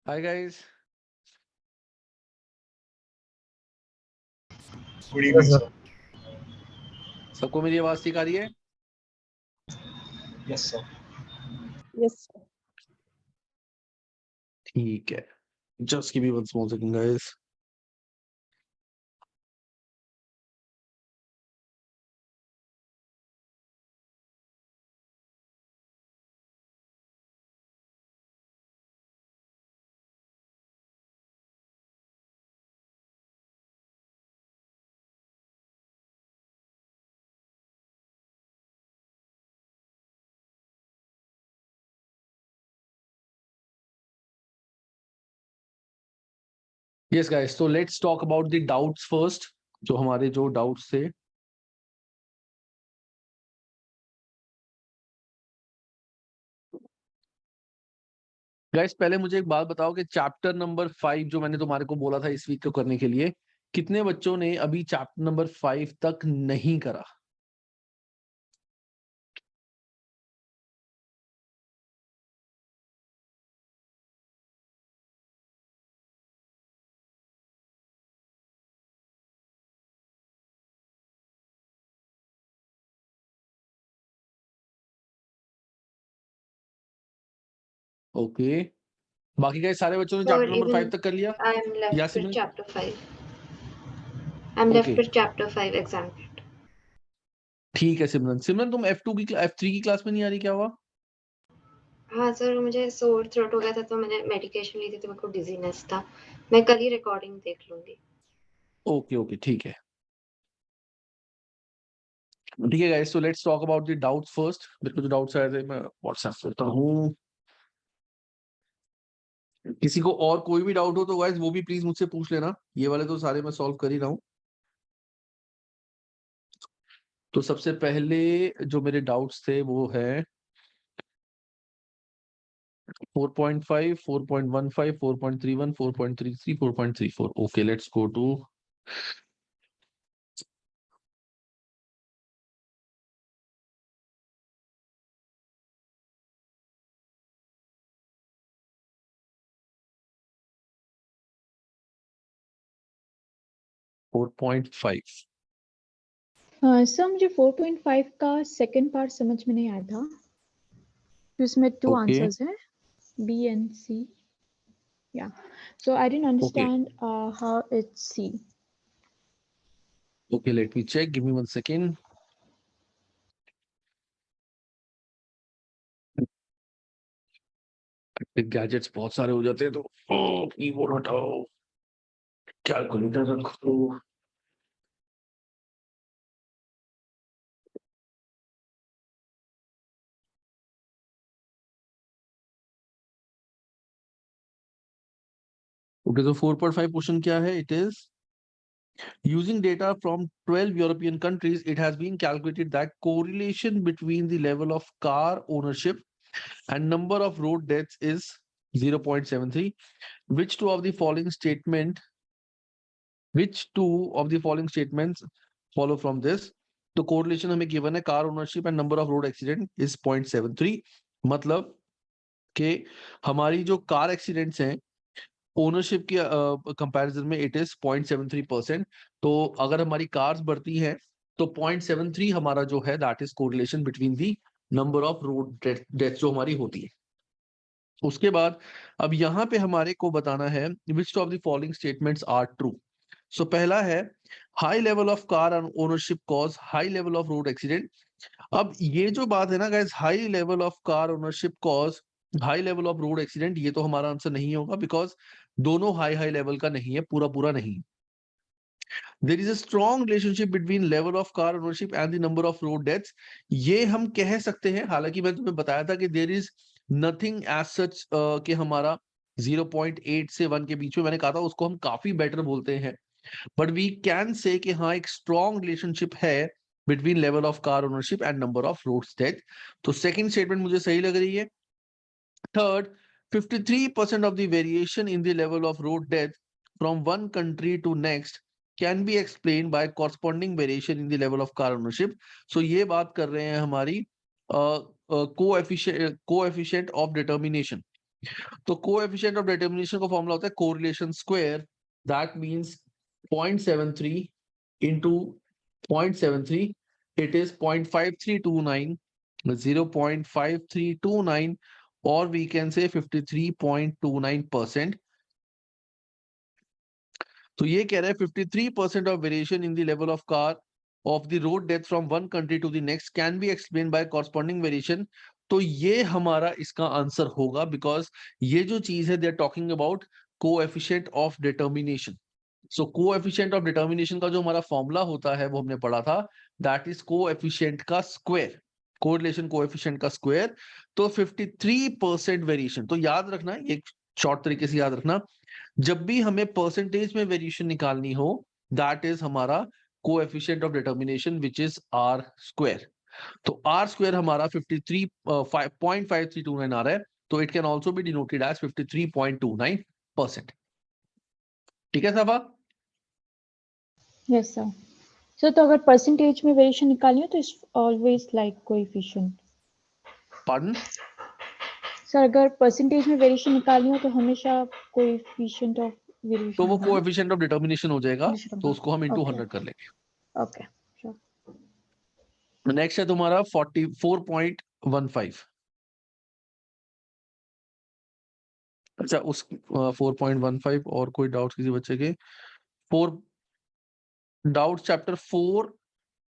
हाय guys. Good evening sir. सबको मेरी आवाज ठीक आ रही है? Yes sir. Yes, sir. ठीक है, just give me one small second guys. Yes guys, तो let's talk about the doubts first. जो हमारे जो डाउट्स थे, गाइस पहले मुझे एक बात बताओ कि चैप्टर नंबर 5 जो मैंने तुम्हारे को बोला था इस वीक को करने के लिए, कितने बच्चों ने अभी चैप्टर नंबर 5 तक नहीं करा? ओके, बाकी गाइस सारे बच्चों ने Sir, चैप्टर नंबर 5 even तक कर लिया? I am left या with Simran? chapter 5. I'm left okay, with chapter 5 exam kit. ठीक है सिमरन। सिमरन तुम F2 की F3 की क्लास में नहीं आ रही, क्या हुआ? हाँ सर, मुझे सोर थ्रोट हो गया था तो मैंने मेडिकेशन ली थी तो मेरे को डिजीनेस था। मैं कल ही रिकॉर्डिंग देख लूंगी। ओके ओके, ठीक है ठीक है guys, so let's talk about the doubts first. मेरे को जो डाउट्स आए थे मैं व्हाट्सएप करता हूँ। किसी को और कोई भी डाउट हो तो गाइस वो भी प्लीज मुझसे पूछ लेना। ये वाले तो सारे मैं सॉल्व कर ही रहा हूँ। तो सबसे पहले जो मेरे डाउट्स थे वो है 4.5, 4.15, 4.31, 4.33, 4.34। Okay, let's go to four point five. Sir मुझे 4.5 का सेकंड पार्ट समझ में नहीं आया था। इसमें टू Okay. आंसर्स हैं, B and C. Yeah. So I didn't understand how it's C. Okay, let me check. Give me 1 second. Gadgets बहुत सारे हो जाते हैं तो कीबोर्ड हटाओ, कैलकुलेटर रखो। ओके, तो 4.5 क्वेश्चन क्या है? It is using data from 12 European countries, it has been calculated that correlation between the level of car ownership and number of road deaths is 0.73. Which two of the following statements follow from this? तो correlation हमें given है, car ownership and number of road accident is 0.73. मतलब कि हमारी जो car accidents हैं ownership के comparison में इट इज 0.73%। तो अगर हमारी कार्स बढ़ती हैं तो 0.73 हमारा जो है that is correlation between the number of road death जो हमारी होती है। उसके बाद अब यहाँ पे हमारे को बताना है which of the following statements are true. So पहला है high level of car ownership cause high level of road accident. अब ये जो बात है ना guys, high level of car ownership cause high level of road accident, ये तो हमारा आंसर नहीं होगा बिकॉज दोनों हाई हाई लेवल का नहीं है, पूरा पूरा नहीं। There is a strong relationship between level of car ownership and the number of road deaths, ये हम कह सकते हैं। हालांकि मैं तुम्हें बताया था कि there is nothing as such कि हमारा 0.8 से 1 के बीच में, मैंने कहा था उसको हम काफी बेटर बोलते हैं, बट वी कैन से कि हाँ एक स्ट्रॉन्ग रिलेशनशिप है between level of car ownership and number of roads death. तो सेकंड स्टेटमेंट मुझे सही लग रही है। Third, 53% of the variation in the level of road death from one country to next can be explained by corresponding variation in the level of car ownership. So ये बात कर रहे हैं हमारी coefficient of determination। तो coefficient of determination का formula होता है correlation square, that means 0.73 into 0.73, it is 0.5329, 0.5329, or we can say 53.29%. तो ये कह रहा है 53% of variation in the level of car of the road depth from one country to the next can be explained by corresponding variation. तो ये हमारा इसका answer होगा, बिकॉज ये जो चीज है they are talking about coefficient of determination. So coefficient of determination का जो हमारा फॉर्मूला होता है वो हमने पढ़ा था, दैट इज कोएफिशिएंट का स्क्वायर, कोरिलेशन कोएफिशिएंट का स्क्वायर. तो 53% वेरिएशन, तो याद रखना, एक शॉर्ट तरीके से याद रखना, जब भी हमें परसेंटेज में वेरिएशन निकालनी हो, दैट इज हमारा coefficient of determination which is R square. तो आर स्क्वायर हमारा 53.5329 आ रहा है, तो it can also be denoted as 53.29%. ठीक है सफा? Yes sir. सर तो अगर परसेंटेज में वेरिएशन निकालनी हो तो it's always like coefficient. Pardon? Sir अगर परसेंटेज में वेरिएशन निकालनी हो तो हमेशा कोएफिशिएंट ऑफ वेरिएशन. तो वो कोएफिशिएंट ऑफ डिटर्मिनेशन हो जाएगा, Definition तो उसको हम इनटू Okay. 100 कर लेंगे. ओके. नेक्स्ट है तुम्हारा 44.15. अच्छा, उस 4.15 और कोई डाउट किसी बच्चे के? 4 डाउट चैप्टर 4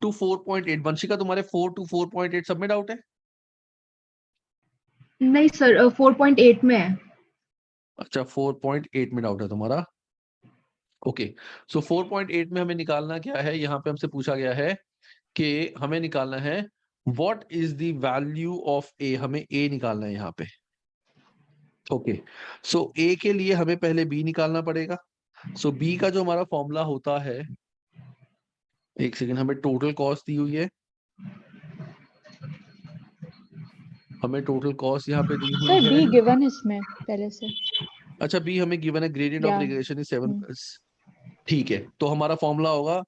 to 4.8. वंशिका तुम्हारे 4 to 4.8 सब में डाउट है? नहीं सर 4.8 में है. अच्छा, 4.8 में डाउट है तुम्हारा. ओके, सो 4.8 में हमें निकालना क्या है? यहाँ पे हमसे पूछा गया है कि हमें निकालना है what is the value of A. हमें ए निकालना है यहाँ पे. ओके, सो ए के लिए हमें पहले बी निकालना पड़ेगा. सो बी का जो हमारा फॉर्मूला होता है, एक सेकेंड, हमें टोटल कॉस्ट दी हुई है, हमें टोटल कॉस्ट यहाँ पे दी हुई सर बी है. गिवन इसमें पहले से. अच्छा, बी हमें गिवन है, gradient of Yeah. Regression is 7. ठीक है, तो हमारा फॉर्मूला होगा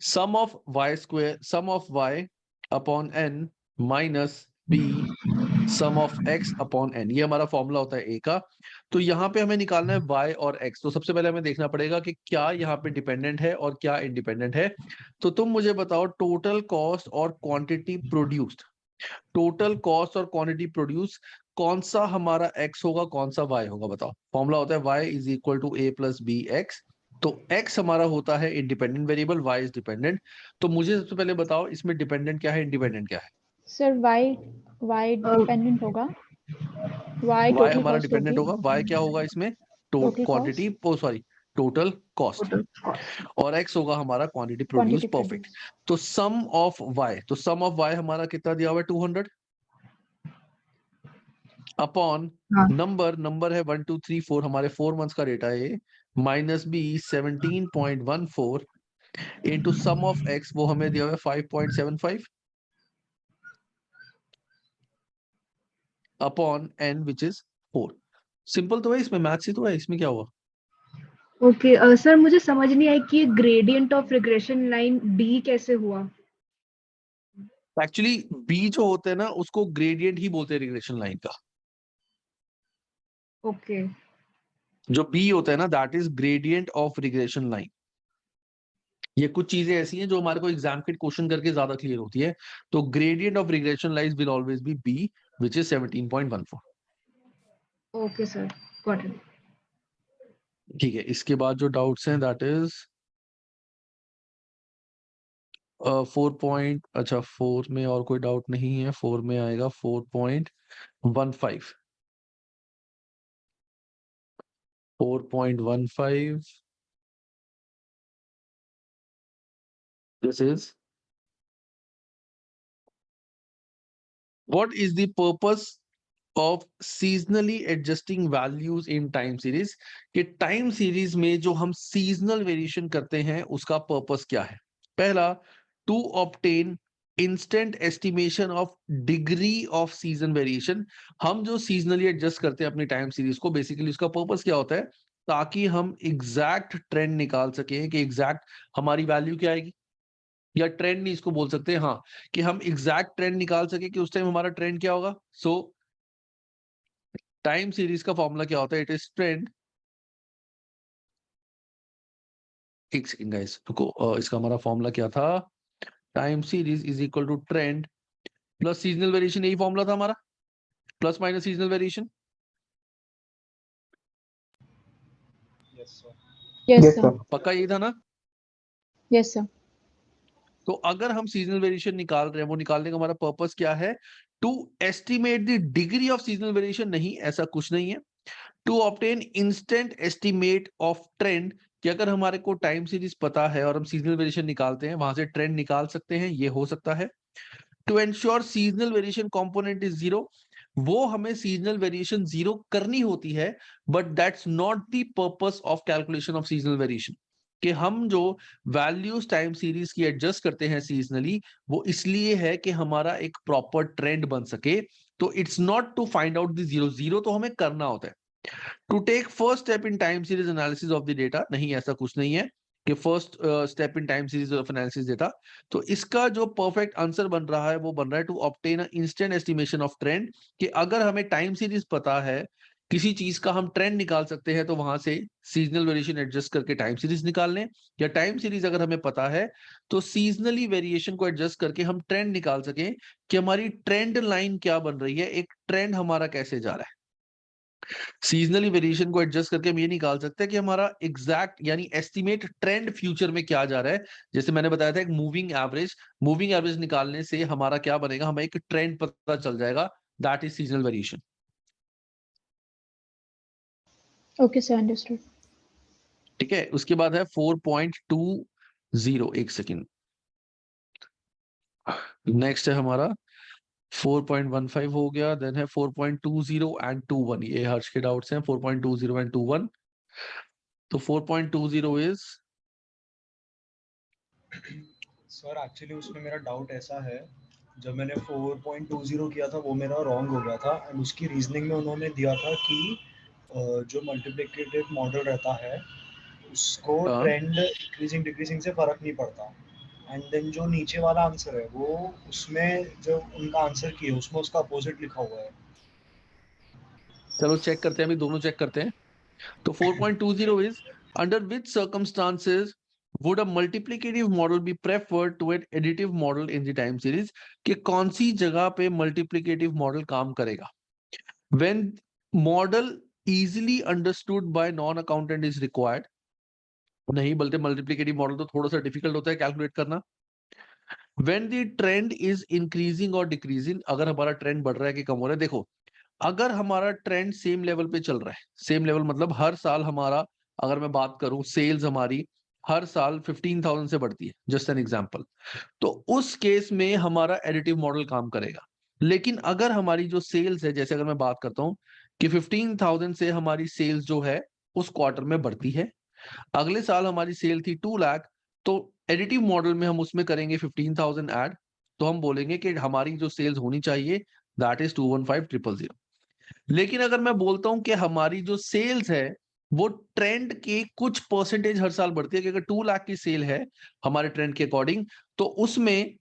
sum of Y square, sum of Y upon N minus B sum of X upon N. ये हमारा फॉर्मूला होता है ए का. तो यहाँ पे हमें निकालना है y और x. तो सबसे पहले हमें देखना पड़ेगा कि क्या यहाँ पे डिपेंडेंट है और क्या इंडिपेंडेंट है. तो तुम मुझे बताओ, टोटल कॉस्ट और क्वांटिटी प्रोड्यूस्ड, टोटल कॉस्ट और क्वांटिटी प्रोड्यूस, कौन सा हमारा x होगा, कौन सा y होगा? बताओ. फॉर्मूला होता है y is equal to a plus B X. तो x हमारा होता है independent variable, y is dependent. तो मुझे सबसे पहले बताओ इसमें डिपेंडेंट क्या है, इंडिपेंडेंट क्या है? सर y डिपेंडेंट होगा. y y टोटल हमारा कॉस्ट डिपेंडेंट होगी. होगा. y क्या होगा इसमें? Total quantity, sorry, total cost. और x होगा हमारा क्वांटिटी प्रोड्यूस. Quantity perfect. तो सम ऑफ y, तो सम ऑफ y हमारा कितना दिया हुआ है? 200 अपॉन हाँ. नंबर है 1 2 3 4, हमारे 4 मंथ्स का डेटा है, minus B 17.14 into sum of x, वो हमें दिया हुआ है 5.75 upon n which is 4. Simple तो है, इसमें मैथ्स ही तो है, इसमें क्या हुआ? ओके सर मुझे समझ नहीं आई कि gradient of regression line D कैसे हुआ. एक्चुअली बी जो होते हैं ना, उसको ग्रेडियंट ही बोलते हैं रिग्रेशन लाइन का. ओके. जो बी होता है ना, that is gradient of regression line. ये कुछ चीजें ऐसी हैं जो हमारे को एग्जाम के क्वेश्चन करके ज्यादा क्लियर होती है. तो gradient of regression line will always be B which is 17.14. Okay sir, got it. ठीक है, इसके बाद जो डाउट्स हैं दैट इज 4 पॉइंट, अच्छा 4 में और कोई डाउट नहीं है. 4 में आएगा 4.15. 4.15, this is what is the purpose of seasonally adjusting values in time series. कि टाइम सीरीज में जो हम सीजनल वेरिएशन करते हैं उसका पर्पस क्या है? पहला, to obtain instant estimation of degree of season variation. हम जो सीजनली एडजस्ट करते हैं अपनी टाइम सीरीज को, बेसिकली उसका पर्पस क्या होता है? ताकि हम एग्जैक्ट ट्रेंड निकाल सकें कि एग्जैक्ट हमारी वैल्यू क्या आएगी, या ट्रेंड नहीं इसको बोल सकते, हाँ, कि हम एग्जैक्ट ट्रेंड निकाल सके कि उस टाइम हमारा ट्रेंड क्या होगा. सो टाइम सीरीज का फॉर्मूला क्या होता है? इट इज ट्रेंड, एक सेकंड गाइस रुको, इसका हमारा फॉर्मूला क्या था? Time series is equal to trend plus seasonal variation, यही फॉर्मूला था हमारा, plus minus seasonal variation. Yes Yes, sir. sir. पक्का यही था ना? Yes sir. तो अगर हम सीजनल वेरिएशन निकाल रहे हैं, वो निकालने का हमारा पर्पस क्या है? To estimate the degree of seasonal variation? नहीं, ऐसा कुछ नहीं है। To obtain instant estimate of trend, कि अगर हमारे को टाइम सीरीज पता है और हम सीजनल वेरिएशन निकालते हैं, वहां से ट्रेंड निकाल सकते हैं, ये हो सकता है। To ensure seasonal variation component is zero, वो हमें सीजनल वेरिएशन जीरो करनी होती है, but that's not the purpose of calculation of seasonal variation. कि हम जो वैल्यूज टाइम सीरीज की एडजस्ट करते हैं सीजनली, वो इसलिए है कि हमारा एक प्रॉपर ट्रेंड बन सके। तो it's not to find out the zero, zero तो हमें करना होता है। To take first step in time series analysis of the data, नहीं ऐसा कुछ नहीं है कि first step in time series of analysis data. तो इसका जो परफेक्ट आंसर बन रहा है वो बन रहा है to obtain instant estimation of trend, कि अगर हमें टाइम सीरीज पता है, किसी चीज का हम ट्रेंड निकाल सकते हैं, तो वहां से सीजनल वेरिएशन एडजस्ट करके टाइम सीरीज निकाल लें, या टाइम सीरीज अगर हमें पता है तो सीजनली वेरिएशन को एडजस्ट करके हम ट्रेंड निकाल सकें कि हमारी ट्रेंड लाइन क्या बन रही है, एक ट्रेंड हमारा कैसे जा रहा है। सीजनली वेरिएशन को एडजस्ट करके हम ये निकाल सकते हैं कि हमारा एग्जैक्ट यानी एस्टिमेट ट्रेंड फ्यूचर में क्या जा रहा है। जैसे मैंने बताया था एक मूविंग एवरेज निकालने से हमारा क्या बनेगा, हमें एक ट्रेंड पता चल जाएगा, that is seasonal variation. Okay sir, understood. ठीक है, उसके बाद है 4.20, एक सेकेंड, नेक्स्ट है हमारा 4.15 हो गया, देन है 4.20 एंड 21, ये हर्ष के डाउट्स हैं, 4.20 एंड 21। तो 4.20 इज सर एक्चुअली उसमें मेरा डाउट ऐसा है, जब मैंने 4.20 किया था वो मेरा रॉन्ग हो गया था, एंड उसकी रीजनिंग में उन्होंने दिया था कि जो मल्टीप्लिकेटिव मॉडल रहता है उसको ट्रेंड इंक्रीजिंग डिक्रीजिंग से फर्क नहीं पड़ता, एंड देन जो नीचे वाला आंसर है वो उसमें जो उनका आंसर की है उसमें उसका अपोजिट लिखा हुआ है। चलो चेक करते हैं, अभी दोनों चेक करते हैं। तो 4.20 is under which circumstances would a multiplicative model be preferred to an additive model in the time series, कि कौन सी जगह पे मल्टीप्लिकेटिव मॉडल काम करेगा? when model easily understood by non accountant is required, नहीं बोलते मल्टीप्लिकेटिव मॉडल तो थोड़ा सा डिफिकल्ट होता है कैलकुलेट करना। when the trend is increasing or decreasing, अगर हमारा ट्रेंड बढ़ रहा है कि कम हो रहा है। देखो, अगर हमारा ट्रेंड सेम लेवल पे चल रहा है, सेम लेवल मतलब हर साल हमारा, अगर मैं बात करूं सेल्स हमारी हर साल 15,000 से बढ़ती है, जस्ट एन एग्जांपल, तो उस केस में हमारा एडिटिव मॉडल काम करेगा। लेकिन अगर हमारी जो सेल्स है, जैसे अगर मैं बात करता हूं कि 15,000 से हमारी सेल्स जो है उस क्वार्टर में बढ़ती है, अगले साल हमारी सेल थी 2 लाख, तो एडिटिव मॉडल में हम उसमें करेंगे 15,000 ऐड, तो हम बोलेंगे कि हमारी जो सेल्स होनी चाहिए दैट इज 215,000। लेकिन अगर मैं बोलता हूं कि हमारी जो सेल्स है वो ट्रेंड के कुछ परसेंटेज हर साल बढ़ती है, कि अगर 2 लाख की सेल है हमारे ट्रेंड के अकॉर्डिंग, तो उसमें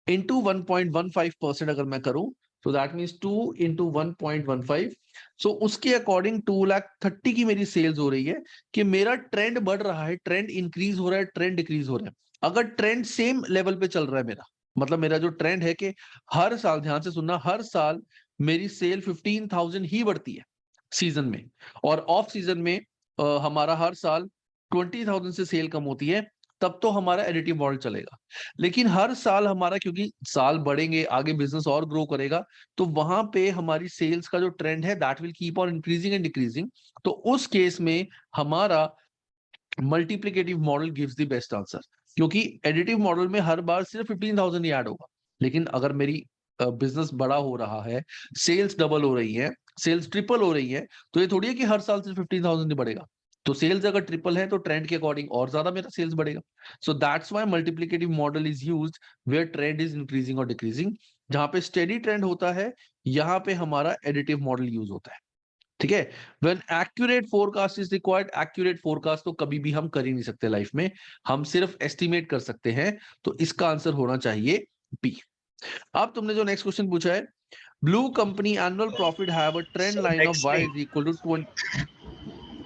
इंटू 1.15% अगर मैं करूं, तो दैट मीन्स 2 इंटू 1.15, सो उसके अकॉर्डिंग 2,30,000 की मेरी सेल्स हो रही है, कि मेरा ट्रेंड बढ़ रहा है, ट्रेंड इंक्रीज हो रहा है, ट्रेंड डिक्रीज हो रहा है। अगर ट्रेंड सेम लेवल पे चल रहा है मेरा, मतलब मेरा जो ट्रेंड है कि हर साल, ध्यान से सुनना, हर साल मेरी सेल 15,000 ही बढ़ती है सीजन में, और ऑफ सीजन में हमारा हर साल 20,000 से सेल कम होती है, तब तो हमारा एडिटिव मॉडल चलेगा। लेकिन हर साल हमारा, क्योंकि साल बढ़ेंगे, आगे बिजनेस और ग्रो करेगा, तो वहां पे हमारी सेल्स का जो ट्रेंड है that will keep on increasing and decreasing, तो उस केस में हमारा multiplicative model gives the best answer, क्योंकि एडिटिव मॉडल में हर बार सिर्फ 15,000 ही ऐड होगा। लेकिन अगर मेरी बिजनेस बड़ा हो रहा है, सेल्स डबल हो रही है, सेल्स ट्रिपल हो रही है, तो ये थोड़ी है कि हर साल सिर्फ 15,000 ही बढ़ेगा। तो सेल्स अगर ट्रिपल है तो ट्रेंड के अकॉर्डिंग और ज्यादा मेरा सेल्स बढ़ेगा। So that's why multiplicative model is used where trend is increasing और डिक्रीजिंग। जहां पे स्टेडी ट्रेंड होता है, यहां पे हमारा एडिटिव मॉडल यूज होता है। ठीक है, when accurate forecast is required, accurate forecast तो कभी भी हम कर ही नहीं सकते लाइफ में, हम सिर्फ एस्टिमेट कर सकते हैं, तो इसका आंसर होना चाहिए बी। अब तुमने जो नेक्स्ट क्वेश्चन पूछा है, blue company annual profit have a trend Sir, line of next y नहीं, इज इक्वल टू 20।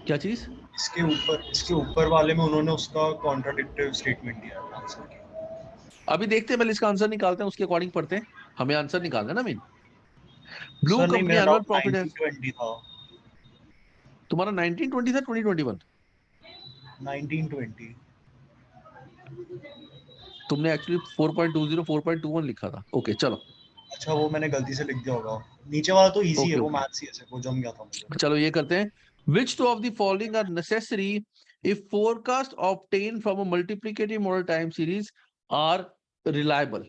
क्या चीज? इसके ऊपर वाले में उन्होंने उसका कॉन्ट्राडिक्टिव स्टेटमेंट दिया है आंसर की। अभी देखते हैं, पहले इसका आंसर निकालते हैं, उसके अकॉर्डिंग पढ़ते हैं। हमें आंसर निकालना है ना मेन। ब्लू सर नहीं, कंपनी मेरा एनुअल डाउट प्रॉफिट है 1920 था। तुम्हारा 1920 था 2021? 1920। तुमने एक्चुअली 4.20 4.21 लिखा था। ओके चलो। अच्छा, वो मैंने गलती से लिख दिया होगा। नीचे वाला तो इजी है, ओके वो ओके मैथ्स ही है, वो जम गया था मुझे। चलो ये करते हैं। Which two of the following are necessary if forecast obtained from a multiplicative model time series are reliable?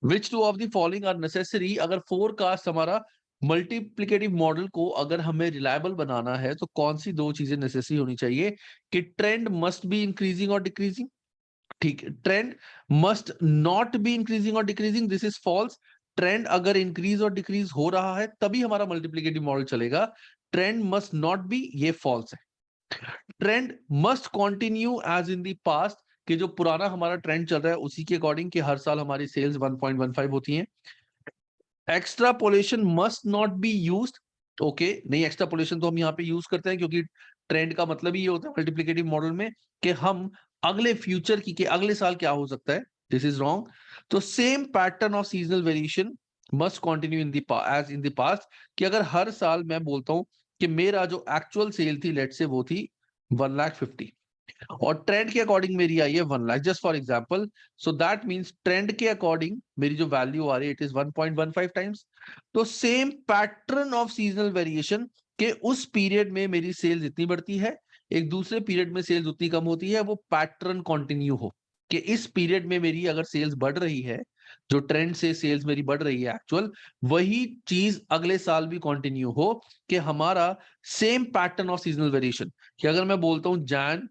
Which two of the following are necessary? अगर forecast हमारा मल्टीप्लिकेटिव मॉडल को अगर हमें रिलायबल बनाना है तो कौन सी दो चीजें नेसेसरी होनी चाहिए? कि ट्रेंड मस्ट बी इंक्रीजिंग और डिक्रीजिंग। ठीक है, trend must not be increasing और decreasing, this is false. Trend अगर इंक्रीज और डिक्रीज हो रहा है तभी हमारा मल्टीप्लिकेटिव मॉडल चलेगा। ट्रेंड मस्ट नॉट बी, ये फॉल्स है। Trend must continue as in the past, कि जो पुराना हमारा ट्रेंड चल रहा है उसी के अकॉर्डिंग कि हर साल हमारी सेल्स 1.15 होती हैं। Extrapolation must not be used. Okay, नहीं एक्स्ट्रापोलेशन तो हम यहाँ पे यूज करते हैं क्योंकि ट्रेंड का मतलब ही ये होता है मल्टीप्लिकेटिव मॉडल में कि हम अगले फ्यूचर की, कि अगले साल क्या हो सकता है। This is wrong. तो same pattern of seasonal variation must continue in the as in the past, कि अगर हर साल मैं बोलता हूं कि मेरा जो एक्चुअल सेल थी लेट से वो थी 1,50,000 और ट्रेंड के अकॉर्डिंग मेरी आई है 1 lakh, just for example. So that means trend के अकॉर्डिंग मेरी जो वैल्यू आ रही है इट इज 1.15 टाइम्स। तो same pattern of seasonal variation के उस पीरियड में मेरी सेल्स इतनी बढ़ती है, एक दूसरे पीरियड में सेल्स उतनी कम होती है, वो पैटर्न कंटिन्यू हो कि इस पीरियड में मेरी अगर सेल्स बढ़ रही है, जो ट्रेंड से सेल्स मेरी बढ़ रही है एक्चुअल, वही चीज अगले साल भी कंटिन्यू हो, कि हमारा same pattern of seasonal variation. कि अगर मैं बोलता हूं जैन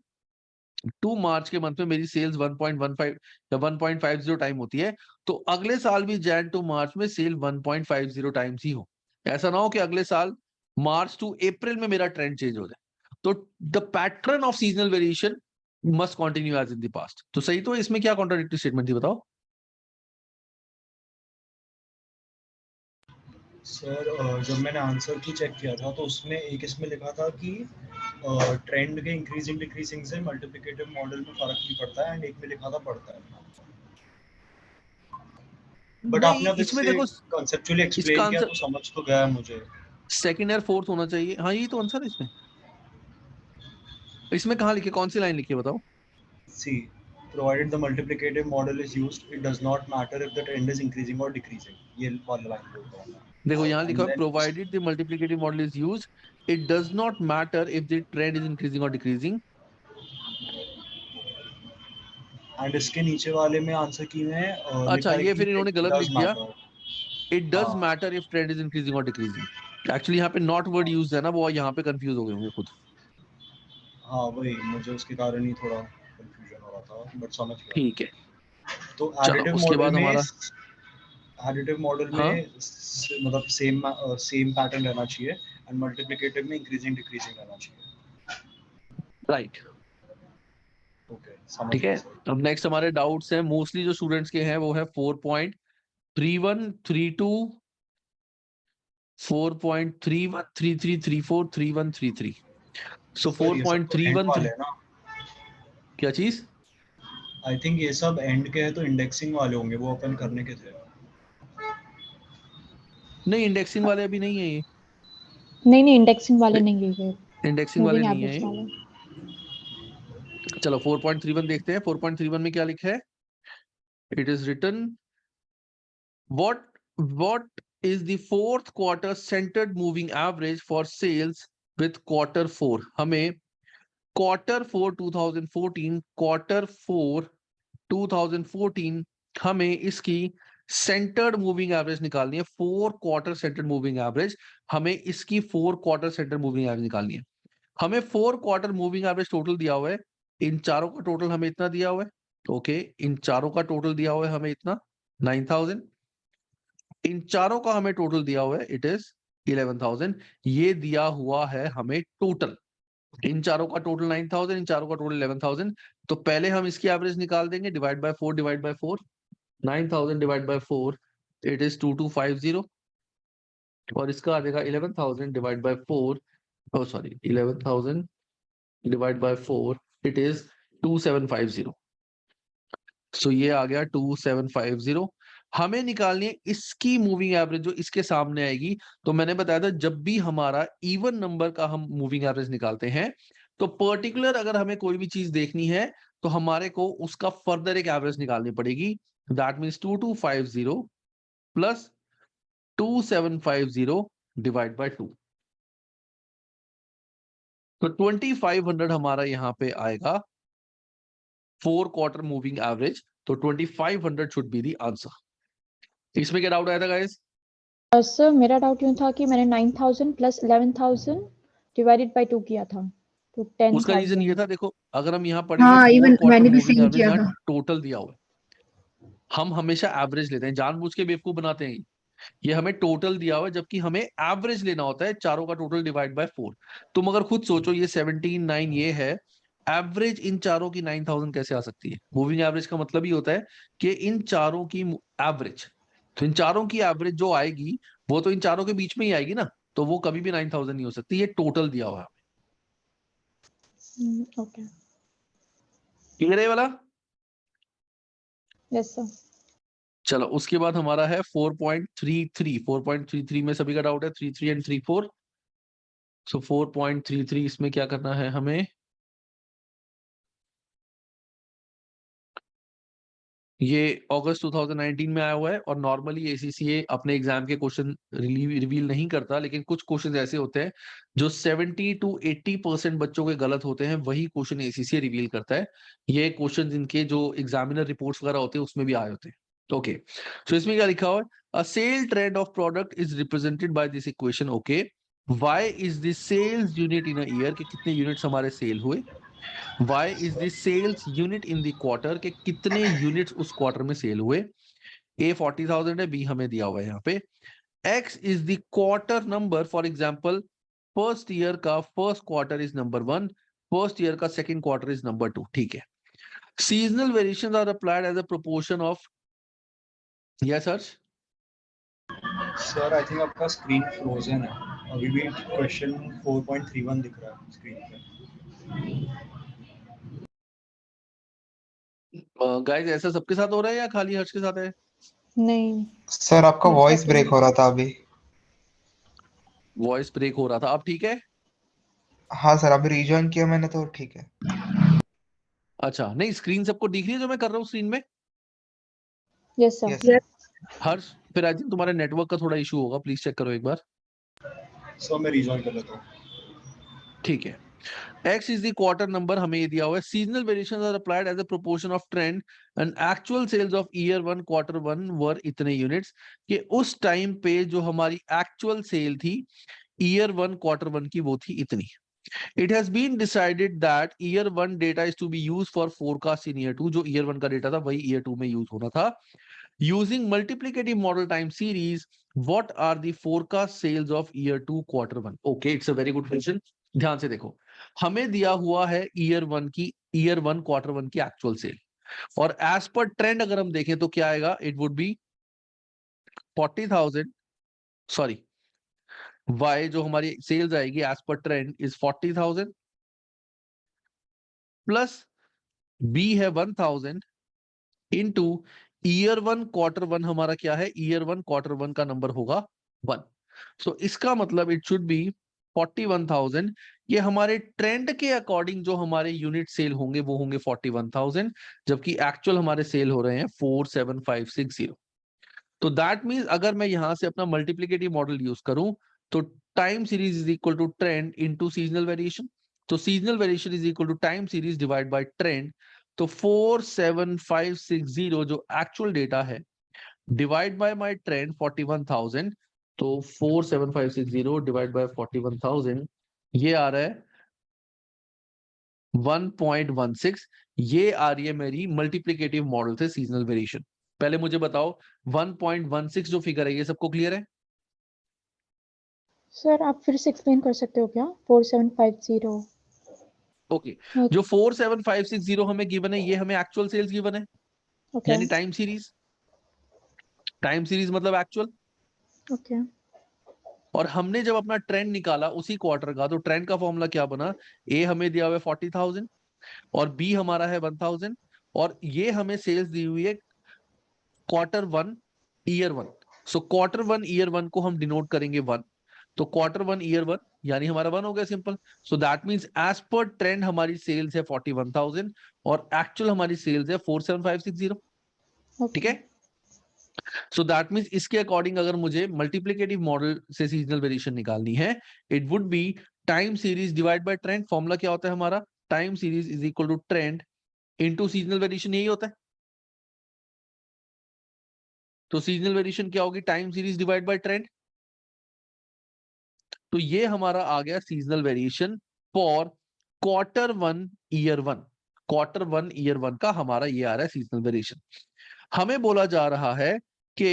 टू मार्च के मंथ में मेरी सेल्स 1.15 या 1.50 टाइम होती है, तो अगले साल भी जैन टू मार्च में सेल 1.50 टाइम्स ही हो। ऐसा ना हो कि अगले साल मार्च टू अप्रैल में मेरा ट्रेंड चेंज हो जाए। तो the pattern of seasonal variation must continue as in the past. तो सही, तो इसमें क्या कॉन्ट्राडिक्टरी स्टेटमेंट थी बताओ? सर जब मैंने आंसर की चेक किया था तो उसमें एक इसमें लिखा था कि ट्रेंड के इंक्रीजिंग डिक्रीजिंग से मल्टीप्लिकेटिव मॉडल में फर्क नहीं पड़ता है, एंड एक में लिखा था पड़ता है। बट नहीं, आपने अब इसमें इससे देखो कंसेप्चुअली इसका एक्सप्लेन किया आंसर तो समझ तो गया मुझे। सेकंड या फोर्थ होना चाहिए। हाँ, यही तो आंसर है इसमें। इसमें कहाँ लिखे, कौन सी लाइन लिखी है बताओ? सी, provided the multiplicative model is used, it does not matter if the trend is increasing or decreasing, ये वाला लाइन बोल रहा हूँ मैं। देखो यहाँ लिखा एंड है then provided the multiplicative model is used, it does not matter if the trend is increasing और डिक्रीजिंग। एंड इसके नीचे वाले में आंसर की में अच्छा, लिखा है ये कि फिर इन्होंने इट गलत डज लिख दिया। मैटर। इट डज हाँ matter if trend is increasing और डिक्रीजिंग। एक्चुअली यहाँ पे नॉट वर्ड यूज है ना, वो यहाँ पे कंफ्यूज हो गए होंगे खुद। हाँ, वही मुझे उसके कारण ही थोड़ा कंफ्यूजन हो रहा था, बट समझ गया। ठीक है, तो चलो उसके बाद हमारा एडिटिव मॉडल हाँ में मतलब सेम पैटर्न रहना चाहिए, एंड मल्टीप्लिकेटिव में इंक्रीजिंग डिक्रीजिंग रहना चाहिए। राइट। ओके, समझ ठीक गया है, सर। अब नेक्स्ट हमारे डाउट्स हैं मोस्टली जो स्टूडेंट्स के हैं वो है 4.3132, 4.313334, 3133। सो सर ये सब तो एंड 4.313 वाले हैं ना? क्या चीज? आई थिंक ये सब एंड के हैं, तो इंडेक्सिंग वाले होंगे, वो अपन करने के थे। नहीं, इंडेक्सिंग वाले अभी नहीं है ये। नहीं इंडेक्सिंग वाले नहीं है, इंडेक्सिंग वाले मूविंग नहीं है एवरेज ये। वाले। चलो 4.31 देखते हैं। 4.31 में क्या लिखा है? It is written what is the fourth quarter centered moving average for sales with quarter 4? हमें quarter 4 2014, quarter 4 2014 हमें इसकी सेंटर्ड मूविंग एवरेज निकालनी है। 4 क्वार्टर सेंटर्ड मूविंग एवरेज, हमें इसकी 4 क्वार्टर सेंटर्ड मूविंग एवरेज निकालनी है। हमें 4 क्वार्टर मूविंग एवरेज टोटल दिया हुआ है, इन चारों का टोटल हमें इतना दिया हुआ है। ओके, इन चारों का टोटल दिया हुआ है हमें इतना 9,000। इन चारों का हमें टोटल दिया हुआ है इट इज 11,000। ये दिया हुआ है हमें टोटल। इन चारों का टोटल 9,000, इन चारों का टोटल 11,000। तो पहले हम इसकी एवरेज निकाल देंगे, divide by 4 divide by 4, 9,000 divide by 4 it is 2250 और इसका आ जाएगा 11,000 divide by 4 oh sorry 11,000 divide by 4 it is 2750 सो ये आ गया 2750 हमें निकालनी है इसकी मूविंग एवरेज जो इसके सामने आएगी तो मैंने बताया था जब भी हमारा इवन नंबर का हम मूविंग एवरेज निकालते हैं तो पर्टिकुलर अगर हमें कोई भी चीज देखनी है तो हमारे को उसका फर्दर एक एवरेज निकालनी पड़ेगी that means 2250 plus 2750 divide by 2 तो 2500 हमारा यहाँ पे आएगा 4 क्वार्टर मूविंग एवरेज तो 2500 शुड बी द आंसर इसमें क्या डाउट आया था गाइस सर मेरा डाउट यूं था कि मैंने 9000 प्लस 11000 डिवाइडेड बाय 2 किया था तो उसका रीजन ये 10000। था देखो अगर हम यहाँ पढ़ेंगे हाँ 4 इवन क्वार्टर मैंने भी मूविंग सेम एवरेज किया यहाँ था। टोटल दिया हुआ है हम हमेशा एवरेज लेते हैं जानबूझ के बेवकूफ बनाते हैं ये हमें टोटल दिया हुआ है जबकि हमें एवरेज लेना होता है चारों का टोटल डिवाइड बाय 4 तुम अगर खुद सोचो ये 17,9 ये है एवरेज इन चारों की 9,000 कैसे आ सकती है मूविंग एवरेज का मतलब ही होता है कि इन चारों की एवरेज तो इन चारों की एवरेज जो आएगी वो तो इन चारों के बीच में ही आएगी ना तो वो कभी भी 9,000 नहीं हो सकती ये टोटल दिया हुआ है ओके क्लियर है ये वाला यस सर। चलो उसके बाद हमारा है 4.33 में सभी का डाउट है 33 एंड 34 सो 4.33 इसमें क्या करना है हमें ये अगस्त 2019 में आया हुआ है और नॉर्मली एसीसीए अपने एग्जाम के क्वेश्चन रिवील नहीं करता लेकिन कुछ क्वेश्चन ऐसे होते हैं जो 70 to 80% बच्चों के गलत होते हैं वही क्वेश्चन एसीसीए रिवील करता है ये क्वेश्चन जिनके जो एग्जामिनर रिपोर्ट्स वगैरह होते हैं उसमें भी आए होते हैं ओके सो इसमें क्या लिखा हुआ है a sale trend of product is represented by this equation okay why is this sales unit in a year के कितने यूनिट्स हमारे सेल हुए Y is the sales unit in the quarter के कितने यूनिट्स उस क्वार्टर में cell हुए A 40,000 है B हमें दिया हुआ है यहाँ पे X is the quarter number for example first year का first quarter is number 1 first year का सेकंड क्वार्टर इज नंबर 2 ठीक है seasonal variations are applied as a proportion of yes sir I think आपका screen frozen है अभी भी question 4.31 दिख रहा है स्क्रीन पे गाइस ऐसा सबके साथ हो रहा है या खाली हर्ष के साथ है नहीं सर आपका मेरे वॉइस साथ तो ब्रेक नहीं। हो रहा था अभी। वॉइस ब्रेक हो रहा था अब ठीक है हाँ सर अभी रिजॉइन किया मैंने तो ठीक है। अच्छा नहीं स्क्रीन सबको दिख रही है जो मैं कर रहा हूँ स्क्रीन में yes sir. Yes sir. Harsh फिर आई थिंक तुम्हारे नेटवर्क का थोड़ा इशू होगा प्लीज चेक करो एक बार सर मैं रिजॉइन कर लेता हूँ ठीक है X is the quarter number हमें ये दिया हुआ है seasonal variations are applied as a proportion of trend and actual sales of year 1 quarter 1 were इतने units कि उस टाइम पे जो हमारी actual sale थी year 1 quarter 1 की वो थी इतनी It has been decided that year 1 data is to be used for forecast in year 2 जो year 1 का data था वही year 2 में use होना था using multiplicative model time series what are the forecast sales of year 2 quarter 1 okay it's a very good question ध्यान से देखो हमें दिया हुआ है ईयर 1 क्वार्टर 1 की एक्चुअल सेल और एज पर ट्रेंड अगर हम देखें तो क्या आएगा it would be 40,000 sorry Y जो हमारी सेल्स आएगी as per trend is 40,000 plus B है 1,000 इनटू ईयर 1 क्वार्टर 1 हमारा क्या है ईयर 1 क्वार्टर 1 का नंबर होगा 1 सो इसका मतलब इट शुड बी 41,000 ये हमारे ट्रेंड के अकॉर्डिंग जो हमारे यूनिट सेल होंगे वो होंगे 41,000 जबकि एक्चुअल हमारे सेल हो रहे हैं 47560 तो दैट मींस अगर मैं यहां से अपना मल्टीप्लिकेटिव मॉडल यूज करूं तो time series is equal to trend into seasonal variation तो seasonal variation is equal to time series divide by trend तो 47560 जो एक्चुअल डेटा है डिवाइड बाय माय ट्रेंड 41,000 तो 47560 डिवाइड बाय 41,000 ये आ रहा है 1.16 ये आ रही है मेरी मल्टीप्लिकेटिव मॉडल से सीजनल वेरिएशन पहले मुझे बताओ 1.16 जो फिगर है ये सबको क्लियर है सर आप फिर से एक्सप्लेन कर सकते हो क्या 4750 ओके जो 47560 हमें गिवन है ये हमें एक्चुअल सेल्स गिवन है ओके यानी टाइम सीरीज टाइम सीरीज मतलब एक्चुअल। ओके और हमने जब अपना ट्रेंड निकाला उसी क्वार्टर का, तो ट्रेंड का फॉर्मूला क्या बना, ए हमें दिया हुआ है 40,000 और बी हमारा है 1,000 और ये हमें सेल्स दी हुई है quarter 1 year 1। So quarter 1 year 1 को हम डिनोट करेंगे 1, तो क्वार्टर 1 ईयर 1 यानी हमारा 1 हो गया simple. So that means as per trend हमारी सेल्स है 41,000 और एक्चुअल हमारी सेल्स है 47560। ठीक ओके है, सो दैट मींस इसके अकॉर्डिंग अगर मुझे मल्टीप्लिकेटिव मॉडल से सीजनल वेरिएशन निकालनी है, it would be time series divide by trend. Formula क्या होता है हमारा, time series is equal to trend into seasonal variation, यही होता है। तो सीजनल वेरिएशन क्या होगी, time series divide by trend. तो ये हमारा आ गया seasonal variation for quarter 1 year 1। Quarter 1 year 1 का हमारा ये आ रहा है सीजनल वेरिएशन। हमें बोला जा रहा है कि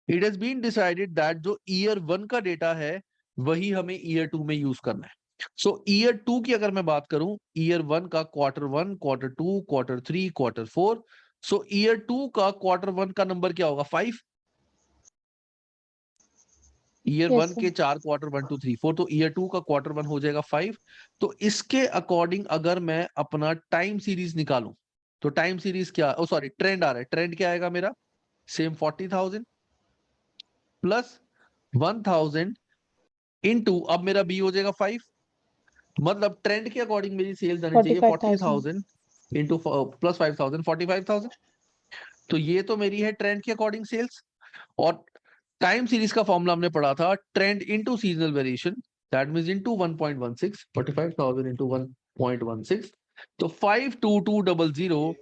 it has been decided that जो ईयर 1 का डेटा है वही हमें ईयर 2 में यूज करना है। सो ईयर 2 की अगर मैं बात करूं, ईयर 1 का क्वार्टर 1, क्वार्टर 2, क्वार्टर 3, क्वार्टर 4। सो ईयर 2 का क्वार्टर 1 का नंबर क्या होगा, 5। ईयर यस 1 के 4 क्वार्टर 1 2 3 4, तो ईयर 2 का क्वार्टर 1 हो जाएगा 5। तो इसके अकॉर्डिंग अगर मैं अपना टाइम सीरीज निकालूं, तो टाइम सीरीज क्या, ओ सॉरी ट्रेंड आ रहा है, ट्रेंड क्या आएगा मेरा, सेम 40,000 प्लस 1,000 इनटू, अब मेरा बी हो जाएगा 5। मतलब ट्रेंड के अकॉर्डिंग मेरी सेल्स आनी चाहिए 45,000 40,000 इंटू प्लस 5,000 45,000। तो ये तो मेरी है ट्रेंड के अकॉर्डिंग सेल्स। और टाइम सीरीज का फॉर्मूला हमने पढ़ा था, trend into seasonal variation, that means into 1.16, 45,000 into 1.16। तो 52200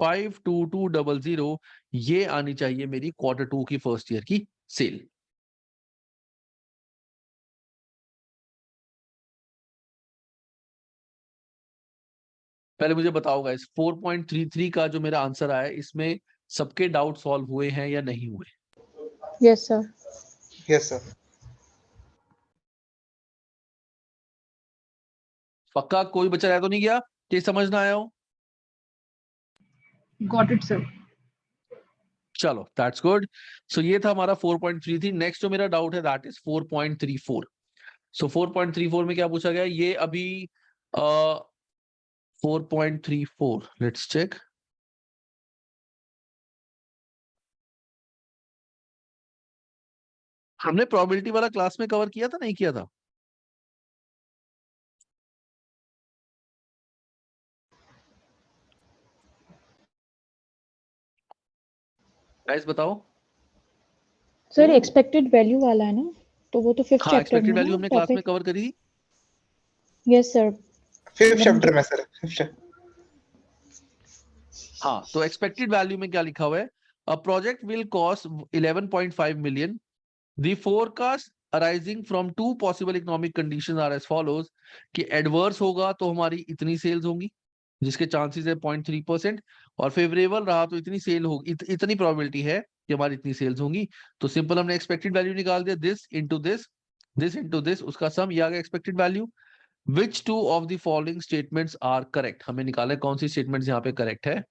52200 ये आनी चाहिए मेरी क्वार्टर 2 की फर्स्ट ईयर की सेल। पहले मुझे बताओ गाइस, 4.33 का जो मेरा आंसर आया इसमें सबके डाउट सॉल्व हुए हैं या नहीं हुए? Yes sir yes sir. पक्का कोई बचा रह तो नहीं गया कि समझ ना आया हो? Got it sir. चलो दैट्स गुड। सो ये था हमारा 4.33। नेक्स्ट जो मेरा डाउट है दैट इज 4.34। सो 4.34 में क्या पूछा गया, ये अभी 4.34 लेट्स चेक। हमने प्रोबेबिलिटी वाला क्लास में कवर किया था, नहीं किया था? गाइस बताओ। सर एक्सपेक्टेड वैल्यू वाला है ना, तो वो तो फिफ्थ हाँ, चैप्टर एक्सपेक्टेड में वैल्यू ना हमने क्लास में टॉपिक। कवर करी थी। यस सर फिफ्थ चैप्टर में सर, फिफ्थ। हाँ, तो एक्सपेक्टेड वैल्यू में क्या लिखा हुआ है, a project will cost 11.5 million, the forecast arising from two possible economic conditions are as follows, कि एडवर्स होगा तो हमारी इतनी सेल्स होंगी जिसके चांसेस है 0.3%, और फेवरेबल रहा तो इतनी सेल होगी, इतनी प्रोबेबिलिटी है कि हमारी इतनी सेल्स होंगी। तो सिंपल हमने एक्सपेक्टेड वैल्यू निकाल दिया, दिस इनटू दिस, उसका सम, ये आ गया expected value. Which two of the following statements are correct, हमें निकाला है कौन सी स्टेटमेंट्स यहाँ पे करेक्ट है।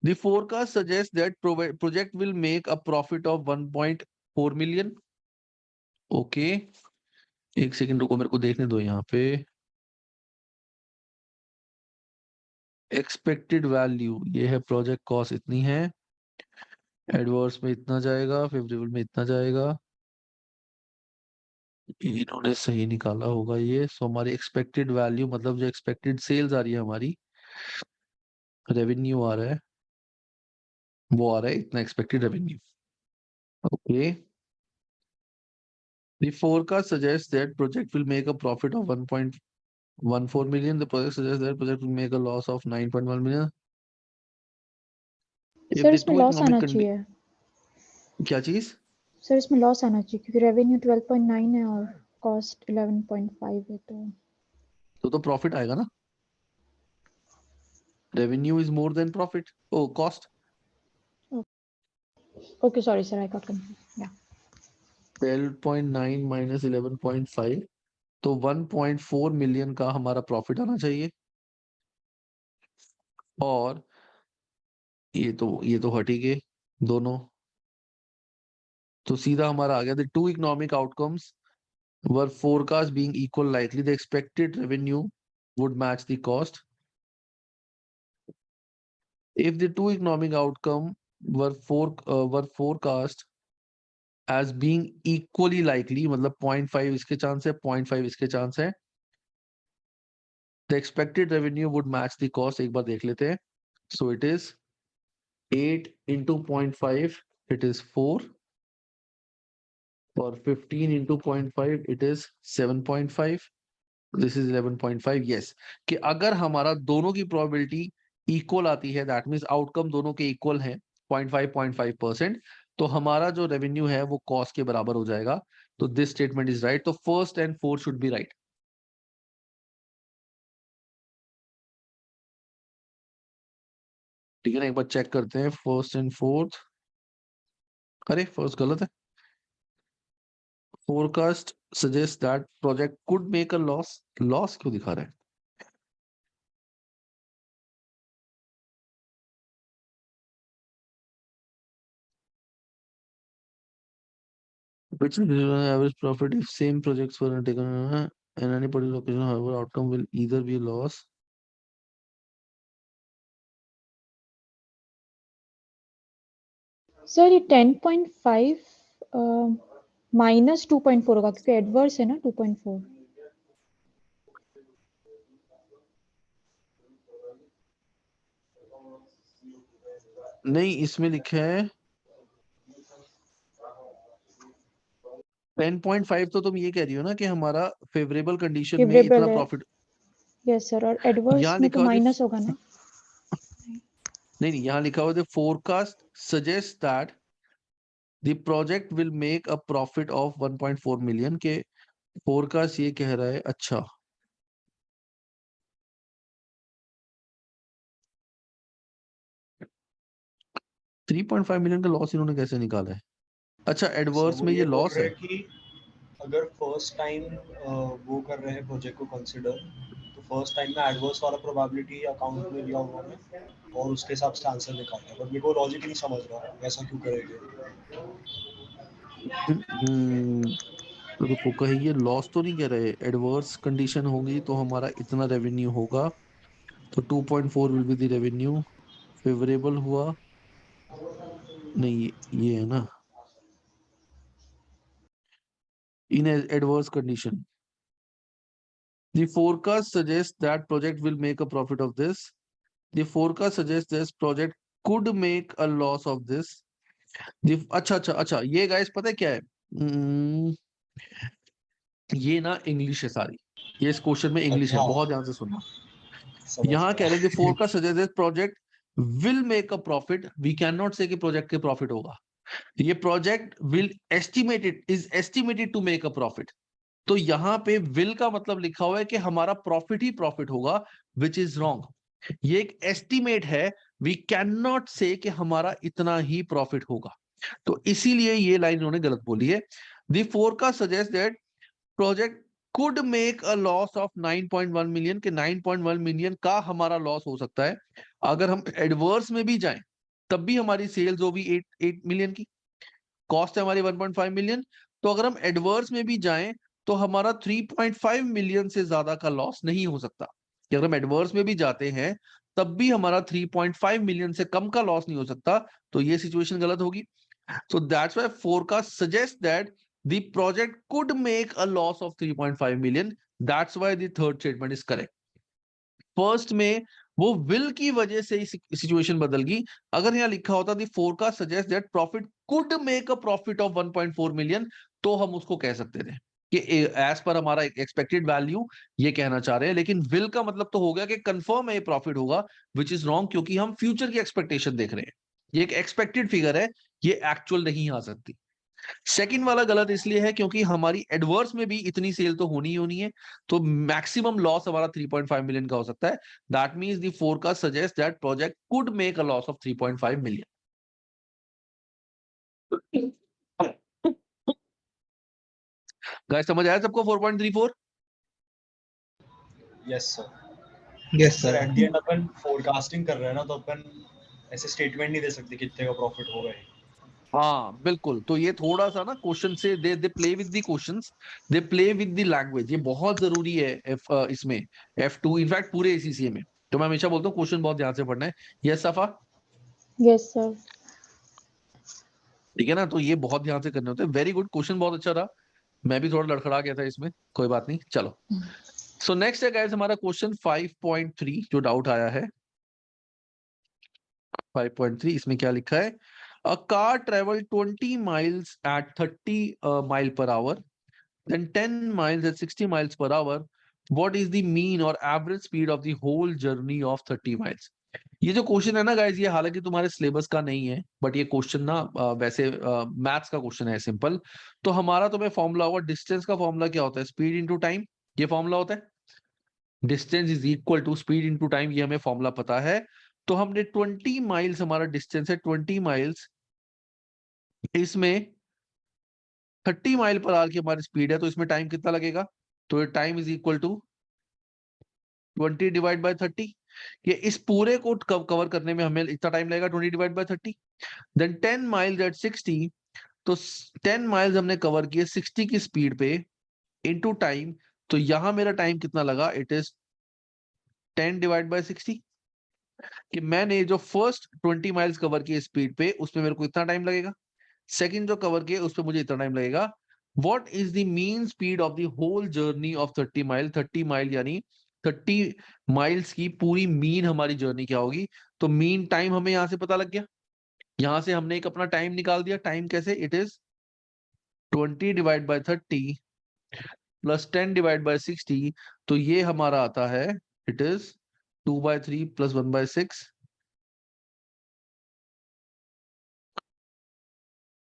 The forecast suggests that project will make a profit of 1.4 million. Okay, एक सेकंड रुको, मेरे को देखने दो यहाँ पे। एक्सपेक्टेड वैल्यू ये है, प्रोजेक्ट कॉस्ट इतनी है, एडवर्स में इतना जाएगा, फेवरेबल में इतना जाएगा, इन्होंने सही निकाला होगा ये। सो हमारी एक्सपेक्टेड वैल्यू मतलब जो एक्सपेक्टेड सेल्स आ रही है हमारी, रेवेन्यू आ रहा है, वो आ रहा है इतना expected revenue. Okay, the forecast suggests that project will make a profit of 1.14 million. The project suggests that project will make a loss of 9.1 million. If sir the इसमें two लॉस economic आना चाहिए। क्या चीज? Sir इसमें loss आना चाहिए क्योंकि revenue 12.9 है और कॉस्ट 11.5 है, तो प्रॉफिट आएगा ना, revenue is more than profit, oh cost. Okay sorry sir I got confuse. या 12.9 माइनस 11.5, तो 1.4 मिलियन का हमारा प्रॉफिट आना चाहिए। और ये तो हट ही गए दोनों, तो सीधा हमारा आ गया the two economic outcomes were forecast being equal likely the expected revenue would match the cost. If the two economic outcome were forecast as being equally likely, मतलब 0.5 इसके चांस है, 0.5 इसके चांस है, the expected revenue would match the cost. एक बार देख लेते हैं. So it is 8 into 0.5, it is 4. और 15 into 0.5, it is 7.5. This is 11.5. yes, कि अगर हमारा दोनों की प्रोबेबिलिटी इक्वल आती है, दैट मीन्स आउटकम दोनों के इक्वल हैं 0.5%, तो हमारा जो रेवेन्यू है वो कॉस्ट के बराबर हो जाएगा. तो दिस स्टेटमेंट इज राइट. तो first and fourth should be right. ठीक है ना, एक बार चेक करते हैं फर्स्ट एंड फोर्थ. अरे फर्स्ट गलत है. Forecast suggest that project could make a loss. Loss क्यों दिखा रहा है? Which is the average profit if same projects were taken in any particular location, however, outcome will either be loss. Sir ये 10.5 minus 2.4 होगा क्योंकि adverse है ना 2.4. नहीं, इसमें लिखा है 10.5. तो तुम ये कह रही हो ना कि हमारा फेवरेबल कंडीशन में फेवरेबल इतना है. प्रॉफिट. यस सर, और एडवर्स यहाँ में तो लिखा हुआ माइनस होगा ना. नहीं, यहाँ लिखा हुआ forecast suggest that the project will make a profit of 1.4 million के. फोरकास्ट ये कह रहा है. अच्छा, $3.5 मिलियन का लॉस इन्होंने कैसे निकाला है? अच्छा, एडवर्स वो में ये बोल लॉस रहे है. हैं कि अगर फर्स्ट टाइम वो कर रहे हैं प्रोजेक्ट को कंसिडर, तो फर्स्ट टाइम में एडवर्स वाला प्रोबेबिलिटी अकाउंट में लिया उन्होंने और उसके हिसाब से आंसर निकाला. बट मेरे को लॉजिक नहीं समझ रहा ऐसा क्यों करेंगे. रुको, कहीं ये लॉस तो नहीं कह रहे. एडवर्स कंडीशन होगी तो हमारा इतना रेवेन्यू होगा, तो 2.4 will be the revenue. Favourable हुआ नहीं, ये है ना. In an adverse condition, the forecast suggests that project will make a profit of this. The forecast suggests this project could make a loss of this. अच्छा, ये guys पता है क्या है? ये ना इंग्लिश है सारी. ये इस क्वेश्चन में इंग्लिश है, हाँ, बहुत ध्यान से सुनना. समझ यहाँ कह गया. रहे थे forecast suggest this project will make a profit. We can not say कि प्रोजेक्ट के प्रॉफिट होगा. ये project will estimated to make a profit. तो यहाँ पे विल का मतलब लिखा हुआ है कि हमारा प्रॉफिट ही प्रॉफिट होगा, विच इज रॉन्ग. ये एक एस्टिमेट है. वी कैन नॉट से कि हमारा इतना ही प्रॉफिट होगा. तो इसीलिए ये लाइन इन्होंने गलत बोली है. The forecast suggest that project could make a loss of 9.1 million के 9.1 मिलियन का हमारा लॉस हो सकता है. अगर हम एडवर्स में भी जाएं तब भी हमारी सेल्स होगी 8 मिलियन की. कॉस्ट है हमारी 1.5 मिलियन. तो अगर हम एडवर्स में भी जाएं तो हमारा 3.5 मिलियन से ज्यादा का लॉस नहीं हो सकता. कि अगर हम एडवर्स में भी जाते हैं तब भी हमारा 3.5 मिलियन से कम का लॉस नहीं हो सकता. तो ये सिचुएशन गलत होगी. So that's why forecast suggests that the project could make a loss of 3.5 million. That's why the third statement is correct. First में वो विल की वजह से सिचुएशन बदल गई. अगर यहाँ लिखा होता the forecast suggest that profit could make a profit of 1.4 million, तो हम उसको कह सकते थे कि एज पर हमारा एक्सपेक्टेड वैल्यू ये कहना चाह रहे हैं. लेकिन विल का मतलब तो हो गया कि कंफर्म है ये प्रॉफिट होगा, विच इज रॉन्ग, क्योंकि हम फ्यूचर की एक्सपेक्टेशन देख रहे हैं. ये एक एक्सपेक्टेड फिगर है, ये एक्चुअल नहीं आ सकती. सेकंड वाला गलत इसलिए है क्योंकि हमारी एडवर्स में भी इतनी सेल तो होनी ही होनी है. तो मैक्सिमम लॉस हमारा 3.5 मिलियन का हो सकता है. That means the forecast suggest that project could make a loss of 3.5 million. Guys समझ आया सबको 4.34? Yes sir. Yes sir sir. At the end upon forecasting कर रहे हैं ना, तो अपन ऐसे स्टेटमेंट नहीं दे सकते कितने का प्रॉफिट होगा ये। हाँ बिल्कुल, तो ये थोड़ा सा ना क्वेश्चन से they play with the questions, they play with the language, ये बहुत जरूरी है इसमें F2 इनफैक्ट पूरे ACCA में। तो मैं हमेशा बोलता हूँ क्वेश्चन बहुत ध्यान से पढ़ना है। यस सफा, यस सर। ठीक है ना, तो ये बहुत ध्यान से करने होते हैं। वेरी गुड, क्वेश्चन बहुत अच्छा रहा। मैं भी थोड़ा लड़खड़ा गया था इसमें, कोई बात नहीं, चलो। सो नेक्स्ट है गाइस हमारा क्वेश्चन 5.3 जो डाउट आया है 5.3। इसमें क्या लिखा है? A car travel 20 miles at 30 mile per hour, then 10 miles at 60 miles per hour. What is the mean or average speed of the whole journey of 30 miles? ये जो क्वेश्चन है ना गाइस, ये हालांकि तुम्हारे सिलेबस का नहीं है, बट ये क्वेश्चन ना वैसे मैथ्स का क्वेश्चन है, सिंपल। तो हमारा तुम्हें फॉर्मूला होगा, डिस्टेंस का फॉर्मूला क्या होता है? स्पीड इंटू टाइम, ये फॉर्मूला होता है। Distance is equal to speed into time, ये हमें फॉर्मूला पता है। तो हमने 20 माइल्स हमारा डिस्टेंस है, 20 माइल्स, इसमें 30 माइल पर आवर की हमारी स्पीड है, तो इसमें टाइम कितना लगेगा? तो time is equal to 20 divide by 30। ये इस पूरे को कवर करने में हमें इतना टाइम लगेगा, 20 divide by 30। Then 10 miles at 60, तो 10 माइल्स हमने कवर किए 60 की स्पीड पे इनटू टाइम। तो यहां मेरा टाइम कितना लगा? इट इज 10 डिवाइड बाय 60, कि मैंने जो फर्स्ट 20 माइल्स कवर किए स्पीड पे, उसमें मेरे को इतना टाइम लगेगा। सेकंड जो कवर किए उस पे मुझे इतना टाइम लगेगा। What is the mean speed of the whole journey of 30 mile? 30 mile यानी 30 माइल्स की पूरी मीन हमारी जर्नी क्या होगी? तो मीन टाइम हमें यहां से पता लग गया, यहां से हमने एक अपना टाइम निकाल दिया। टाइम कैसे? It is 20 divide by 30 plus 10 divide by 60, तो ये हमारा आता है, इट इज 2/3 प्लस 1/6,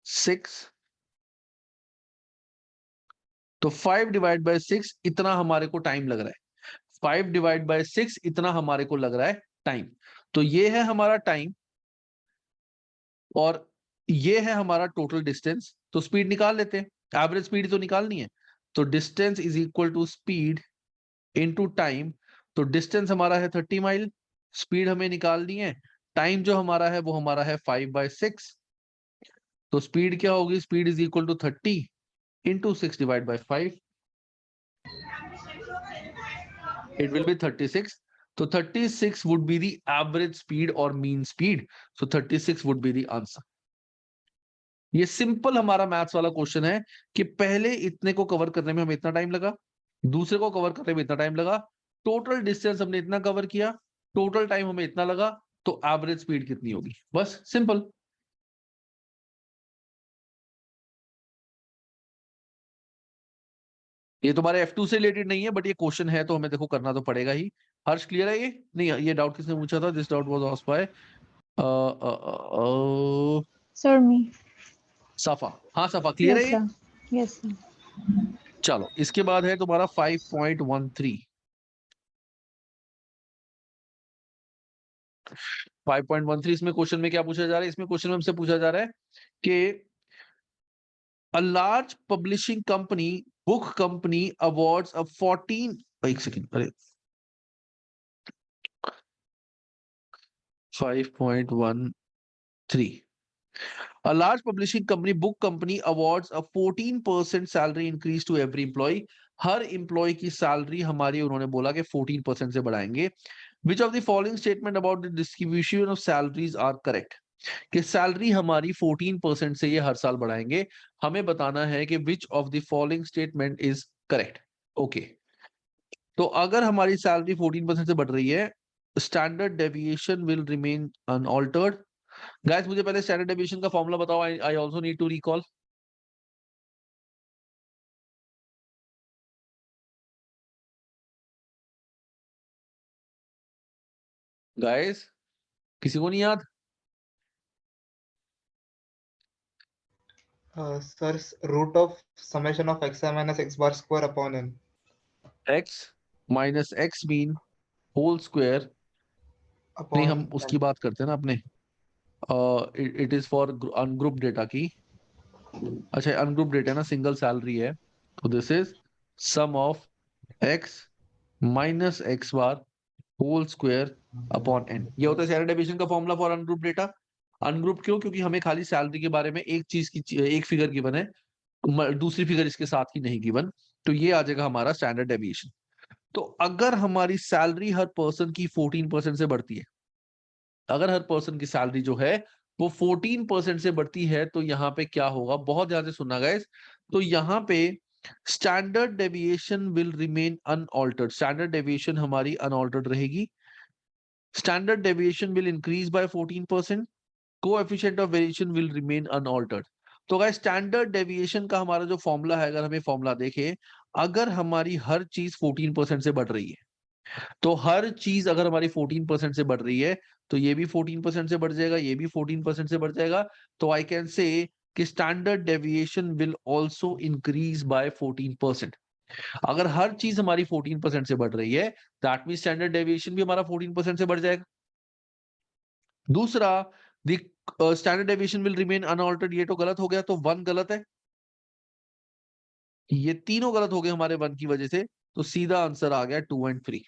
6। तो 5 डिवाइड बाय 6 इतना हमारे को टाइम लग रहा है। 5 डिवाइड बाय 6 इतना हमारे को लग रहा है टाइम। तो ये है हमारा टाइम और ये है हमारा टोटल डिस्टेंस। तो स्पीड निकाल लेते हैं, एवरेज स्पीड तो निकालनी है। तो distance is equal to speed into time. तो डिस्टेंस हमारा है 30 माइल, स्पीड हमें निकालनी है, टाइम जो हमारा है वो हमारा है 5/6। तो स्पीड क्या होगी? Speed is equal to 30 into 6 divide by 5, it will be 36. So 36 would be the average speed or mean speed. So 36 would be the answer. ये सिंपल हमारा मैथ्स वाला क्वेश्चन है कि पहले इतने को कवर करने में हमें इतना टाइम लगा, दूसरे को कवर करने में इतना टाइम लगा, टोटल डिस्टेंस हमने इतना कवर किया, टोटल टाइम हमें इतना लगा, तो एवरेज स्पीड कितनी होगी? बस सिंपल। ये तुम्हारे F2 से रिलेटेड नहीं है, बट ये क्वेश्चन है तो हमें देखो करना तो पड़ेगा ही। हर्ष क्लियर है? ये नहीं, ये डाउट किसने पूछा था? This doubt was asked by sir me. Safa. हाँ सफा, क्लियर है यस ये? सर। Yes sir. चलो इसके बाद है तुम्हारा 5.13। 5.13 इसमें क्वेश्चन में क्या पूछा जा रहा है? इसमें क्वेश्चन में हमसे पूछा जा रहा है कि a large publishing company, book company awards a 14, एक सेकंड, अरे 5.13, a large publishing company, book company awards a 14% salary increase to every employee. हर एम्प्लॉय की सैलरी हमारी उन्होंने बोला कि 14% से बढ़ाएंगे। Which of the following statement about the distribution of salaries are correct? कि सैलरी हमारी 14% से ये हर साल बढ़ाएंगे। हमें बताना है कि which of the following statement is correct? ओके, तो अगर हमारी सैलरी 14% से बढ़ रही है, standard deviation will remain unaltered. Guys मुझे पहले स्टैंडर्ड डेविएशन का फॉर्मूला बताओ, I also need to recall. Guys किसी को नहीं याद? Sir root of summation of X I minus X bar square upon N. x minus X mean whole square. नहीं, upon हम उसकी बात करते हैं ना अपने, it is for ungroup data की। अच्छा अनग्रुप डेटा है ना, सिंगल सैलरी है, तो this is sum of x minus X bar whole square upon n। ये होता है स्टैंडर्ड डेविएशन का formula for ungroup data. Ungroup क्यों? क्योंकि हमें खाली सैलरी के बारे में एक चीज की एक फिगर गिवन है, दूसरी फिगर इसके साथ की नहीं गिवन, तो ये आ जाएगा हमारा स्टैंडर्ड डेविएशन। तो अगर हमारी सैलरी हर पर्सन की 14% से बढ़ती है, अगर हर पर्सन की सैलरी जो है वो 14% से बढ़ती है, तो यहाँ पे क्या होगा, बहुत ध्यान से सुनना गाइस। तो यहाँ पे standard deviation will remain unaltered, standard deviation हमारी अनऑल्टर्ड रहेगी। Standard deviation will increase by 14%, coefficient of variation will remain unaltered. तो गाइस स्टैंडर्ड डेविएशन का हमारा जो फॉर्मूला है, अगर हमें फॉर्मूला देखें, अगर हमारी हर चीज 14% से बढ़ रही है, तो हर चीज अगर हमारी 14% से बढ़ रही है, तो ये भी 14% से बढ़ जाएगा, ये भी 14% से बढ़ जाएगा। तो आई कैन से कि standard deviation will also increase by 14%। अगर हर चीज हमारी 14% से बढ़ रही है, दैट मींस स्टैंडर्ड डेविएशन भी हमारा 14% से बढ़ जाएगा। दूसरा, the standard deviation will remain unaltered, ये तो गलत हो गया, तो 1 गलत है, ये तीनों गलत हो गए हमारे 1 की वजह से, तो सीधा आंसर आ गया 2 एंड 3।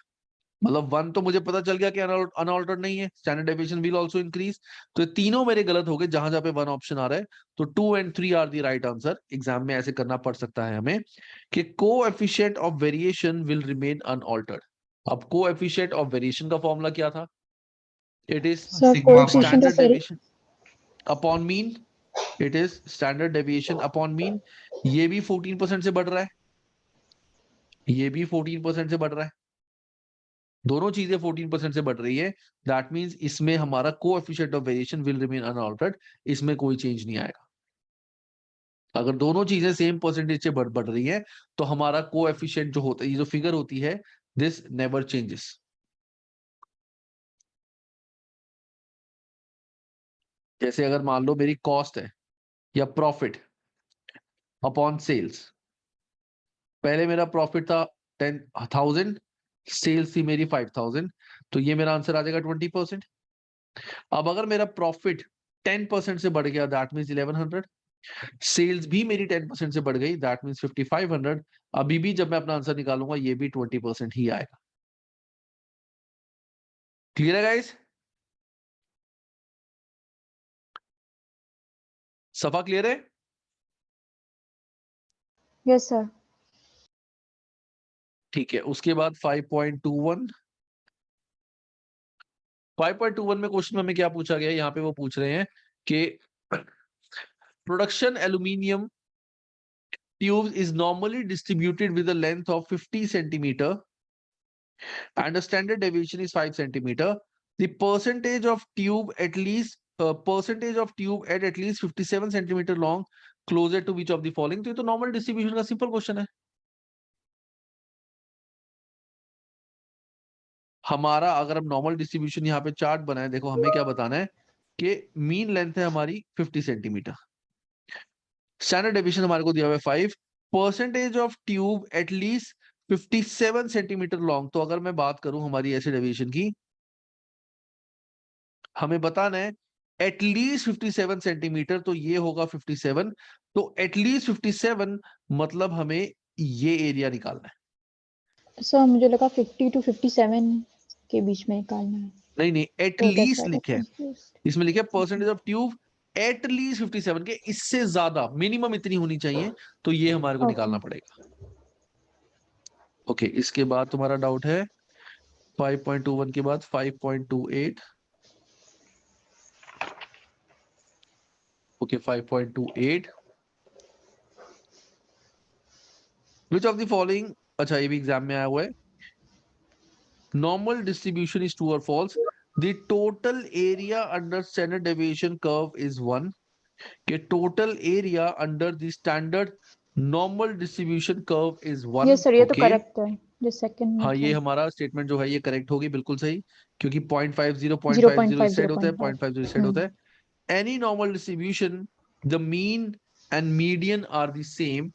मतलब 1 तो मुझे पता चल गया कि अनऑल्टर्ड नहीं है, standard deviation will also increase, तो ये तीनों मेरे गलत हो गए जहां जहां पे 1 ऑप्शन आ रहा है। तो 2 and 3 are the right answer. Exam में ऐसे करना पड़ सकता है हमें कि coefficient of variation will remain unaltered. अब कोएफिशिएंट ऑफ वेरिएशन का फॉर्मूला क्या था? It is sir sigma upon coefficient standard of very deviation upon mean, it is standard deviation upon mean. ये भी 14% से बढ़ रहा है, ये भी 14% से बढ़ रहा है, दोनों चीजें 14% से बढ़ रही है। दैट मींस इसमें हमारा coefficient of variation will remain unaltered, इसमें कोई चेंज नहीं आएगा। अगर दोनों चीजें सेम परसेंटेज से बढ़ रही है, तो हमारा कोएफिशिएंट जो होता है, ये जो फिगर होती है, दिस नेवर चेंजेस। जैसे अगर मान लो मेरी कॉस्ट है या प्रॉफिट अपॉन सेल्स, पहले मेरा प्रॉफिट था 10,000, सेल्स थी मेरी 5,000, तो ये मेरा आंसर आ जाएगा 20%। अब अगर मेरा प्रॉफिट 10% से बढ़ गया, दैट मीन्स 1100, सेल्स भी मेरी 10% से बढ़ गई, दैट मीन्स 5500। अभी भी जब मैं अपना आंसर निकालूंगा, ये भी 20% ही आएगा। क्लियर है गाइस? सफा क्लियर है? Yes sir. ठीक है, उसके बाद 5.21 में क्वेश्चन में हमें क्या पूछा गया है? यहाँ पे वो पूछ रहे हैं कि production aluminium tubes is normally distributed with a length of 50 centimeter and a standard deviation is 5 centimeter. The percentage of tube at least at least 57 centimeter long closer to which of the following? तो ये तो normal distribution का simple question है। हमारा अगर हम normal distribution यहाँ पे चार्ट बनाए, देखो हमें क्या बताना है कि मीन लेंथ है हमारी 50 सेंटीमीटर, स्टैंडर्ड डेविएशन हमारे को दिया हुआ है 5, percentage of tube at least 57 centimetre long. तो अगर मैं बात करूं हमारी ऐसे डेविएशन की, हमें बताना है एटलीस्ट 57 सेंटीमीटर, तो ये होगा 57, तो एटलीस्ट 57 मतलब हमें ये एरिया निकालना है। सर मुझे लगा 50 to 57 के बीच में निकालना है, नहीं नहीं, तो at least that's why I got लिखे है, confused. इसमें लिखे परसेंटेज ऑफ ट्यूब एटलीस्ट 57 के, इससे ज्यादा मिनिमम इतनी होनी चाहिए, तो ये हमारे को Okay. निकालना पड़ेगा। ओके, इसके बाद तुम्हारा डाउट है 5.21 के बाद 5.28। Okay 5.28, which of the following, अच्छा ये भी एग्जाम में आया हुआ है, नॉर्मल डिस्ट्रीब्यूशन इज ट्रू और false, the total area under standard deviation curve is 1, के total area under the standard normal distribution curve is 1। Yes sir, ये तो करेक्ट है, जो सेकंड में हाँ, ये था हमारा स्टेटमेंट जो है ये करेक्ट होगी, बिल्कुल सही, क्योंकि 0.50 0.5 सेट होता है, 0.5 0.50 सेट होता है। Any normal distribution, the mean and median are the same.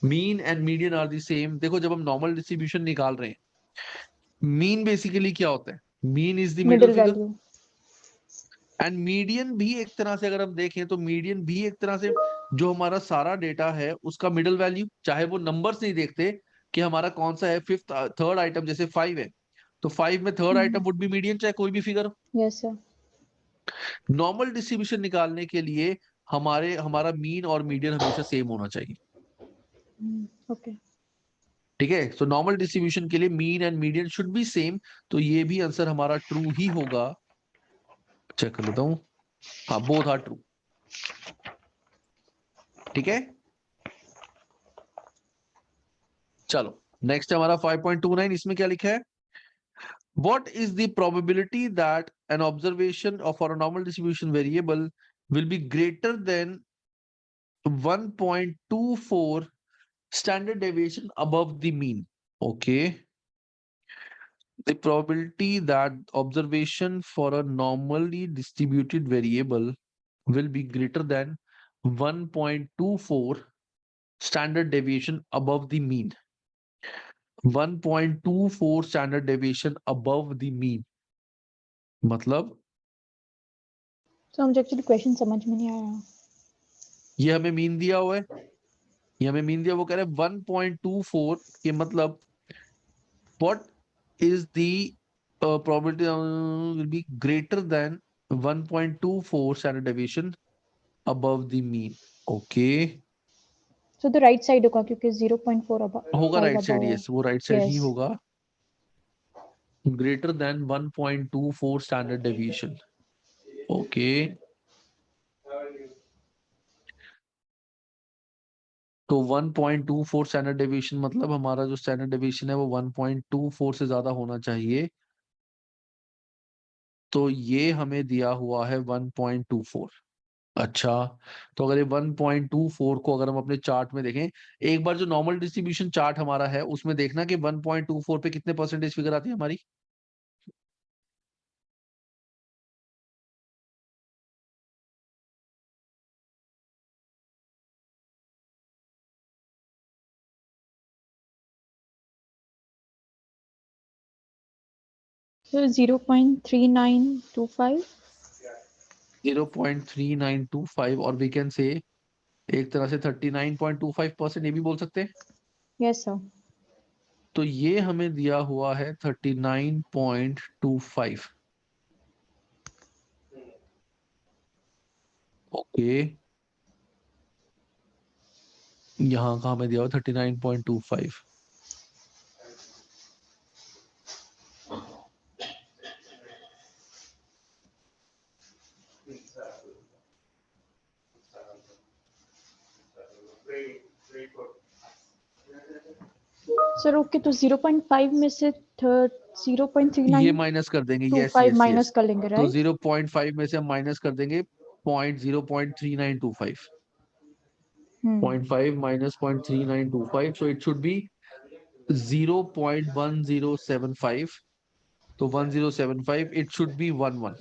Mean and median are the same. देखो जब हम नॉर्मल डिस्ट्रीब्यूशन निकाल रहे हैं, मीन बेसिकली क्या होता है? Mean is the middle middle figure, value. And median भी एक तरह से अगर हम देखें तो मीडियन भी एक तरह से जो हमारा सारा डेटा है उसका मिडिल वैल्यू, चाहे वो नंबर्स नहीं देखते कि हमारा कौन सा है, फिफ्थ थर्ड आइटम जैसे 5 है, तो 5 में third item would be median, चाहे कोई भी फिगर हो। Yes sir. नॉर्मल डिस्ट्रीब्यूशन निकालने के लिए हमारा मीन और मीडियन हमेशा सेम होना चाहिए। ओके। ठीक है, सो नॉर्मल डिस्ट्रीब्यूशन के लिए mean and median should be same, तो ये भी आंसर हमारा ट्रू ही होगा। चेक कर लेता हूं, हाँ बोथ आर ट्रू। ठीक है, चलो नेक्स्ट हमारा 5.29, इसमें क्या लिखा है? What is the probability that an observation of a normal distribution variable will be greater than 1.24 standard deviation above the mean? Okay. The probability that observation for a normally distributed variable will be greater than 1.24 standard deviation above the mean. 1.24 standard deviation above the mean मतलब तो मुझे actually question समझ में नहीं आया। ये हमें mean दिया हुआ है, ये हमें मीन दिया, वो कह रहे हैं 1.24 के मतलब what is the probability will be greater than 1.24 standard deviation above the mean. Okay. So the right side होगा क्योंकि 0.4 होगा राइट साइड, यस वो राइट साइड ही Yes. होगा। Greater than 1.24 standard deviation. Okay, तो 1.24 स्टैंडर्ड डेविएशन मतलब हमारा जो standard deviation है वो 1.24 से ज्यादा होना चाहिए, तो ये हमें दिया हुआ है 1.24। अच्छा, तो अगर ये 1.24 को अगर हम अपने चार्ट में देखें, एक बार जो नॉर्मल डिस्ट्रीब्यूशन चार्ट हमारा है उसमें देखना कि 1.24 पे कितने परसेंटेज फिगर आती है हमारी। So 0.3925. 0.3925 और वी कैन से एक तरह से 39.25%, ये भी बोल सकते हैं। Yes sir. तो ये हमें दिया हुआ है 39.25। ओके, यहाँ का हमें दिया हुआ 39.25। सर ओके, तो 0.5 में से 0.3925 ये माइनस कर देंगे, यस यस माइनस यस, कर लेंगे तो राइट? 0.5 में से हम माइनस कर देंगे 0.3925। 0.5 minus 0.3925, so it should be 0.1075, तो 1075 it should be 11।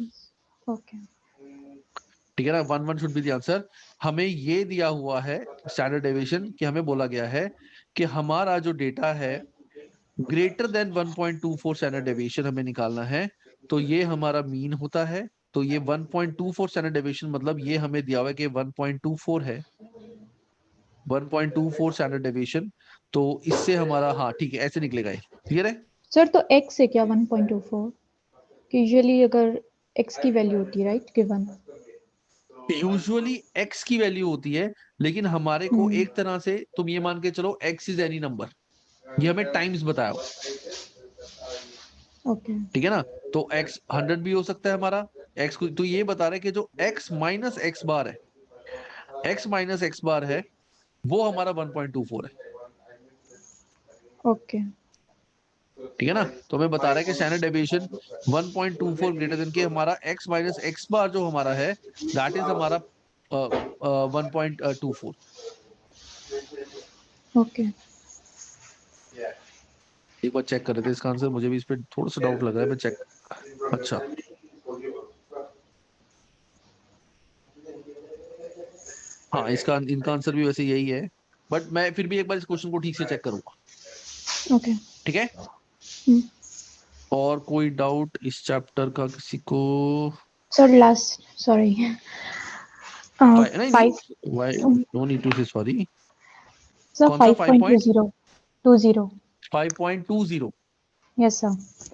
ओके। ठीक है ना, 11 शुड बी द आंसर। हमें ये दिया हुआ है स्टैंडर्ड डेविएशन कि हमें बोला गया है कि हमारा जो डेटा है ग्रेटर देन 1.24 स्टैंडर्ड डेविएशन हमें निकालना है, तो ये हमारा मीन होता है। तो ये 1.24 स्टैंडर्ड डेविएशन मतलब ये हमें दिया हुआ है कि 1.24 है, 1.24 स्टैंडर्ड डेविएशन, तो इससे हमारा, हाँ ठीक है, ऐसे निकलेगा ये। क्लियर है सर तो x है क्या 1.24? यूजुअली अगर x की वैल्यू होती है राइट गिवन। यूजुअली x की वैल्यू होती है, लेकिन हमारे को एक तरह से तुम ये मान के चलो x इज एनी नंबर, ये हमें टाइम्स बताया। ओके। ठीक है ना, तो x 100 भी हो सकता है हमारा x को, तो ये बता रहे हैं कि जो x माइनस एक्स बार है, x माइनस एक्स बार है वो हमारा 1.24 है। ओके। ठीक है ना, तो हमें बता रहा है कि स्टैंडर्ड डेविएशन 1.24 ग्रेटर देन के हमारा x माइनस एक्स बार जो हमारा है दैट इज हमारा 1.24। ओके। एक बार चेक कर रहे थे इसका आंसर, मुझे भी इस पे थोड़ा सा डाउट लग रहा है, मैं चेक। अच्छा, हाँ इसका इनका आंसर भी वैसे यही है, बट मैं फिर भी एक बार इस क्वेश्चन को ठीक से चेक करूंगा। ओके। ठीक है, और कोई डाउट इस चैप्टर का किसी को? सर लास्ट सॉरी नहीं 5 व्हाई, नो नीड टू से सॉरी। सर कौन सा 5.20 20 5.20? Yes, sir.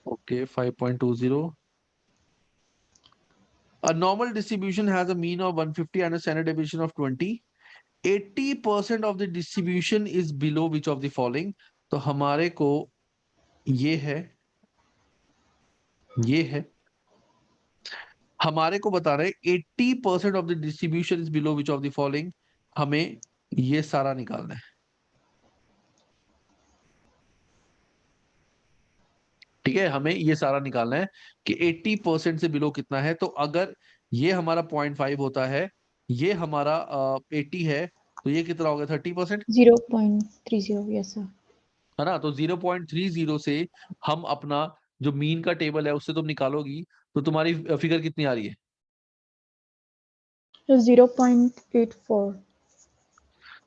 Okay, 5.20. A normal distribution has a mean of 150 and a standard deviation of 20. 80% of the distribution is below which of the following? तो हमारे को ये है, ये है, हमारे को बता रहे 80% of the distribution is below which of the following. हमें ये सारा निकालना है, ठीक है, हमें ये सारा निकालना है कि 80% से बिलो कितना है। तो अगर ये हमारा 0.5 होता है, ये हमारा 80 है, तो ये कितना हो गया 30%, 0.30. Yes, sir. है ना। तो 0.30 से हम अपना जो मीन का टेबल है उससे तुम निकालोगी तो तुम्हारी फिगर कितनी आ रही है? So 0.84.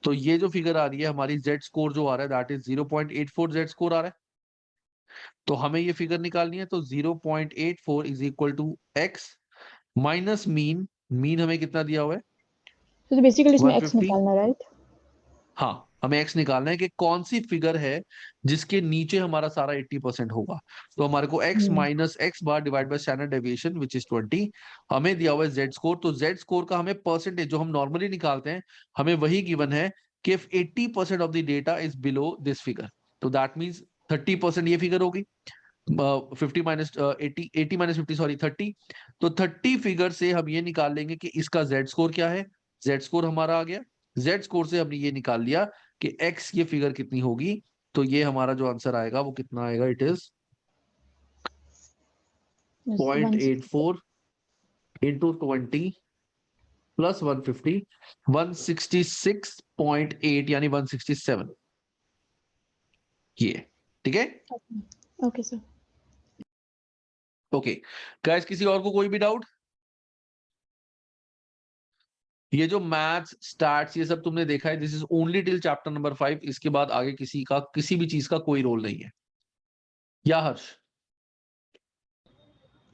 तो ये जो फिगर आ रही है हमारी जेड स्कोर जो आ रहा है दैट इज 0.84 जेड स्कोर आ रहा है। तो हमें ये फिगर निकालनी है। तो 0.84 is equal to X minus mean. Mean हमें कितना दिया हुआ है? So basically इसमें x 150। निकालना, right? हाँ, हमें एक्स निकालना है कि कौन सी फिगर है जिसके नीचे हमारा सारा 80% होगा। तो हमारे को x minus X bar divide by standard deviation which is 20। हमें दिया हुआ है जेड स्कोर। तो जेड स्कोर का हमें परसेंटेज जो हम नॉर्मली निकालते हैं हमें वही गिवन है कि if 80% of the data is below this figure, तो दैट मीन्स 30% ये फिगर होगी। 50 माइनस 80 माइनस 50 सॉरी 30। तो 30 फिगर से हम ये निकाल लेंगे कि इसका जेड स्कोर क्या है। जेड स्कोर हमारा आ गया। जेड स्कोर से हमने ये निकाल लिया कि एक्स ये फिगर कितनी होगी। तो ये हमारा जो आंसर आएगा वो कितना आएगा? It is Yes, 0.84 into 20 plus 150, 166.8 यानी 167। ये ठीक है। Okay, sir. ओके गाइस, किसी और को कोई भी डाउट? ये जो मैथ्स स्टैट्स ये सब तुमने देखा है, this is only till chapter number 5। इसके बाद आगे किसी का किसी भी चीज का कोई रोल नहीं है। या हर्ष?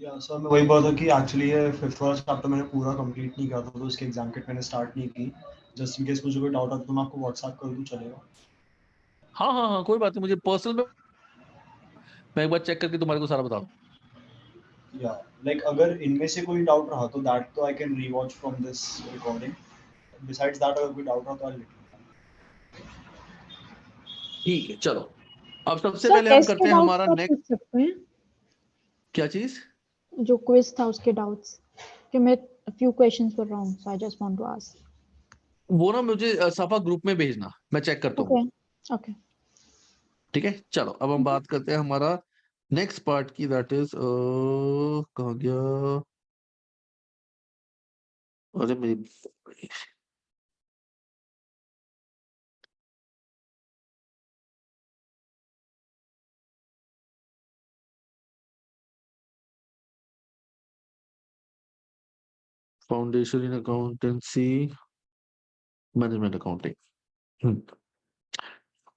या सर मैं वही बात है कि एक्चुअली ये फिफ्थ वाला चैप्टर मैंने पूरा कंप्लीट नहीं किया था, तो उसके एग्जाम किट मैंने स्टार्ट नहीं की। जस्ट इन केस मुझे कोई डाउट आता तो मैं आपको व्हाट्सएप कर दूं, चलेगा? हाँ हाँ हाँ, कोई बात नहीं, मुझे पर्सनल में मैं एक बार चेक करके तुम्हारे को सारा बता दूं। या लाइक अगर इनमें से कोई डाउट रहा तो दैट तो I can rewatch from this recording. Besides that अगर कोई डाउट रहा तो आई लेट यू। ठीक है, चलो अब सबसे Sir, पहले हम टेस्ट करते के हैं डाउट्स हमारा आप नेक्स्ट। पूछ सकते हैं, क्या चीज? जो क्विज था उसके डाउट्स, कि मैं few questions were wrong, so I just want to ask. वो ना मुझे सफा ग्रुप में भेजना, मैं चेक करता हूँ। Okay, okay. ठीक है, चलो अब हम बात करते हैं हमारा नेक्स्ट पार्ट की, दैट इज कहाँ गया? अरे मेरी फाउंडेशन इन अकाउंटेंसी मैनेजमेंट अकाउंटिंग।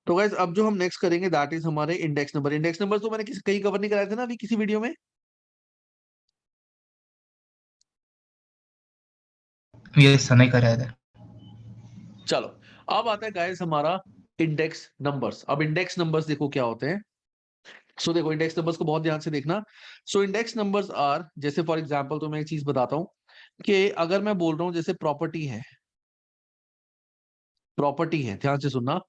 तो गाइस अब जो हम नेक्स्ट करेंगे दैट इज हमारे इंडेक्स नंबर। इंडेक्स नंबर तो मैंने कहीं कवर नहीं कराए थे ना अभी किसी वीडियो में? यस सर, नहीं कराया था। चलो अब आता है गाइस हमारा इंडेक्स नंबर्स। अब इंडेक्स नंबर्स देखो क्या होते हैं। सो देखो इंडेक्स नंबर्स को बहुत ध्यान से देखना। सो इंडेक्स नंबर्स आर, जैसे फॉर एग्जांपल तो मैं एक चीज बताता हूं कि अगर मैं बोल रहा हूं जैसे प्रॉपर्टी है, प्रॉपर्टी है, ध्यान से सुनना,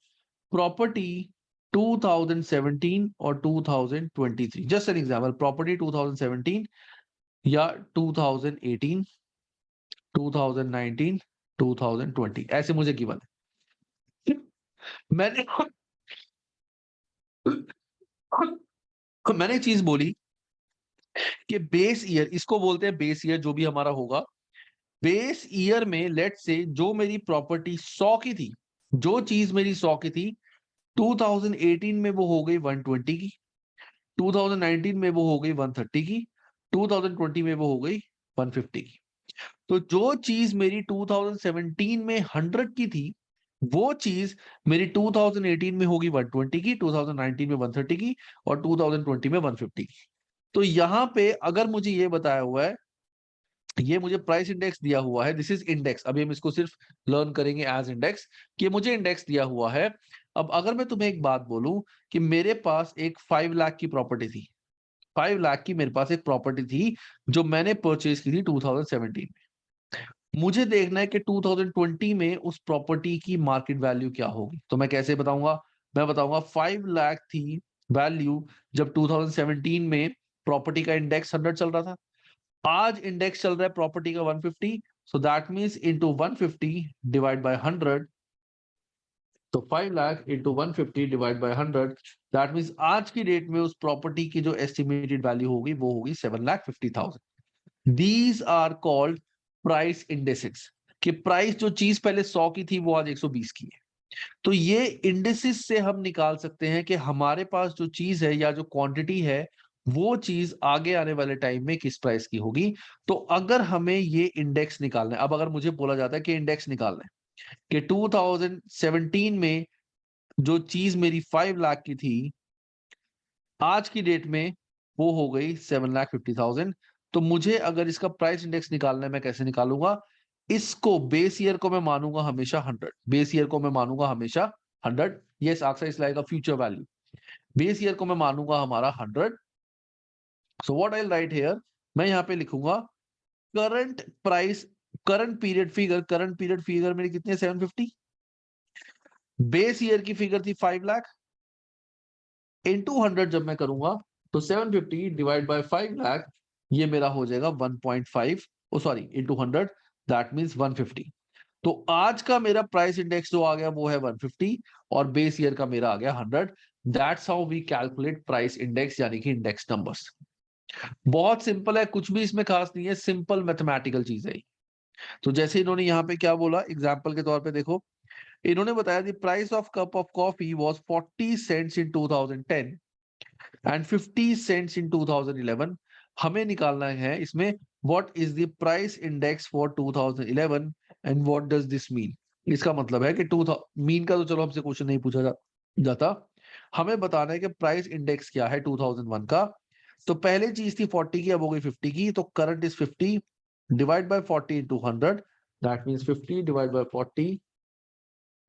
प्रॉपर्टी 2017 और 2023, जस्ट एन एग्जांपल, प्रॉपर्टी 2017 या 2018, 2019, 2020 ऐसे मुझे गिवन है। मैंने मैंने एक चीज बोली कि बेस ईयर, इसको बोलते हैं बेस ईयर, जो भी हमारा होगा बेस ईयर में, लेट से जो मेरी प्रॉपर्टी 100 की थी, जो चीज मेरी 100 की थी, 2018 में वो हो गई 120 की, 2019 में वो हो गई 130 की, 2020 में वो हो गई 150 की। तो जो चीज मेरी 2017 में 100 की थी वो चीज मेरी 2018 में होगी 120 की, 2019 में 130 की और 2020 में 150 की। तो यहां पे अगर मुझे ये बताया हुआ है, ये मुझे प्राइस इंडेक्स दिया हुआ है, दिस इज इंडेक्स, अभी हम इसको सिर्फ लर्न करेंगे एज इंडेक्स, कि मुझे इंडेक्स दिया हुआ है अब अगर मैं तुम्हें एक बात बोलूं कि मेरे पास एक 5 लाख की प्रॉपर्टी थी, 5 लाख की मेरे पास एक प्रॉपर्टी थी जो मैंने परचेज की थी 2017 में। मुझे देखना है कि 2020 में उस प्रॉपर्टी की मार्केट वैल्यू क्या होगी। तो मैं कैसे बताऊंगा? मैं बताऊंगा 5 लाख थी वैल्यू जब 2017 में प्रॉपर्टी का इंडेक्स 100 चल रहा था। आज इंडेक्स चल रहा है प्रॉपर्टी का 150, सो that means into 150 divide by 100। तो 5 lakh into 150 divide by 100, that means आज की डेट में उस प्रॉपर्टी की जो एस्टिमेटेड वैल्यू होगी वो होगी 7,50,000। These are called price indexes. कि प्राइस जो चीज पहले 100 की थी वो आज 120 की है। तो ये इंडेक्सेस से हम निकाल सकते हैं कि हमारे पास जो चीज है या जो क्वांटिटी है वो चीज आगे आने वाले टाइम में किस प्राइस की होगी। तो अगर हमें ये इंडेक्स निकालना है, अब अगर मुझे बोला जाता है कि इंडेक्स निकालना है कि 2017 में जो चीज मेरी 5 लाख की थी आज की डेट में वो हो गई 7,50,000। तो मुझे अगर इसका प्राइस इंडेक्स निकालना है, मैं कैसे निकालूंगा? इसको बेस ईयर को मैं मानूंगा हमेशा 100, बेस ईयर को मैं मानूंगा हमेशा 100। यस अक्सर is like a future value. Base year को मैं मानूंगा हमारा 100। So what I right here, मैं यहाँ पे लिखूंगा current price, current period figure, current period figure मेरी कितनी है 750, बेस ईयर की फिगर थी 5 लाख, इनटू 100 जब मैं करूंगा तो 750 डिवाइड बाय 5 लाख ये मेरा हो जाएगा 1.5, ओ सॉरी इनटू 100, दैट मींस 150। तो आज का मेरा प्राइस इंडेक्स जो आ गया वो है 150 और बेस ईयर का मेरा आ गया 100। That's how we calculate price index यानी कि इंडेक्स नंबर्स। बहुत सिंपल है, कुछ भी इसमें खास नहीं है, सिंपल मैथमेटिकल चीज है। तो जैसे इन्होंने यहाँ पे क्या बोला एग्जाम्पल के तौर पे देखो, इन्होंने बताया the price of cup of coffee was 40 cents in 2010 and 50 cents in 2011। हमें निकालना है इसमें what is the price index for 2011 and what does this mean. इसका मतलब है कि मीन का तो चलो हमसे क्वेश्चन नहीं पूछा जाता, हमें बताना है कि प्राइस इंडेक्स क्या है 2001 का। तो पहले चीज थी 40 की, अब हो गई 50 की, तो current is 50 divide by 40 into 100, that means 50 divide by 40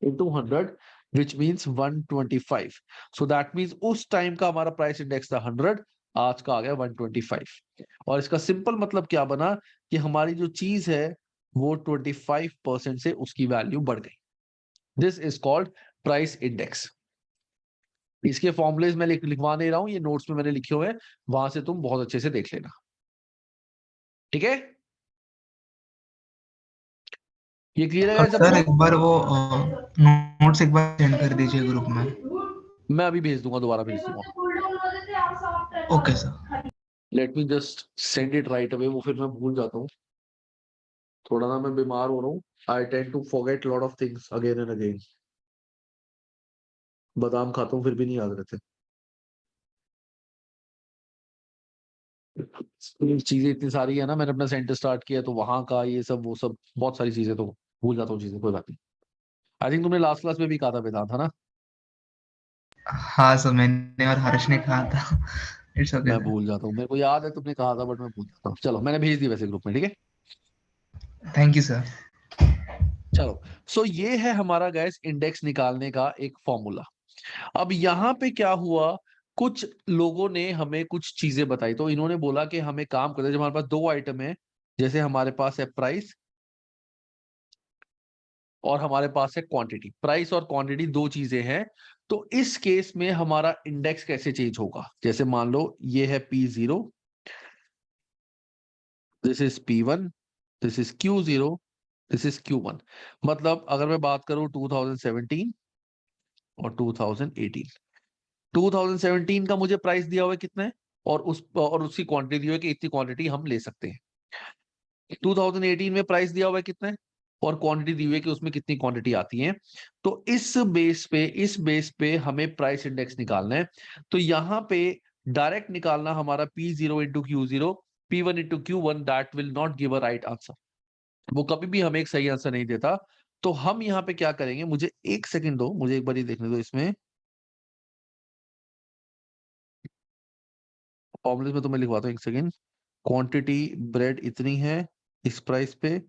into 100 which means 125। so that means उस टाइम का हमारा प्राइस इंडेक्स था 100, आज का आ गया 125। और इसका सिंपल मतलब क्या बना कि हमारी जो चीज है वो 25% से उसकी वैल्यू बढ़ गई। This is called price index. इसके फॉर्मुलेज मैं लिखवा नहीं रहा हूं, ये नोट्स में मैंने लिखे हुए हैं, वहां से तुम बहुत अच्छे से देख लेना। ठीक है, ये क्लियर है सर सबको? एक बार वो नोट्स एक बार सेंड कर दीजिए ग्रुप में। मैं अभी भेज दूंगा, दोबारा भेज दूंगा। Okay sir. Let me just send it right away, वो फिर मैं भूल जाता हूँ। थोड़ा ना मैं बीमार हो रहा हूँ, I tend to forget lot of things again and again. बादाम खाता हूँ फिर भी नहीं याद रहते। चीजें इतनी सारी है ना, मैंने अपना सेंटर स्टार्ट किया तो वहां का ये सब वो सब बहुत सारी चीजें तो भूल जाता हूँ चीजें, कोई बात नहीं। आई थिंक तुमने लास्ट क्लास में भी कहा था वेदांत, है ना? हाँ सर, मैंने और हर्ष ने कहा था। इट्स ओके मैं सर। भूल जाता हूँ, मेरे को याद है तुमने कहा था बट मैं भूल जाता हूँ। चलो मैंने भेज दी वैसे ग्रुप में, ठीक है। Thank you sir. चलो, सो ये है हमारा गैस इंडेक्स निकालने का एक फॉर्मूला। अब यहाँ पे क्या हुआ, कुछ लोगों ने हमें कुछ चीजें बताई। तो इन्होंने बोला कि हमें काम करते हैं, जब हमारे पास दो आइटम है, जैसे हमारे पास है प्राइस और हमारे पास है क्वांटिटी। प्राइस और क्वांटिटी दो चीजें हैं, तो इस केस में हमारा इंडेक्स कैसे चेंज होगा? जैसे मान लो ये है P0, this is P1, this is Q0, this is Q1। मतलब अगर मैं बात करूं 2017 और 2018, 2017 का मुझे प्राइस दिया हुआ है कितना है और उसकी क्वांटिटी दी हुई है कि इतनी क्वांटिटी हम ले सकते हैं। 2018 में प्राइस दिया हुआ है कितना है और क्वांटिटी दी हुई है कि उसमें कितनी क्वांटिटी आती है। तो इस बेस पे हमें प्राइस इंडेक्स निकालना है। तो यहाँ पे डायरेक्ट निकालना हमारा P0 into Q0, P1 into Q1, that will not give a right answer. वो कभी भी हमें एक सही आंसर नहीं देता। तो हम यहाँ पे क्या करेंगे, मुझे एक सेकंड दो, मुझे एक बार ये देखने दो। इसमें फॉर्मूले में तो मैं लिखवाता हूँ, एक सेकंड। क्वांटिटी ब्रेड इतनी है इस प्राइस पे,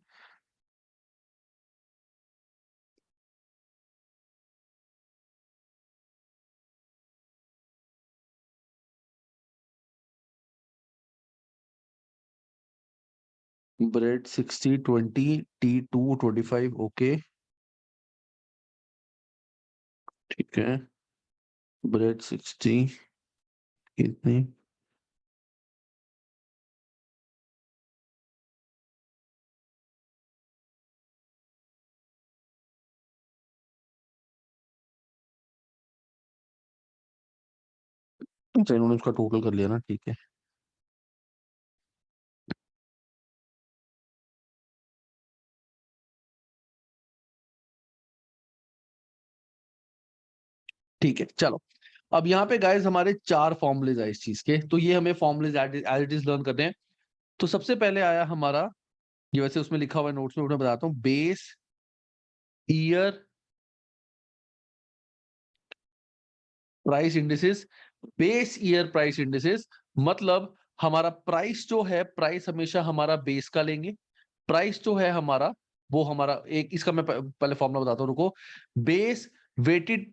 ब्रेड 60 20 T2 25 ओके ठीक है। ब्रेड 60 कितनी अच्छा इन्होंने उसका टोटल कर लिया ना ठीक है। ठीक है चलो अब यहाँ पे गाइस हमारे 4 फॉर्मूलेज आए इस चीज के, तो ये हमें formulas as it is learn करते हैं। तो सबसे पहले आया हमारा, ये वैसे उसमें लिखा हुआ है नोट्स में, मैं बताता हूँ, base year price indices. Base year price indices मतलब हमारा प्राइस जो है, प्राइस हमेशा हमारा बेस का लेंगे। प्राइस जो है हमारा वो हमारा एक, इसका मैं पहले फॉर्मूला बताता हूँ, रुको। बेस वेटेड,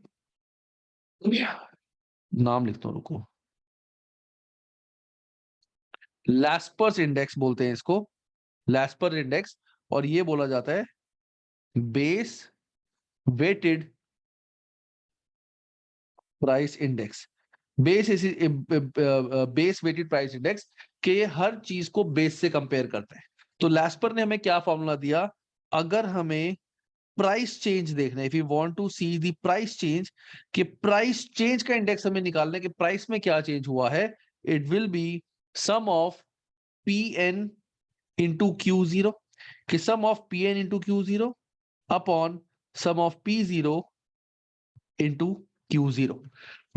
नाम लिखता हूँ रुको, लैस्पर्स इंडेक्स बोलते हैं इसको, लैस्पर इंडेक्स। और ये बोला जाता है base weighted price index. Base base weighted price index के ये हर चीज को बेस से कंपेयर करते हैं। तो लैस्पर ने हमें क्या फॉर्मूला दिया, अगर हमें प्राइस चेंज देखना है, if you want to see the price change, कि प्राइस चेंज का इंडेक्स हमें निकालना है कि प्राइस में क्या चेंज हुआ है, it will be sum of P N into Q zero, कि sum of P N into Q zero upon sum of P zero into Q zero.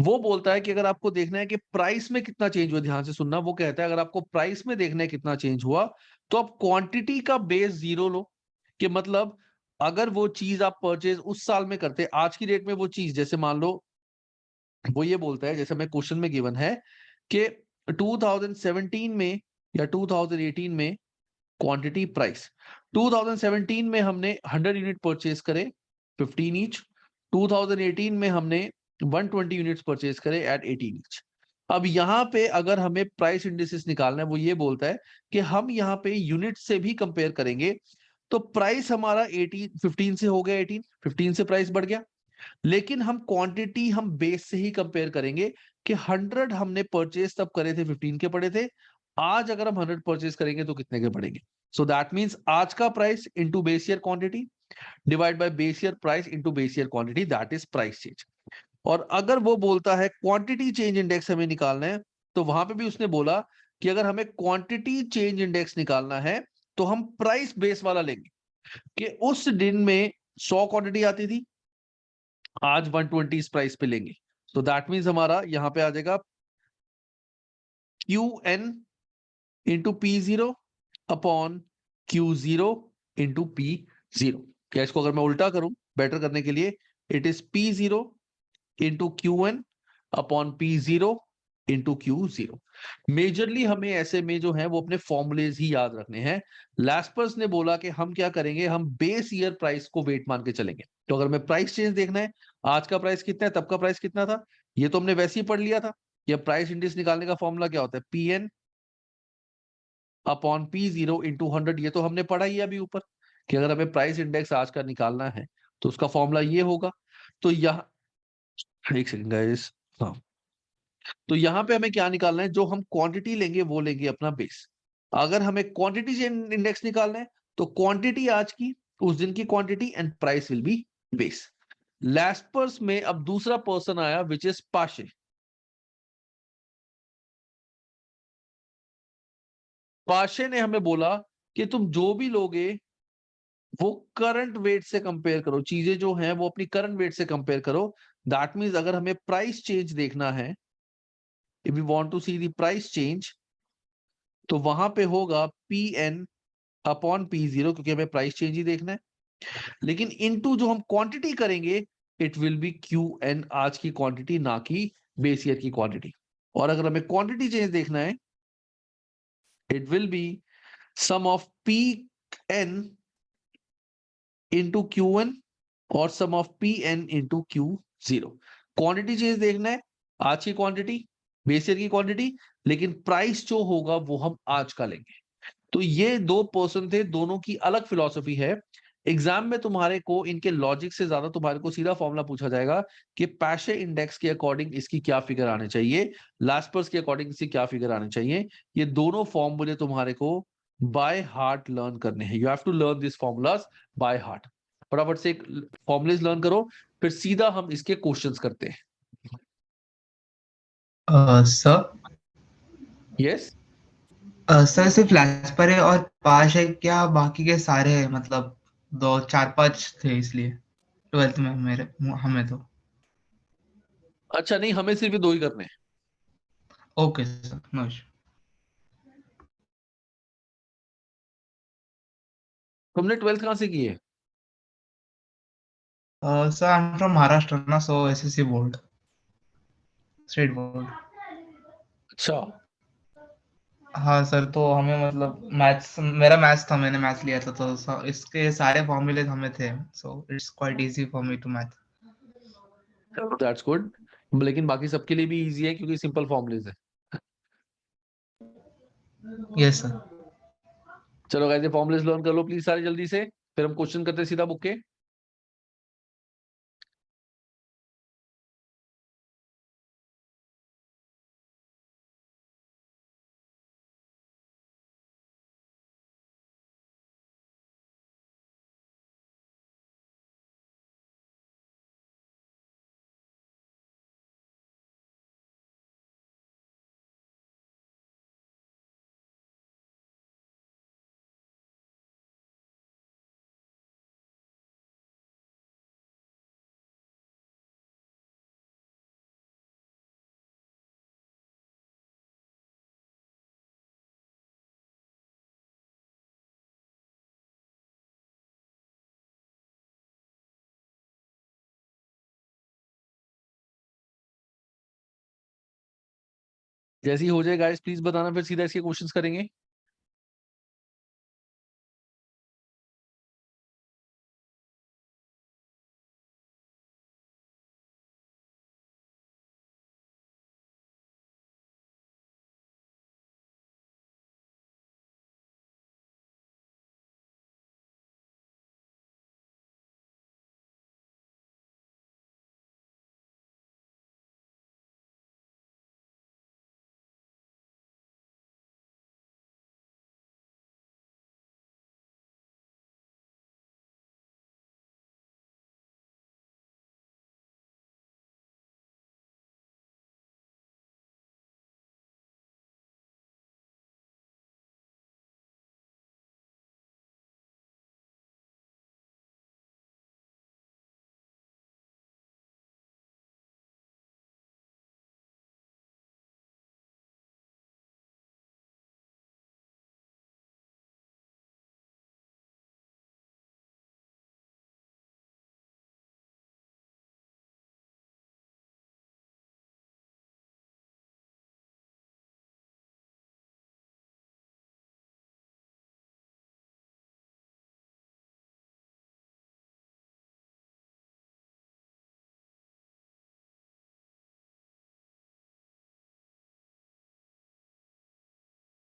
वो बोलता है कि अगर आपको देखना है कि प्राइस में कितना चेंज हुआ, ध्यान से सुनना, वो कहता है अगर आपको प्राइस में देखना है कितना चेंज हुआ तो आप क्वांटिटी का बेस 0 लो, कि मतलब अगर वो चीज आप परचेज उस साल में करते, आज की डेट में वो चीज, जैसे मान लो वो ये बोलता है, जैसे हमें क्वेश्चन में गिवन है कि 2017 में या 2018 में क्वांटिटी प्राइस, 2017 में हमने 100 यूनिट परचेज करे 15 ईच, 2018 में हमने 120 यूनिट्स परचेज करे एट 18 ईच। अब यहाँ पे अगर हमें प्राइस इंडिसेस निकालना है, वो ये बोलता है कि हम यहाँ पे यूनिट से भी कंपेयर करेंगे। तो प्राइस हमारा 18 15 से हो गया, 18 15 से प्राइस बढ़ गया, लेकिन हम क्वांटिटी हम बेस से ही कंपेयर करेंगे कि 100 हमने परचेज तब करे थे 15 के पड़े थे, आज अगर हम 100 परचेज करेंगे तो कितने के पड़ेंगे। सो दैट मींस आज का price into base year quantity divide by base year price into base year quantity, that is price change. और अगर वो बोलता है क्वांटिटी चेंज इंडेक्स हमें निकालना है, तो वहां पे भी उसने बोला कि अगर हमें क्वांटिटी चेंज इंडेक्स निकालना है तो हम प्राइस बेस वाला लेंगे, कि उस दिन में 100 क्वांटिटी आती थी, आज 120 इस प्राइस पे लेंगे। तो दैट मींस हमारा यहां पे आ जाएगा Q n into P zero upon Q zero into P zero. क्या इसको अगर मैं उल्टा करूं बेटर करने के लिए, it is P zero into Q n upon P zero into Q zero. Majorly हमें ऐसे में जो है वो अपने फॉर्मुलेज ही याद रखने हैं। लैस्पर्स ने बोला कि हम क्या करेंगे, हम बेस ईयर प्राइस को वेट मान के चलेंगे। तो अगर हमें प्राइस चेंज देखना है, आज का प्राइस कितना है, तब का प्राइस कितना था, ये तो हमने वैसे ही पढ़ लिया था। या प्राइस इंडेक्स निकालने का फॉर्मूला क्या होता है, P n upon P zero into 100, ये तो हमने पढ़ा ही है अभी ऊपर, कि अगर हमें प्राइस इंडेक्स आज का निकालना है तो उसका फॉर्मूला ये होगा। तो यहाँ एक सेकंड गाइस, हाँ, तो यहाँ पे हमें क्या निकालना है, जो हम क्वांटिटी लेंगे वो लेंगे अपना बेस। अगर हमें क्वांटिटी इंडेक्स निकालना है तो क्वांटिटी आज की, उस दिन की quantity and price will be base. Laspeyres में अब दूसरा पर्सन आया विच इज पाशे। पाशे ने हमें बोला कि तुम जो भी लोगे वो करंट वेट से कंपेयर करो, चीजें जो हैं वो अपनी करंट वेट से कंपेयर करो। दैट मींस अगर हमें प्राइस चेंज देखना है, if you want to see the price change, तो वहां पे होगा P n upon P zero, क्योंकि हमें प्राइस चेंज ही देखना है। लेकिन इनटू जो हम क्वांटिटी करेंगे, it will be Q n, आज की क्वांटिटी ना कि बेस ईयर की क्वांटिटी। और अगर हमें क्वांटिटी चेंज देखना है, it will be sum of P N into Q N और sum of P N into Q zero. Quantity change देखना है, आज की क्वांटिटी बेस ईयर की क्वांटिटी, लेकिन प्राइस जो होगा वो हम आज का लेंगे। तो ये 2 पर्सन थे, दोनों की अलग फिलॉसफी है। एग्जाम में तुम्हारे को इनके लॉजिक से ज्यादा तुम्हारे को सीधा फॉर्मूला पूछा जाएगा कि पैशे इंडेक्स के अकॉर्डिंग इसकी क्या फिगर आने चाहिए, लास्पर्स के अकॉर्डिंग इसकी क्या फिगर आने चाहिए। ये दोनों फॉर्मूले तुम्हारे को बाय हार्ट लर्न करने हैं। You have to learn this formulas by heart. फटाफट से फॉर्मूलेज लर्न करो, फिर सीधा हम इसके क्वेश्चंस करते हैं। सर यस सर सिर्फ लास्पर है और पाश है क्या? बाकी के सारे मतलब 2 4 5 थे इसलिए 12th में मेरे हमें तो। अच्छा, नहीं हमें सिर्फ ये 2 ही करने हैं। Okay sir, no issue. तुमने 12th कहाँ से की है? Sir I am from Maharashtra ना, so SSC board, state board. अच्छा, हाँ सर, तो हमें मतलब मैथ्स, मेरा मैथ्स था, मैंने मैथ्स लिया था, तो इसके सारे फॉर्मूले हमें थे, so it's quite easy for me to math. That's good. लेकिन बाकी सबके लिए भी इजी है क्योंकि सिंपल फॉर्मूलेज है। Yes sir. चलो गाइस, ये फॉर्मूलेज लर्न कर लो प्लीज सारे जल्दी से, फिर हम क्वेश्चन करते हैं सीधा बुक के। जैसे ही हो जाए गाइस प्लीज बताना, फिर सीधा इसके क्वेश्चंस करेंगे।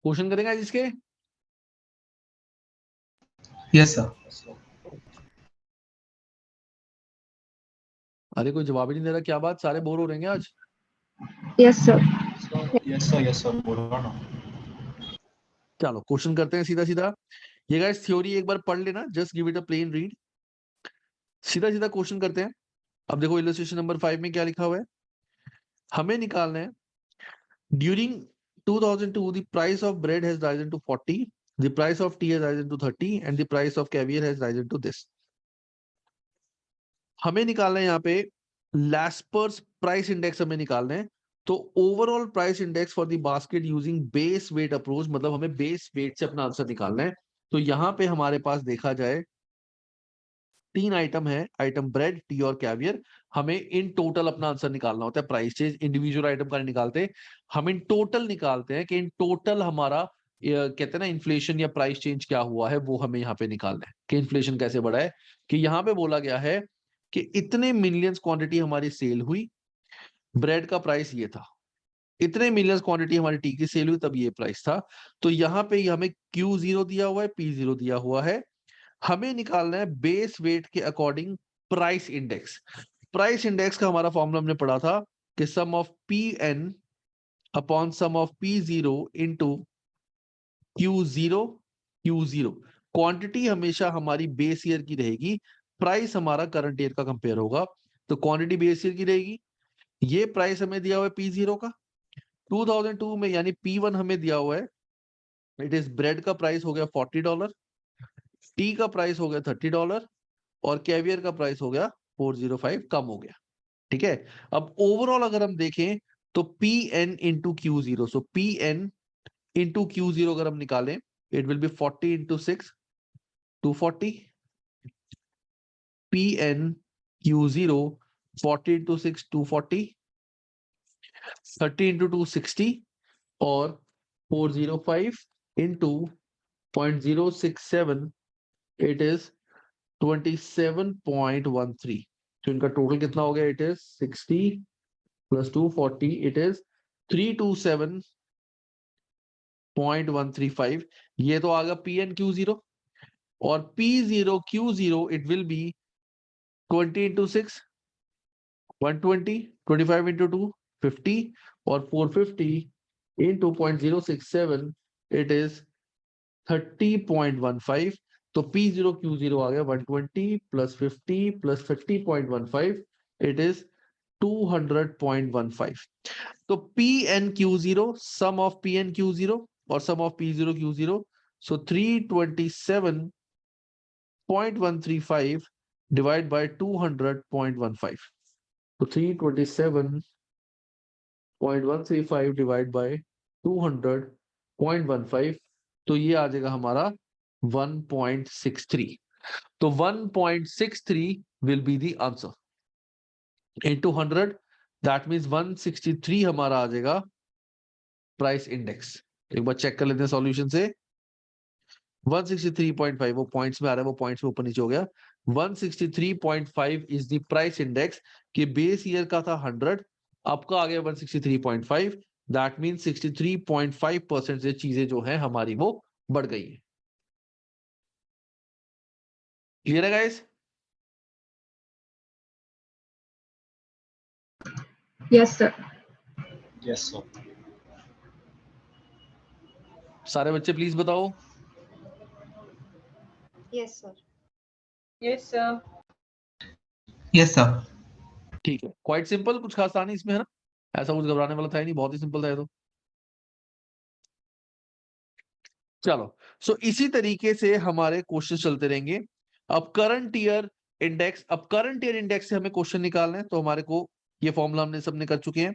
क्वेश्चन करेंगे आज इसके। Yes sir. अरे कोई जवाब ही नहीं दे रहा, क्या बात, सारे बोर हो रहे हैं आज? Yes sir. यस सर बोलो ना। चलो क्वेश्चन करते हैं सीधा सीधा। ये गाइस थ्योरी एक बार पढ़ लेना, just give it a plain read. सीधा सीधा क्वेश्चन करते हैं। अब देखो इलस्ट्रेशन नंबर 5 में क्या लिखा हुआ है, हमें निकालना है during 2002 the price of bread has risen to 40, the price of tea has risen to 30 and the price of caviar has risen to this। हमें निकालना है यहाँ पे लास्पर्स प्राइस इंडेक्स, हमें निकालना है। तो overall price index for the basket using base weight approach, मतलब हमें बेस वेट से अपना आंसर निकालना है। तो यहाँ पे हमारे पास देखा जाए 3 आइटम है, आइटम ब्रेड, टी और कैवियर। हमें इन टोटल अपना आंसर निकालना होता है, प्राइस चेंज इंडिविजुअल आइटम का नहीं निकालते, हम इन टोटल निकालते हैं कि इन टोटल हमारा कहते हैं ना इन्फ्लेशन या प्राइस चेंज क्या हुआ है, वो हमें यहाँ पे निकालना है कि इन्फ्लेशन कैसे बढ़ा है। कि यहाँ पे बोला गया है कि इतने मिलियंस क्वांटिटी हमारी सेल हुई, ब्रेड का प्राइस ये था, इतने मिलियंस क्वांटिटी हमारी टी की सेल हुई तब ये प्राइस था। तो यहाँ पे हमें Q0 दिया हुआ है, P0 दिया हुआ है, हमें निकालना है बेस वेट के according price index. Price index का हमारा फॉर्मूला हमने पढ़ा था कि sum of Pn upon sum of P0 into Q0 Q0। क्वांटिटी हमेशा हमारी बेस ईयर की रहेगी, प्राइस हमारा करंट ईयर का कंपेयर होगा। तो क्वांटिटी बेस ईयर की रहेगी, ये प्राइस हमें दिया हुआ है P0 का 2002 में, यानी P1 हमें दिया हुआ है, इट इज ब्रेड का प्राइस हो गया $40, टी का प्राइस हो गया $30 और कैवियर का प्राइस हो गया 405, कम हो गया। ठीक है, अब ओवरऑल अगर हम देखें तो Pn इंटू Q0, सो Pn इंटू Q0 अगर हम निकालें, it will B 40 into 6 240, Pn Q0 40 into 6 240, 30 into 2 60 और 405 इंटू 0.067, इट इज 27.13। तो इनका टोटल कितना हो गया, it is 60 plus 240, it is 327.135। ये तो आ गया Pn Q0 और P0 Q0 it will B 20 into 6 120, 25 into 2 50 और 450 इंटू 0.067, इट इज 30.15। तो P0 Q0 आ गया 120 प्लस 50 प्लस 30.15, इट इज 200.15। तो Pn Q0 some of Pn Q0 और sum of P0 Q0, so 327.135 divide by 200.15, तो 327.135 divide by 200.15, तो ये आ जाएगा हमारा 1.63। तो 1.63 will be the answer into 100, that means 163 हमारा आ जाएगा प्राइस इंडेक्स। एक बार चेक कर लेते हैं सॉल्यूशन से। 163.5 वो पॉइंट्स में आ रहा है, वो पॉइंट्स में ऊपर नीचे हो गया। 163.5 इज द प्राइस इंडेक्स कि बेस ईयर का था 100, आपका आ गया 163.5, दैट मीन 63.5% से चीजें जो है हमारी वो बढ़ गई है। क्लियर है guys? Yes sir. Yes sir. सारे बच्चे प्लीज बताओ। Yes sir. Yes sir. Yes sir. ठीक है, क्वाइट सिंपल, कुछ खास था नहीं इसमें, है ना? ऐसा कुछ घबराने वाला था ही नहीं, बहुत ही सिंपल था ये तो। चलो, सो इसी तरीके से हमारे क्वेश्चन चलते रहेंगे। अब करंट ईयर इंडेक्स, अब करंट ईयर इंडेक्स से हमें क्वेश्चन निकालना है, तो हमारे को ये फॉर्मूला हमने सबने कर चुके हैं।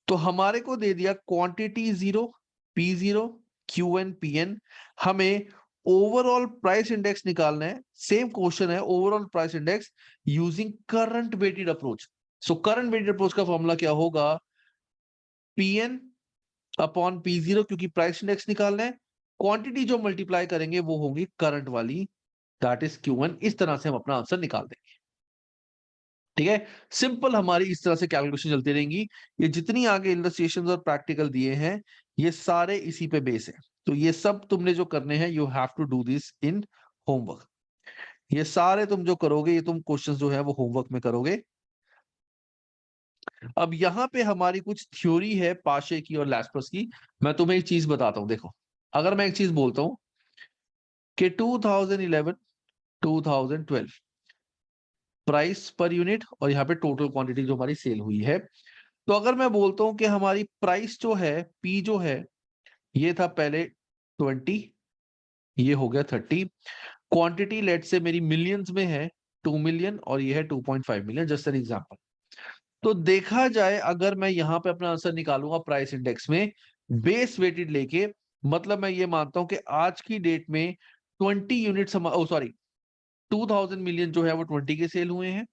तो हमारे को दे दिया क्वांटिटी 0 P0 Qn Pn, हमें ओवरऑल प्राइस इंडेक्स निकालना है। सेम क्वेश्चन है, overall price index using current weighted approach. So current weighted approach का फॉर्मूला क्या होगा, Pn अपॉन P0, क्योंकि प्राइस इंडेक्स निकालना है, क्वांटिटी जो मल्टीप्लाई करेंगे वो होगी करंट वाली, दैट इज Q1। इस तरह से हम अपना आंसर निकाल देंगे। ठीक है, सिंपल हमारी इस तरह से कैलकुलेशन चलती रहेंगी। ये जितनी आगे इलस्ट्रेशंस और प्रैक्टिकल दिए हैं, ये सारे इसी पे बेस है। तो ये सब तुमने जो करने हैं, you have to do this in homework. ये सारे तुम जो करोगे, ये तुम क्वेश्चंस जो है वो होमवर्क में करोगे। अब यहाँ पे हमारी कुछ थ्योरी है पाशे की और लैस्पर्स की। मैं तुम्हें एक चीज बताता हूं, देखो, अगर मैं एक चीज बोलता हूं कि 2011 2012 प्राइस पर यूनिट और यहाँ पे टोटल क्वांटिटी जो हमारी सेल हुई है, तो अगर मैं बोलता हूं कि हमारी प्राइस जो है, पी जो है, ये था पहले 20, ये हो गया 30, क्वांटिटी लेट से मेरी मिलियंस में है 2 मिलियन और ये है 2.5 मिलियन, जस्ट एन एग्जांपल। तो देखा जाए, अगर मैं यहाँ पे अपना आंसर निकालूंगा प्राइस इंडेक्स में बेस वेटेड लेके, मतलब मैं ये मानता हूं कि आज की डेट में 20 यूनिट्स, सॉरी 2000 मिलियन जो है वो 20 के सेल हुए हैं,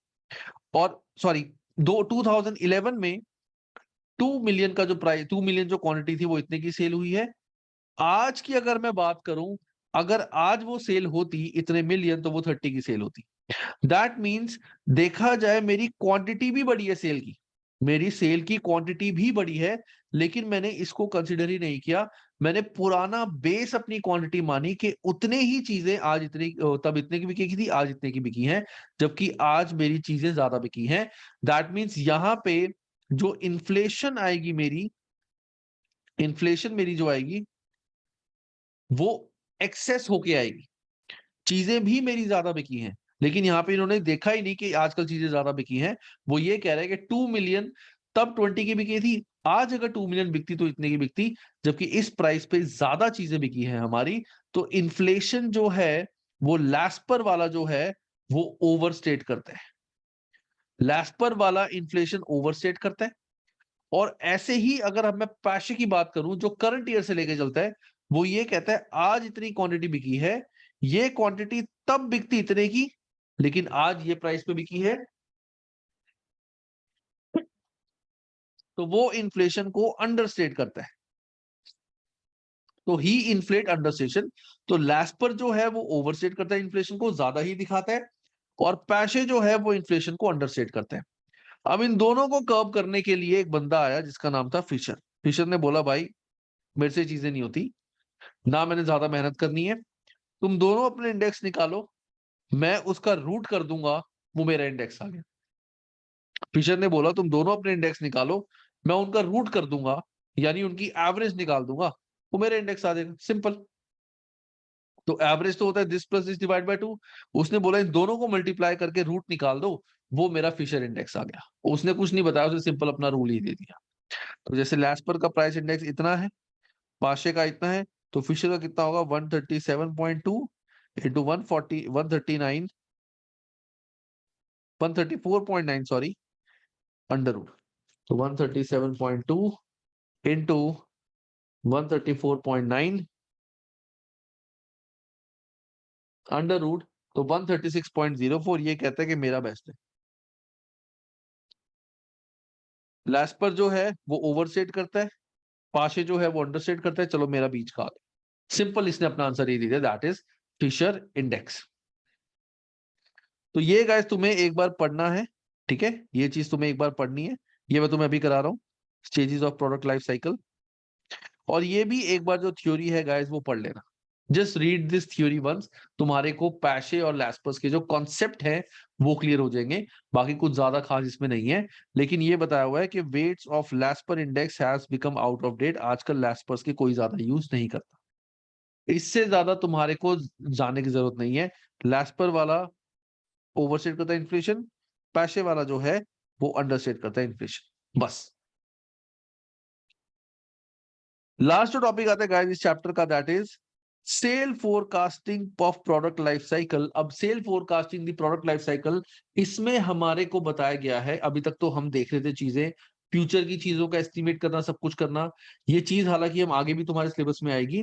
और सॉरी 2011 में 2 मिलियन का जो प्राइस, 2 मिलियन जो क्वांटिटी थी वो इतने की सेल हुई है। आज की अगर मैं बात करूं, अगर आज वो सेल होती इतने मिलियन, तो वो 30 की सेल होती। दैट मीन्स देखा जाए मेरी क्वांटिटी भी बड़ी है सेल की, मेरी सेल की क्वांटिटी भी बड़ी है, लेकिन मैंने इसको कंसिडर ही नहीं किया। मैंने पुराना बेस अपनी क्वांटिटी मानी कि उतने ही चीजें आज इतनी तब इतने की बिकी थी, आज इतने की बिकी हैं, जबकि आज मेरी चीजें ज्यादा बिकी हैं। दैट मीन्स यहाँ पे जो इन्फ्लेशन आएगी मेरी, इन्फ्लेशन मेरी जो आएगी वो एक्सेस होके आएगी। चीजें भी मेरी ज्यादा बिकी हैं, लेकिन यहाँ पे इन्होंने देखा ही नहीं कि आजकल चीजें ज्यादा बिकी हैं। वो ये कह रहे हैं कि 2 मिलियन तब 20 की बिकी थी, आज अगर 2 मिलियन बिकती तो इतने की बिकती, जबकि इस प्राइस पे ज्यादा चीजें बिकी हैं हमारी। तो इन्फ्लेशन जो है वो लैस्पर वाला जो है वो ओवरस्टेट करता है, लैस्पर वाला इन्फ्लेशन ओवरस्टेट करता है। और ऐसे ही अगर अब मैं पैसे की बात करूं जो करंट ईयर से लेके चलता है, वो ये कहता है आज इतनी क्वांटिटी बिकी है, ये क्वांटिटी तब बिकती इतने की, लेकिन आज ये प्राइस पे बिकी है, तो वो इन्फ्लेशन को अंडरस्टेट करता है। तो ही इन्फ्लेट अंडरस्टेशन। तो लैस्पर जो है वो ओवरस्टेट करता है, इन्फ्लेशन को ज्यादा ही दिखाता है, और पैसे जो है वो इन्फ्लेशन को अंडरस्टेट करते हैं। अब इन दोनों को कर्व करने के लिए एक बंदा आया जिसका नाम था फिशर। फिशर ने बोला भाई मेरे से चीजें नहीं होती, ना मैंने ज्यादा मेहनत करनी है, तुम दोनों अपने इंडेक्स निकालो, मैं उसका रूट कर दूंगा, वो मेरा इंडेक्स आ गया। फिशर ने बोला तुम दोनों अपने इंडेक्स निकालो, मैं उनका रूट कर दूंगा, यानी उनकी एवरेज निकाल दूंगा, वो मेरा इंडेक्स आ जाएगा। सिंपल। तो एवरेज तो होता है this plus this divide by 2। उसने बोला इन दोनों को मल्टीप्लाई करके रूट निकाल दो, वो मेरा फिशर इंडेक्स आ गया। उसने कुछ नहीं बताया, उसने सिंपल अपना रूल ही दे दिया। तो जैसे लैस्पर का प्राइस इंडेक्स इतना है, पाशे का इतना है, तो फिशर का कितना होगा 137.2 इंटू 139 134.9 सॉरी अंडर रूट। तो 137.2 इंटू 134.9 अंडर रूट, तो 136.04। ये कहता है कि मेरा बेस्ट है। लैस्पर जो है वो ओवरसेट करता है, पाशे जो है वो अंडरसेट करता है, चलो मेरा बीच का आ गया। सिंपल, इसने अपना आंसर ये दिया, दैट इज फिशर इंडेक्स। तो ये गाइस तुम्हें एक बार पढ़ना है, ठीक है, ये चीज तुम्हें एक बार पढ़नी है, ये मैं तुम्हें अभी करा रहा हूँ, stages of product life cycle. और ये भी एक बार जो थ्योरी है गाइस वो पढ़ लेना, just read this theory once, तुम्हारे को पैशे और लैस्पर्स के जो कॉन्सेप्ट है वो क्लियर हो जाएंगे। बाकी कुछ ज्यादा खास इसमें नहीं है, लेकिन ये बताया हुआ है कि weights of Laspeyres index has become out of date. आजकल लैस्पर्स के कोई ज्यादा यूज नहीं करता, इससे ज्यादा तुम्हारे को जाने की जरूरत नहीं है। लैस्पर वाला ओवरसेट करता है इन्फ्लेशन, पैसे वाला जो है वो अंडरसेट करता है इन्फ्लेशन, बस। लास्ट जो टॉपिक आता है गाइस इस चैप्टर का, that is sale forecasting of product life cycle. अब sale forecasting the product life cycle, इसमें हमारे को बताया गया है, अभी तक तो हम देख रहे थे चीजें, फ्यूचर की चीजों का एस्टिमेट करना, सब कुछ करना, ये चीज हालांकि हम आगे भी तुम्हारे सिलेबस में आएगी।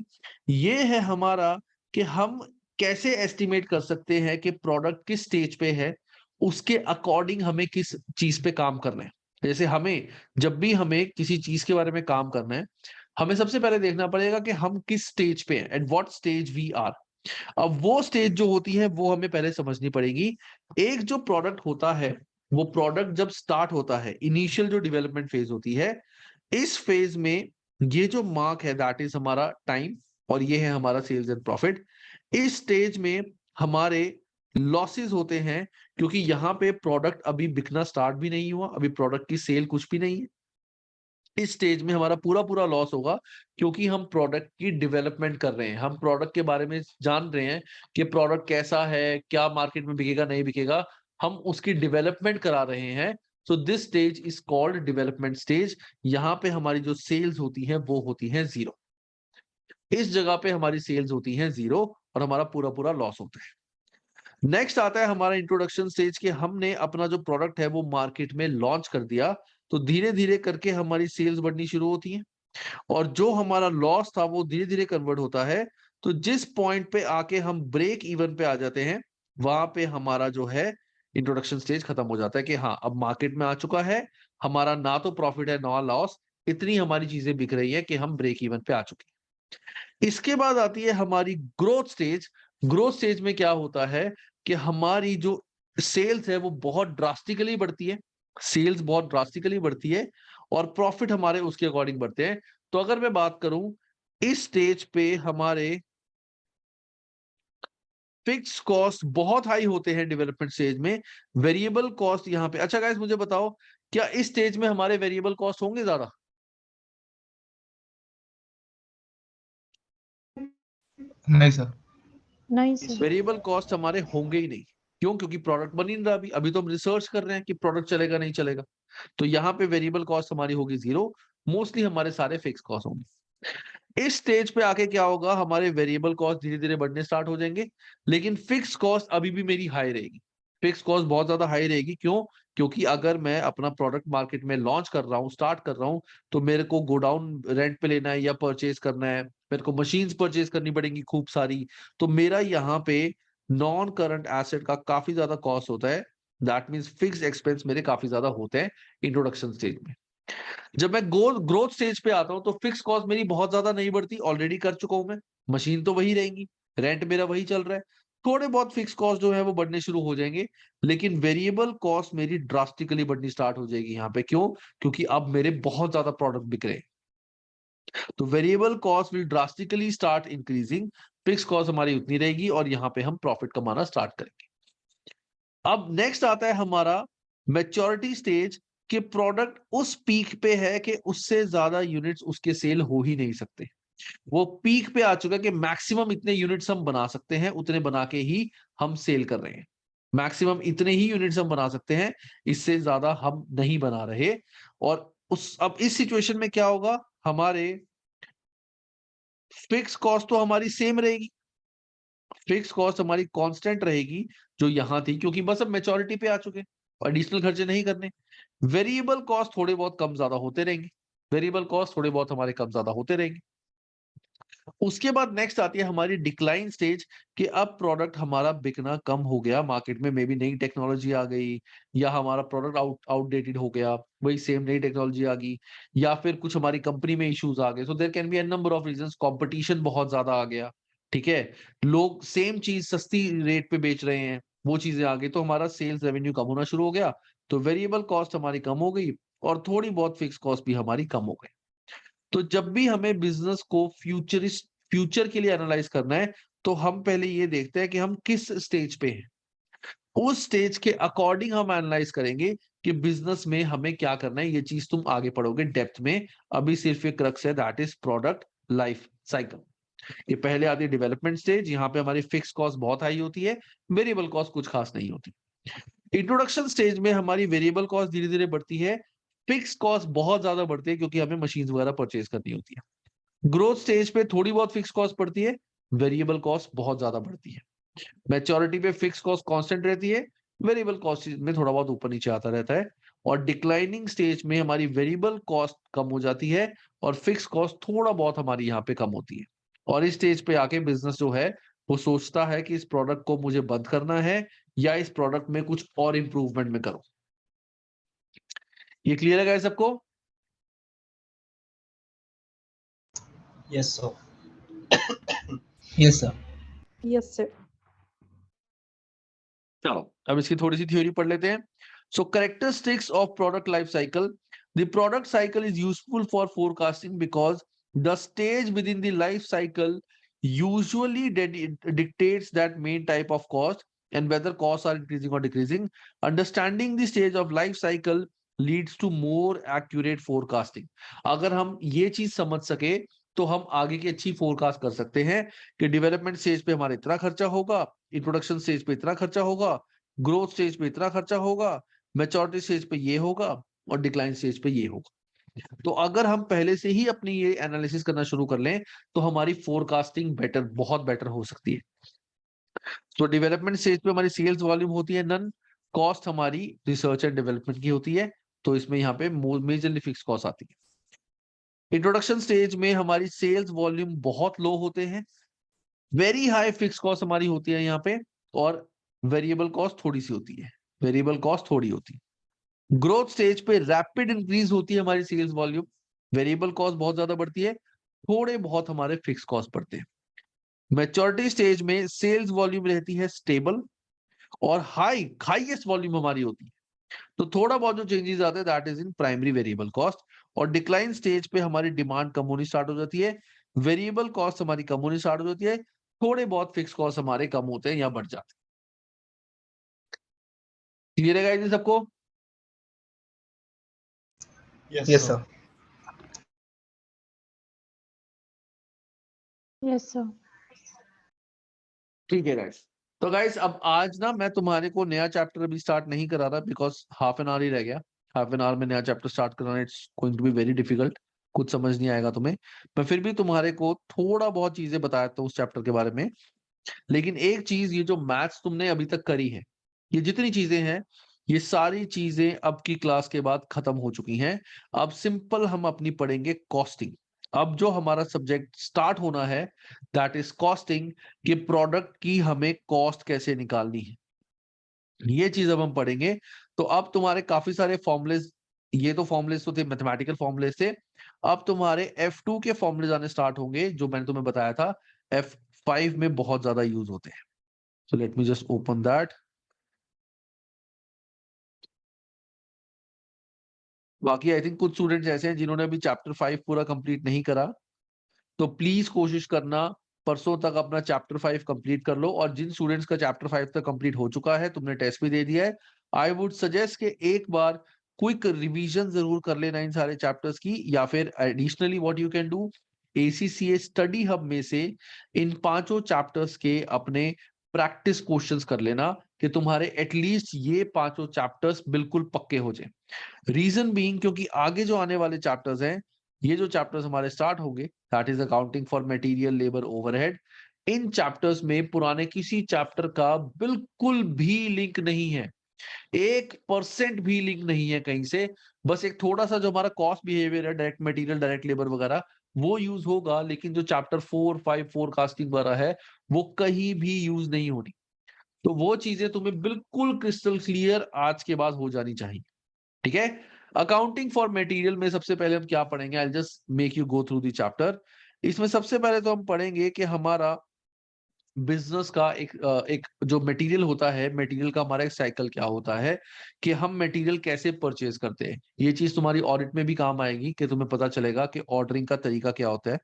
ये है हमारा कि हम कैसे एस्टिमेट कर सकते हैं कि प्रोडक्ट किस स्टेज पे है, उसके अकॉर्डिंग हमें किस चीज पे काम करना है। जैसे हमें जब भी हमें किसी चीज के बारे में काम करना है, हमें सबसे पहले देखना पड़ेगा कि हम किस स्टेज पे हैं, at what stage we are. अब वो स्टेज जो होती है वो हमें पहले समझनी पड़ेगी। एक जो प्रोडक्ट होता है, वो प्रोडक्ट जब स्टार्ट होता है, इनिशियल जो डेवलपमेंट फेज होती है, इस फेज में ये जो मार्क है दैट इज हमारा टाइम, और ये है हमारा सेल्स एंड प्रॉफिट। इस स्टेज में हमारे लॉसेस होते हैं, क्योंकि यहाँ पे प्रोडक्ट अभी बिकना स्टार्ट भी नहीं हुआ, अभी प्रोडक्ट की सेल कुछ भी नहीं है। इस स्टेज में हमारा पूरा पूरा लॉस होगा, क्योंकि हम प्रोडक्ट की डेवलपमेंट कर रहे हैं, हम प्रोडक्ट के बारे में जान रहे हैं कि प्रोडक्ट कैसा है, क्या मार्केट में बिकेगा नहीं बिकेगा, हम उसकी डेवलपमेंट करा रहे हैं। So this stage is called development stage. यहाँ पे हमारी जो सेल्स होती है वो होती है 0। इस जगह पे हमारी सेल्स होती हैं 0 और हमारा पूरा पूरा लॉस होता है। नेक्स्ट आता है हमारा इंट्रोडक्शन स्टेज के, हमने अपना जो प्रोडक्ट है वो मार्केट में लॉन्च कर दिया, तो धीरे धीरे करके हमारी सेल्स बढ़नी शुरू होती है, और जो हमारा लॉस था वो धीरे धीरे कन्वर्ट होता है। तो जिस पॉइंट पे आके हम ब्रेक इवन पे आ जाते हैं, वहां पे हमारा जो है इंट्रोडक्शन स्टेज खत्म हो जाता है कि हाँ अब मार्केट में आ चुका है, हमारा ना तो प्रॉफिट है ना लॉस, इतनी हमारी चीजें बिक रही है कि हम ब्रेक इवन पे आ चुके हैं। इसके बाद आती है हमारी ग्रोथ स्टेज। ग्रोथ स्टेज में क्या होता है कि हमारी जो सेल्स है वो बहुत ड्रास्टिकली बढ़ती है, सेल्स बहुत ड्रास्टिकली बढ़ती है, और प्रॉफिट हमारे उसके अकॉर्डिंग बढ़ते हैं। तो अगर मैं बात करूं इस स्टेज पे हमारे फिक्स कॉस्ट बहुत हाई होते हैं डेवलपमेंट स्टेज में, वेरिएबल कॉस्ट यहाँ पे। अच्छा गाइस मुझे बताओ क्या इस स्टेज में हमारे वेरिएबल कॉस्ट होंगे ज्यादा? नहीं सर। नहीं सर। वेरिएबल कॉस्ट हमारे होंगे ही नहीं। क्यों? क्योंकि प्रोडक्ट बन ही नहीं रहा अभी। अभी तो हम रिसर्च कर रहे हैं कि प्रोडक्ट चलेगा नहीं चलेगा। तो यहाँ पे वेरिएबल कॉस्ट हमारी होगी 0। मोस्टली हमारे सारे फिक्स कॉस्ट होंगे। इस स्टेज पे आके क्या होगा, हमारे वेरिएबल कॉस्ट धीरे धीरे बढ़ने स्टार्ट हो जाएंगे, लेकिन फिक्स कॉस्ट अभी भी मेरी हाई रहेगी। फिक्स कॉस्ट बहुत ज्यादा हाई रहेगी। क्यों? क्योंकि अगर मैं अपना प्रोडक्ट मार्केट में लॉन्च कर रहा हूँ, स्टार्ट कर रहा हूँ, तो मेरे को गोडाउन रेंट पे लेना है या परचेज करना है, मेरे को मशीन्स परचेज करनी पड़ेंगी खूब सारी। तो मेरा यहाँ पे नॉन करंट एसेट का काफी ज्यादा कॉस्ट होता है। दैट मीन्स फिक्स एक्सपेंस मेरे काफी ज्यादा होते हैं इंट्रोडक्शन स्टेज में। जब मैं ग्रोथ स्टेज पे आता हूं तो फिक्स कॉस्ट मेरी बहुत ज्यादा नहीं बढ़ती, ऑलरेडी कर चुका हूं मैं, मशीन तो वही रहेंगी, रेंट मेरा वही चल रहा है। थोड़े बहुत फिक्स कॉस्ट जो है वो बढ़ने शुरू हो जाएंगे, लेकिन वेरिएबल कॉस्ट मेरी ड्रास्टिकली बढ़नी स्टार्ट हो जाएगी यहाँ पे। क्यों? क्योंकि अब मेरे बहुत ज्यादा प्रोडक्ट बिक रहे हैं। तो variable cost will drastically start increasing, fix cost हमारी उतनी रहेगी और यहाँ पे हम प्रॉफिट कमाना स्टार्ट करेंगे। अब नेक्स्ट आता है हमारा मैच्योरिटी स्टेज, कि प्रोडक्ट उस पीक पे है कि उससे ज्यादा यूनिट्स उसके सेल हो ही नहीं सकते। वो पीक पे आ चुका है कि मैक्सिमम इतने यूनिट्स हम बना सकते हैं, उतने बना के ही हम सेल कर रहे हैं। मैक्सिमम इतने ही यूनिट्स हम बना सकते हैं, इससे ज्यादा हम नहीं बना रहे। और अब इस सिचुएशन में क्या होगा, हमारे फिक्स कॉस्ट तो हमारी सेम रहेगी, फिक्स कॉस्ट हमारी कांस्टेंट रहेगी जो यहां थी, क्योंकि बस अब मैच्योरिटी पे आ चुके हैं, एडिशनल खर्चे नहीं करने। वेरिएबल कॉस्ट थोड़े बहुत कम ज्यादा होते रहेंगे, वेरिएबल कॉस्ट थोड़े बहुत हमारे कम ज्यादा होते रहेंगे। उसके बाद नेक्स्ट आती है हमारी डिक्लाइन स्टेज, कि अब प्रोडक्ट हमारा बिकना कम हो गया मार्केट में, मे बी नई टेक्नोलॉजी आ गई, या हमारा प्रोडक्ट आउटडेटेड हो गया, वही सेम नई टेक्नोलॉजी आ गई, या फिर कुछ हमारी कंपनी में इश्यूज आ गए। So there can be a number of reasons, competition बहुत ज्यादा आ गया, ठीक है, लोग सेम चीज सस्ती रेट पे बेच रहे हैं, वो चीजें आ गई, तो हमारा सेल्स रेवेन्यू कम होना शुरू हो गया। तो वेरिएबल कॉस्ट हमारी कम हो गई और थोड़ी बहुत फिक्स कॉस्ट भी हमारी कम हो गई। तो जब भी हमें बिजनेस को फ्यूचर के लिए एनालाइज करना है, तो हम पहले ये देखते हैं कि हम किस स्टेज पे हैं। उस स्टेज के अकॉर्डिंग हम एनालाइज करेंगे कि बिजनेस में हमें क्या करना है। ये चीज तुम आगे पढ़ोगे डेप्थ में, अभी सिर्फ एक क्रक्स है, that is product life cycle. ये पहले आती है डेवलपमेंट स्टेज, यहाँ पे हमारी फिक्स कॉस्ट बहुत हाई होती है, वेरिएबल कॉस्ट कुछ खास नहीं होती। इंट्रोडक्शन स्टेज में हमारी वेरिएबल कॉस्ट धीरे धीरे बढ़ती है, फिक्स कॉस्ट बहुत ज्यादा बढ़ती है क्योंकि हमें मशीन वगैरह परचेज करनी होती है। ग्रोथ स्टेज पे थोड़ी बहुत फिक्स कॉस्ट पड़ती है, वेरिएबल कॉस्ट बहुत ज्यादा बढ़ती है। मैच्योरिटी पे फिक्स कॉस्ट कांस्टेंट रहती है, वेरिएबल कॉस्ट में थोड़ा बहुत ऊपर नीचे आता रहता है। और डिक्लाइनिंग स्टेज में हमारी वेरिएबल कॉस्ट कम हो जाती है और फिक्स कॉस्ट थोड़ा बहुत हमारी यहाँ पे कम होती है। और इस स्टेज पे आके बिजनेस जो है वो सोचता है कि इस प्रोडक्ट को मुझे बंद करना है या इस प्रोडक्ट में कुछ और इंप्रूवमेंट में करूं। ये क्लियर है गाइस सबको? Yes sir. Yes sir. Yes, sir. चलो अब इसकी थोड़ी सी थ्योरी पढ़ लेते हैं। So characteristics of product life cycle. The product cycle is useful for forecasting because the stage within the life cycle usually dictates that main type of cost and whether costs are increasing or decreasing. Understanding the stage of life cycle leads to more accurate forecasting. अगर हम ये चीज समझ सके तो हम आगे की अच्छी फोरकास्ट कर सकते हैं कि डेवलपमेंट स्टेज पे हमारा इतना खर्चा होगा, इंट्रोडक्शन स्टेज पे इतना खर्चा होगा, ग्रोथ स्टेज पे इतना खर्चा होगा, मैच्योरिटी स्टेज पे ये होगा और डिक्लाइन स्टेज पे ये होगा। तो अगर हम पहले से ही अपनी ये एनालिसिस करना शुरू कर लें तो हमारी फोरकास्टिंग बहुत बेटर हो सकती है। तो डेवलपमेंट स्टेज पे हमारी सेल्स वॉल्यूम होती है नन, कॉस्ट हमारी रिसर्च एंड डेवलपमेंट की होती है, तो इसमें यहाँ पे मेजरली फिक्स कॉस्ट आती है। इंट्रोडक्शन स्टेज में हमारी सेल्स वॉल्यूम बहुत लो होते हैं, वेरी हाई फिक्स कॉस्ट हमारी होती है यहाँ पे, और वेरिएबल कॉस्ट थोड़ी सी होती है, वेरिएबल कॉस्ट थोड़ी होती है। ग्रोथ स्टेज पे रैपिड इंक्रीज होती है हमारी सेल्स वॉल्यूम, वेरिएबल कॉस्ट बहुत ज्यादा बढ़ती है, थोड़े बहुत हमारे फिक्स कॉस्ट बढ़ते हैं। मैच्योरिटी स्टेज में सेल्स वॉल्यूम रहती है स्टेबल और हाईएस्ट वॉल्यूम हमारी होती है, तो थोड़ा बहुत जो चेंजेस आते हैं that is in primary variable cost, और डिक्लाइन स्टेज पे हमारी डिमांड कम होनी स्टार्ट हो जाती है, वेरिएबल कॉस्ट हमारी कम होनी स्टार्ट हो जाती है, थोड़े बहुत फिक्स कॉस्ट हमारे कम होते हैं या बढ़ जाते हैं। क्लियर है गाइस सबको? Yes, yes sir. Sir. Yes sir. ठीक है गाइस। तो गाइस अब आज ना मैं तुम्हारे को नया चैप्टर अभी स्टार्ट नहीं करा रहा, बिकॉज हाफ एन आवर ही रह गया। हाफ एन आवर में नया चैप्टर स्टार्ट कराना it's going to be very difficult, कुछ समझ नहीं आएगा तुम्हें। मैं फिर भी तुम्हारे को थोड़ा बहुत चीजें बताया था उस चैप्टर के बारे में। लेकिन एक चीज, ये जो मैथ्स तुमने अभी तक करी है, ये जितनी चीजें हैं, ये सारी चीजें अब की क्लास के बाद खत्म हो चुकी हैं। अब सिंपल हम अपनी पढ़ेंगे कॉस्टिंग। अब जो हमारा सब्जेक्ट स्टार्ट होना है दैट इज कॉस्टिंग, कि प्रोडक्ट की हमें कॉस्ट कैसे निकालनी है, ये चीज अब हम पढ़ेंगे। तो अब तुम्हारे काफी सारे फॉर्मुलेज, ये तो फॉर्मुलेज तो थे, मैथमेटिकल फॉर्मुलेज थे। अब तुम्हारे F2 के फॉर्मुलेज आने स्टार्ट होंगे, जो मैंने तुम्हें बताया था F5 में बहुत ज्यादा यूज होते हैं। So let me just open that. बाकी आई थिंक कुछ स्टूडेंट्स ऐसे हैं जिन्होंने अभी चैप्टर 5 पूरा कंप्लीट नहीं करा, तो प्लीज कोशिश करना परसों तक अपना चैप्टर 5 कंप्लीट कर लो। और जिन स्टूडेंट्स का चैप्टर 5 तक कंप्लीट हो चुका है, तुमने टेस्ट भी दे दिया है, आई वुड सजेस्ट कि एक बार क्विक रिवीजन जरूर कर लेना इन सारे चैप्टर्स की, या फिर additionally what you can do, ACCA study hub में से इन 5 चैप्टर्स के अपने प्रैक्टिस क्वेश्चंस कर लेना, कि तुम्हारे एटलीस्ट ये 5 चैप्टर्स बिल्कुल पक्के हो जाए। रीजन बीइंग, क्योंकि आगे जो आने वाले चैप्टर्स हैं, ये जो चैप्टर्स हमारे स्टार्ट होंगे, that is accounting for material labour overhead, in chapters में पुराने किसी चैप्टर का बिल्कुल भी लिंक नहीं है, 1% भी लिंक नहीं है कहीं से। बस एक थोड़ा सा जो हमारा कॉस्ट बिहेवियर है, डायरेक्ट मटेरियल, डायरेक्ट लेबर वगैरह, वो यूज होगा, लेकिन जो चैप्टर 4, 5 फोरकास्टिंग वगैरह है, वो कहीं भी यूज नहीं होनी। तो वो चीजें तुम्हें बिल्कुल क्रिस्टल क्लियर आज के बाद हो जानी चाहिए। ठीक है? अकाउंटिंग फॉर मटेरियल में सबसे पहले हम क्या पढ़ेंगे, I just make you go through the chapter. इसमें सबसे पहले तो हम पढ़ेंगे कि हमारा बिजनेस का एक जो मटेरियल होता है, मटेरियल का हमारा एक साइकिल क्या होता है, कि हम मटेरियल कैसे परचेज करते हैं। ये चीज तुम्हारी ऑडिट में भी काम आएगी, कि तुम्हें पता चलेगा कि ऑर्डरिंग का तरीका क्या होता है,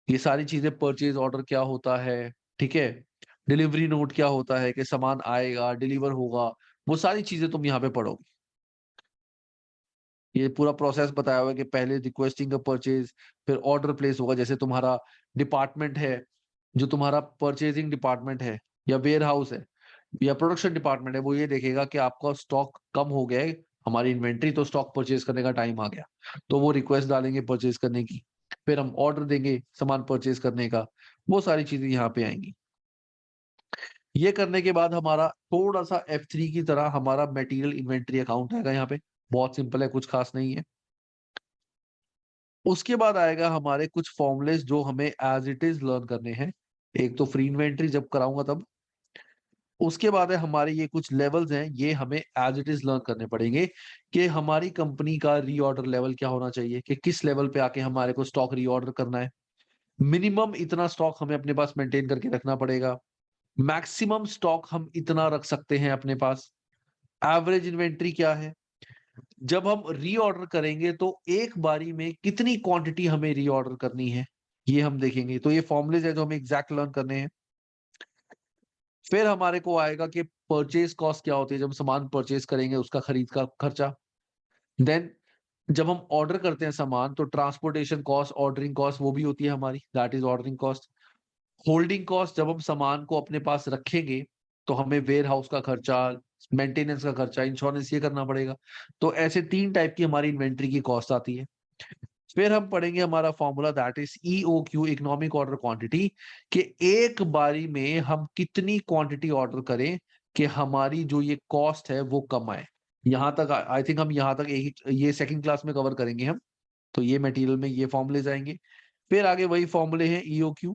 ये सारी चीजें, परचेज ऑर्डर क्या होता है, ठीक है, डिलीवरी नोट क्या होता है, कि सामान आएगा, डिलीवर होगा, वो सारी चीजें तुम यहाँ पे पढ़ोगे। ये पूरा प्रोसेस बताया हुआ है कि पहले रिक्वेस्टिंग का परचेज, फिर ऑर्डर प्लेस होगा। जैसे तुम्हारा डिपार्टमेंट है, जो तुम्हारा परचेजिंग डिपार्टमेंट है, या वेयर हाउस है, या प्रोडक्शन डिपार्टमेंट है, वो ये देखेगा कि आपका स्टॉक कम हो गया है, हमारी इन्वेंट्री, तो स्टॉक परचेज करने का टाइम आ गया, तो वो रिक्वेस्ट डालेंगे परचेज करने की, फिर हम ऑर्डर देंगे सामान परचेज करने का। वो सारी चीजें यहाँ पे आएंगी। ये करने के बाद हमारा थोड़ा सा F3 की तरह हमारा मटेरियल इन्वेंट्री अकाउंट आएगा यहाँ पे। बहुत सिंपल है, कुछ खास नहीं है। उसके बाद आएगा हमारे कुछ फॉर्मुलेस जो हमें एज इट इज लर्न करने हैं। एक तो फ्री इन्वेंट्री जब कराऊंगा तब। उसके बाद है हमारे ये कुछ लेवल्स हैं, ये हमें एज इट इज लर्न करने पड़ेंगे, कि हमारी कंपनी का रीऑर्डर लेवल क्या होना चाहिए, कि किस लेवल पे आके हमारे को स्टॉक रीऑर्डर करना है। मिनिमम इतना स्टॉक हमें अपने पास मेंटेन करके रखना पड़ेगा, मैक्सिमम स्टॉक हम इतना रख सकते हैं अपने पास, एवरेज इन्वेंट्री क्या है, जब हम रीऑर्डर करेंगे तो एक बारी में कितनी क्वांटिटी हमें रीऑर्डर करनी है, ये हम देखेंगे। तो ये फॉर्मुलेज है जो हमें एग्जैक्ट लर्न करने हैं। फिर हमारे को आएगा कि परचेज कॉस्ट क्या होती है, जब सामान परचेज करेंगे उसका खरीद का खर्चा। देन जब हम ऑर्डर करते हैं सामान, तो ट्रांसपोर्टेशन कॉस्ट, ऑर्डरिंग कॉस्ट, वो भी होती है हमारी, that is ordering cost. Holding cost, जब हम सामान को अपने पास रखेंगे तो हमें वेयर हाउस का खर्चा, मेंटेनेंस का खर्चा, इंश्योरेंस, ये करना पड़ेगा। तो ऐसे 3 टाइप की हमारी इन्वेंट्री की कॉस्ट आती है। फिर हम पढ़ेंगे हमारा formula, that is EOQ, economic order quantity, कि एक बारी में हम कितनी क्वांटिटी ऑर्डर करें कि हमारी जो ये कॉस्ट है वो कम आए। यहाँ तक आई थिंक हम यहाँ तक एक ये सेकंड क्लास में कवर करेंगे हम। तो ये मटेरियल में ये फॉर्मूले जाएंगे। फिर आगे वही फॉर्मूले हैं EOQ।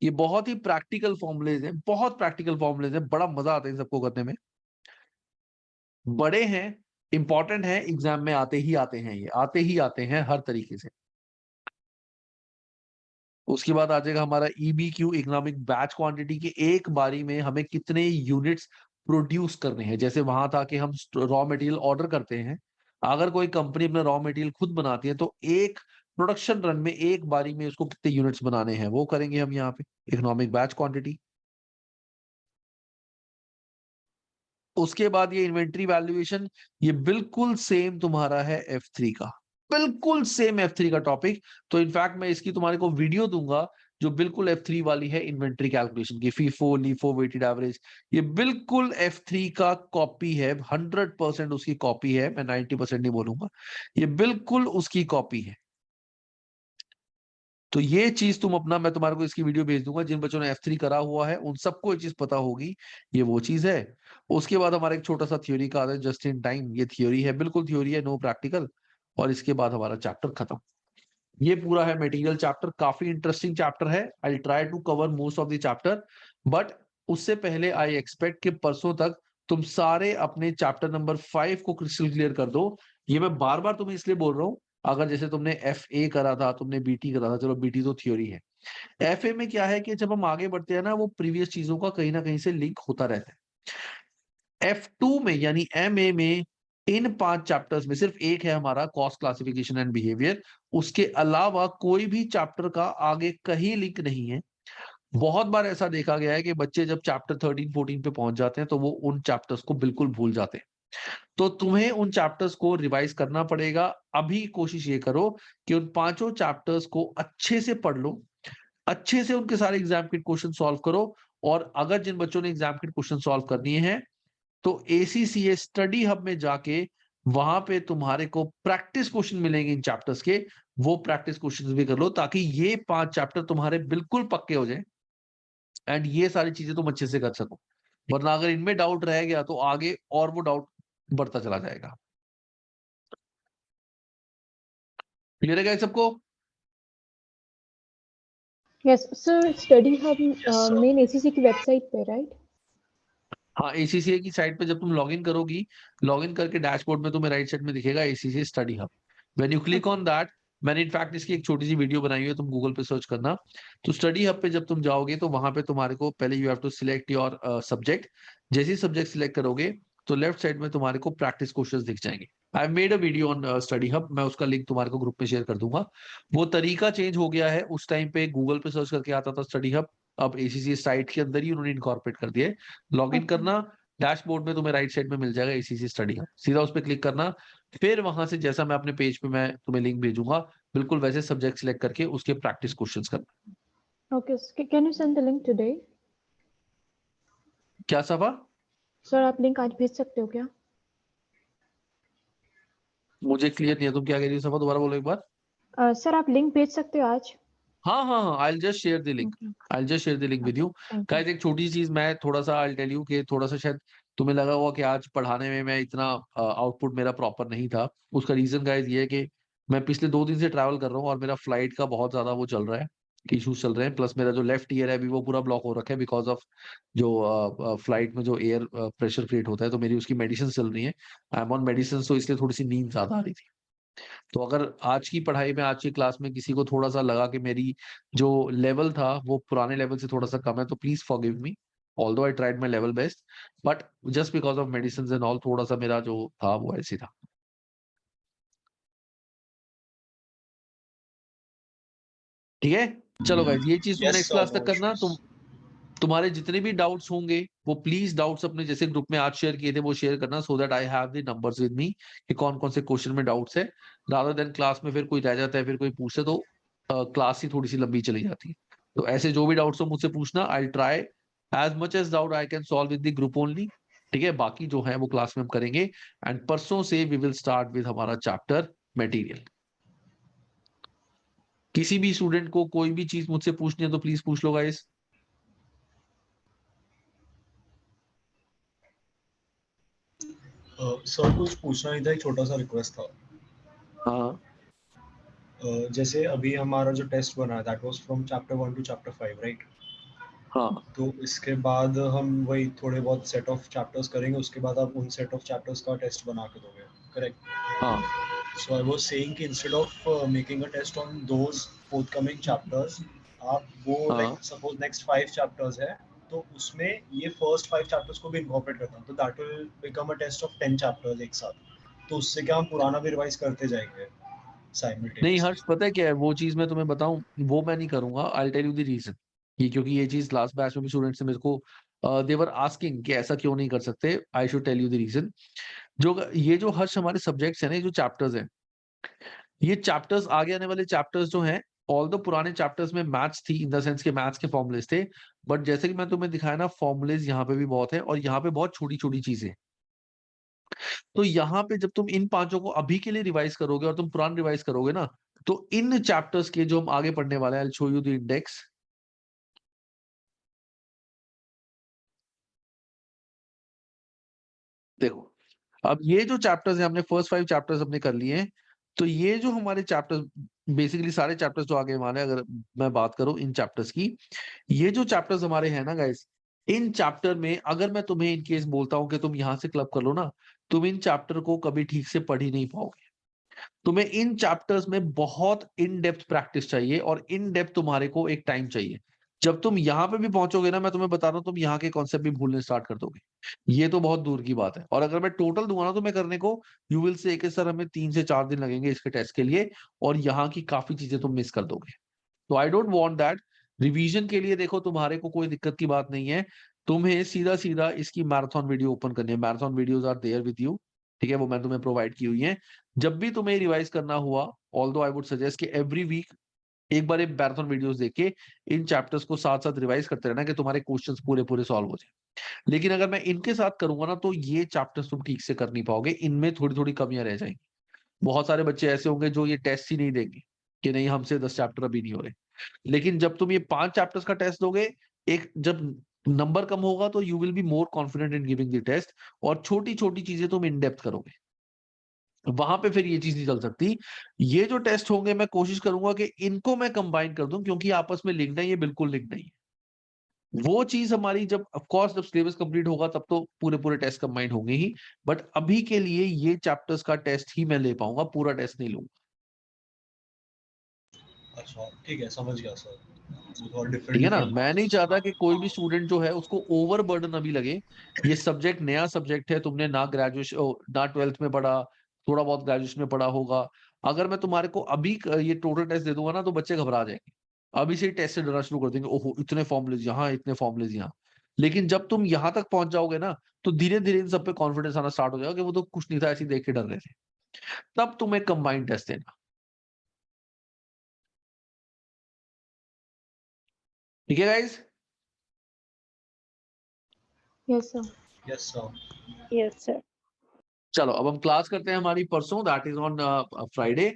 ये बहुत ही प्रैक्टिकल फॉर्मुलेज हैं, बहुत प्रैक्टिकल फॉर्मुलेज हैं, बड़ा मजा आता है इन सबको करने में। बड़े हैं, इंपॉर्टेंट है, एग्जाम में आते ही आते हैं, ये आते ही आते हैं हर तरीके से। उसके बाद आ जाएगा हमारा EBQ, इकोनॉमिक बैच क्वांटिटी, की एक बारी में हमें कितने यूनिट्स प्रोड्यूस करने हैं। जैसे वहां था कि हम रॉ मटेरियल ऑर्डर करते हैं, अगर कोई कंपनी अपना रॉ मटेरियल खुद बनाती है तो एक प्रोडक्शन रन में एक बारी में उसको कितने यूनिट्स बनाने हैं वो करेंगे हम यहाँ पे, इकोनॉमिक बैच क्वांटिटी। उसके बाद ये इन्वेंट्री वैल्यूएशन, ये बिल्कुल सेम तुम्हारा है F3 का, बिल्कुल सेम F3 का टॉपिक। तो इनफैक्ट मैं इसकी तुम्हारे को वीडियो दूंगा जो बिल्कुल F3 वाली है, इन्वेंट्री कैलकुलेशन की, फीफो लीफो वेटेड एवरेज, ये बिल्कुल F3 का कॉपी है, 100% उसकी कॉपी है, मैं 90% नहीं बोलूंगा, ये बिल्कुल उसकी कॉपी है। तो ये चीज तुम अपना, मैं तुम्हारे को इसकी वीडियो भेज दूंगा, जिन बच्चों ने F3 करा हुआ है उन सबको ये चीज पता होगी, ये वो चीज है। उसके बाद हमारा एक छोटा सा थ्योरी का आता है, जस्ट इन टाइम, ये थ्योरी है, बिल्कुल थ्योरी है, नो प्रैक्टिकल। और इसके बाद हमारा चैप्टर खत्म। ये पूरा है मटेरियल चैप्टर, काफी इंटरेस्टिंग चैप्टर है। I try to cover most of the chapter, but उससे पहले आई एक्सपेक्ट कि परसों तक तुम सारे अपने चैप्टर नंबर 5 को क्रिस्टल क्लियर कर दो। ये मैं बार बार तुम्हें इसलिए बोल रहा हूँ, अगर जैसे तुमने FA करा था, तुमने BT करा था, चलो BT तो थ्योरी है, FA में क्या है कि जब हम आगे बढ़ते हैं ना, वो प्रीवियस चीजों का कहीं ना कहीं से लिंक होता रहता है। F2 में यानी MA में इन 5 चैप्टर्स में सिर्फ एक है हमारा कॉस्ट क्लासिफिकेशन एंड बिहेवियर, उसके अलावा कोई भी चैप्टर का आगे कहीं लिंक नहीं है। बहुत बार ऐसा देखा गया है कि बच्चे जब चैप्टर 13-14 पे पहुंच जाते हैं तो वो उन चैप्टर्स को बिल्कुल भूल जाते हैं। तो तुम्हें उन चैप्टर्स को रिवाइज करना पड़ेगा। अभी कोशिश ये करो कि उन 5 चैप्टर्स को अच्छे से पढ़ लो, अच्छे से उनके सारे एग्जाम के क्वेश्चन सॉल्व करो। और अगर जिन बच्चों ने एग्जाम के क्वेश्चन सॉल्व करनी है तो ACCA स्टडी हब में जाके वहां पे तुम्हारे को प्रैक्टिस क्वेश्चन मिलेंगे इन चैप्टर्स के, वो प्रैक्टिस क्वेश्चन भी कर लो, ताकि ये 5 चैप्टर तुम्हारे बिल्कुल पक्के हो जाए एंड ये सारी चीजें तुम अच्छे से कर सको। वरना अगर इनमें डाउट रह गया तो आगे और वो डाउट बढ़ता चला जाएगा। क्लियर है क्या सबको? Yes sir, study hub main ACCA की वेबसाइट पे, राइट? हाँ, ACCA की साइट पे जब तुम लॉगिन करोगी, लॉगिन करके डैशबोर्ड में तुम्हें राइट साइड में दिखेगा ACCA study hub. When you click on that, मैंने इनफैक्ट इसकी एक छोटी सी वीडियो बनाई है, तुम गूगल पे सर्च करना। तो स्टडी हब पे जब तुम जाओगे तो वहां पे तुम्हारे को पहले you have to select your subject. जैसे ही सब्जेक्ट सिलेक्ट करोगे तो लेफ्ट साइड में तुम्हारे को प्रैक्टिस क्वेश्चंस दिख जाएंगे। I made a video on study hub, मैं उसका लिंक तुम्हारे को ग्रुप में शेयर कर दूंगा। वो तरीका चेंज हो गया है, उस टाइम पे गूगल पे सर्च करके आता था स्टडी हब, अब ACCA साइट के अंदर ही उन्होंने इनकॉर्पोरेट कर दिया है। लॉगिन करना, डैशबोर्ड में तुम्हें राइट साइड में मिल जाएगा ACCA स्टडी हब, सीधा उस पर क्लिक करना। फिर वहां से जैसा मैं अपने पेज पे मैं तुम्हें लिंक भेजूंगा, बिल्कुल वैसे सब्जेक्ट सिलेक्ट करके उसके प्रैक्टिस क्वेश्चंस करना। Okay, can you send the link today? क्या सफा? सर आप लिंक आज भेज सकते हो क्या? मुझे क्लियर नहीं है, तुम क्या कह रही हो सफा, दोबारा बोलो एक बार। सर आप लिंक भेज सकते हो आज? हाँ हाँ हाँ, I just share the link, I just share the link with you. Guys एक छोटी सी चीज मैं थोड़ा सा आई टेल यू कि थोड़ा सा शायद तुम्हें लगा होगा कि आज पढ़ाने में मैं इतना आउटपुट मेरा प्रॉपर नहीं था। उसका रीजन गाइस ये है कि मैं पिछले 2 दिन से ट्रैवल कर रहा हूँ और मेरा फ्लाइट का बहुत ज्यादा वो चल रहा है, इश्यूज चल रहे हैं। प्लस मेरा जो लेफ्ट ईयर है अभी वो पूरा ब्लॉक हो रखा है बिकॉज ऑफ जो फ्लाइट में जो एयर प्रेशर क्रिएट होता है, तो मेरी उसकी मेडिसिन चल रही है, आई एम ऑन मेडिसिन, तो इसलिए थोड़ी सी नींद ज्यादा आ रही थी। तो अगर आज की पढ़ाई में, आज की क्लास में किसी को थोड़ा सा लगा कि मेरी जो लेवल था वो पुराने लेवल से थोड़ा सा कम है, तो please forgive me, although I tried my level best, but just because of medicine and all थोड़ा सा मेरा जो था वो ऐसे था। ठीक है, चलो गाइस ये चीज तुम Yes, next sir, class no तक करना। issues. तुम्हारे जितने भी डाउट्स होंगे वो प्लीज डाउट्स अपने जैसे ग्रुप में आज शेयर किए थे वो शेयर करना, so that I have the numbers with me कि कौन कौन से क्वेश्चन में डाउट्स है, रादर देन क्लास में फिर कोई रह जाता है, फिर कोई पूछे तो क्लास ही थोड़ी सी लंबी चली जाती है। तो ऐसे जो भी डाउट्स हो मुझसे पूछना, I try as much as doubt I can solve with the group only. ठीक है, बाकी जो है वो क्लास में हम करेंगे। एंड परसों से वी विल स्टार्ट विद हमारा चैप्टर मटेरियल। किसी भी स्टूडेंट को कोई भी चीज मुझसे पूछनी है तो प्लीज पूछ लो गाइस। सर कुछ पूछना नहीं था, एक छोटा सा रिक्वेस्ट था। हाँ जैसे अभी हमारा जो टेस्ट बना है that was from chapter 1 to chapter 5, right? हाँ तो इसके बाद हम वही थोड़े बहुत सेट ऑफ चैप्टर्स करेंगे, उसके बाद आप उन सेट ऑफ चैप्टर्स का टेस्ट बना के दोगे, करेक्ट? हाँ सो आई वाज सेइंग कि instead of making a test on those forthcoming chapters, आप वो हाँ लाइक सपोज नेक्स्ट 5 चैप्टर्स है तो उसमें ये फर्स्ट 5 चैप्टर्स को भी इनकॉर्पोरेट करता हूँ, तो that will become a test of 10 chapters एक साथ। तो उससे क्या हम पुराना भी रिवाइज करते जाएंगे नहीं साइमल्टेनियसली। हर्ष, पता है क्या है वो चीज मैं तुम्हें बताऊं, वो मैं नहीं करूंगा। I tell you the reason. ये क्योंकि ये चीज लास्ट बैच में भी स्टूडेंट्स ने मेरे को देवर आस्किंग कि ऐसा क्यों नहीं कर सकते। I should tell you the reason. ये जो हर्ष हमारे सब्जेक्ट्स हैं ना, ये जो चैप्टर्स हैं, ये चैप्टर्स आगे आने वाले चैप्टर्स जो हैं, ऑल द पुराने चैप्टर्स में मैथ्स थी, इन द सेंस के मैथ्स के फॉर्मुलेस थे। बट जैसे कि मैं तुम्हें दिखाया ना, फॉर्मुलेस यहाँ पे भी बहुत है और यहाँ पे बहुत छोटी छोटी चीजें। तो यहाँ पे जब तुम इन पांचों को अभी के लिए रिवाइज करोगे और तुम पुराने रिवाइज करोगे ना, तो इन चैप्टर्स के जो हम आगे पढ़ने वाले हैं, I show you the index. देखो, अब ये जो चैप्टर्स हैं, हमने फर्स्ट 5 चैप्टर्स अपने कर लिए हैं। तो ये जो हमारे चैप्टर्स, बेसिकली सारे चैप्टर्स जो आगे वाले हैं, अगर मैं बात करूं इन चैप्टर्स की, ये जो चैप्टर्स हमारे हैं ना गाइस, इन चैप्टर में अगर मैं तुम्हें इन केस बोलता हूं कि तुम यहां से क्लब कर लो ना, तुम इन चैप्टर को कभी ठीक से पढ़ ही नहीं पाओगे। तुम्हें इन चैप्टर्स में बहुत इन डेप्थ प्रैक्टिस चाहिए और इन डेप्थ तुम्हारे को एक टाइम चाहिए। जब तुम यहाँ पे भी पहुंचोगे ना, मैं तुम्हें बता रहा हूँ, तुम यहाँ के कॉन्सेप्ट भी भूलने स्टार्ट कर दोगे। ये तो बहुत दूर की बात है। और अगर मैं टोटल दूंगा ना तुम्हें करने को, यू विल से कि सर हमें 3 से 4 दिन लगेंगे इसके टेस्ट के लिए, और यहाँ की काफी चीजें तुम मिस कर दोगे। तो I don't want that. Revision के लिए देखो, तुम्हारे को कोई दिक्कत की बात नहीं है। तुम्हें सीधा सीधा इसकी मैराथन वीडियो ओपन करनी है। Marathon videos are there with you, ठीक है, वो मैं तुम्हें प्रोवाइड की हुई है। जब भी तुम्हें रिवाइज करना हुआ, ऑल्दो आई वुड सजेस्ट कि एवरी वीक एक बार एक मैराथन वीडियोस देख के इन चैप्टर्स को साथ साथ रिवाइज करते रहना कि तुम्हारे क्वेश्चंस पूरे पूरे सॉल्व हो जाए। लेकिन अगर मैं इनके साथ करूंगा ना, तो ये चैप्टर्स तुम ठीक से कर नहीं पाओगे, इनमें थोड़ी थोड़ी कमियां रह जाएंगी। बहुत सारे बच्चे ऐसे होंगे जो ये टेस्ट ही नहीं देंगे कि नहीं हमसे 10 चैप्टर अभी नहीं हो रहे। लेकिन जब तुम ये 5 चैप्टर्स का टेस्ट दोगे, एक जब नंबर कम होगा तो you will be more confident in giving the test, और छोटी छोटी चीजें तुम इन डेप्थ करोगे, वहां पे फिर ये चीज नहीं चल सकती। ये जो टेस्ट होंगे, मैं कोशिश करूंगा कि इनको मैं कंबाइन कर दूं, क्योंकि आपस में लिंक नहीं, ये बिल्कुल लिंक नहीं है। वो चीज हमारी जब ऑफ कोर्स जब सिलेबस कंप्लीट होगा तब तो पूरे पूरे टेस्ट कंबाइन होंगे ही। बट अभी के लिए ये चैप्टर्स का टेस्ट ही मैं ले पाऊंगा, पूरा टेस्ट नहीं लूंगा। अच्छा ठीक है, समझ गया सर। वो थोड़ा ठीक डिफरेंट है ना, डिफरेंट। मैं नहीं चाहता कि कोई भी स्टूडेंट जो है उसको ओवर बर्डन अभी लगे। ये सब्जेक्ट नया सब्जेक्ट है, तुमने ना ग्रेजुएशन ना 12th में पढ़ा, थोड़ा बहुत ग्रेजुएशन में पढ़ा होगा। अगर मैं तुम्हारे को अभी ये टोटल टेस्ट दे दूंगा ना, तो बच्चे घबरा जाएंगे, अभी से टेस्ट से डरना शुरू कर देंगे, ओहो इतने फॉर्मुलेज यहाँ, इतने फॉर्मुलेज यहाँ। लेकिन जब तुम यहाँ तक पहुंच जाओगे ना, तो धीरे धीरे इन सब पे कॉन्फिडेंस आना स्टार्ट हो जाएगा कि वो तो कुछ नहीं था, ऐसे ही देख के डर रहे थे। तब तुम्हें कंबाइंड टेस्ट देना। ठीक है guys? Yes sir. Yes sir. Yes, sir. चलो अब हम क्लास करते हैं हमारी परसों, दैट इज ऑन फ्राइडे।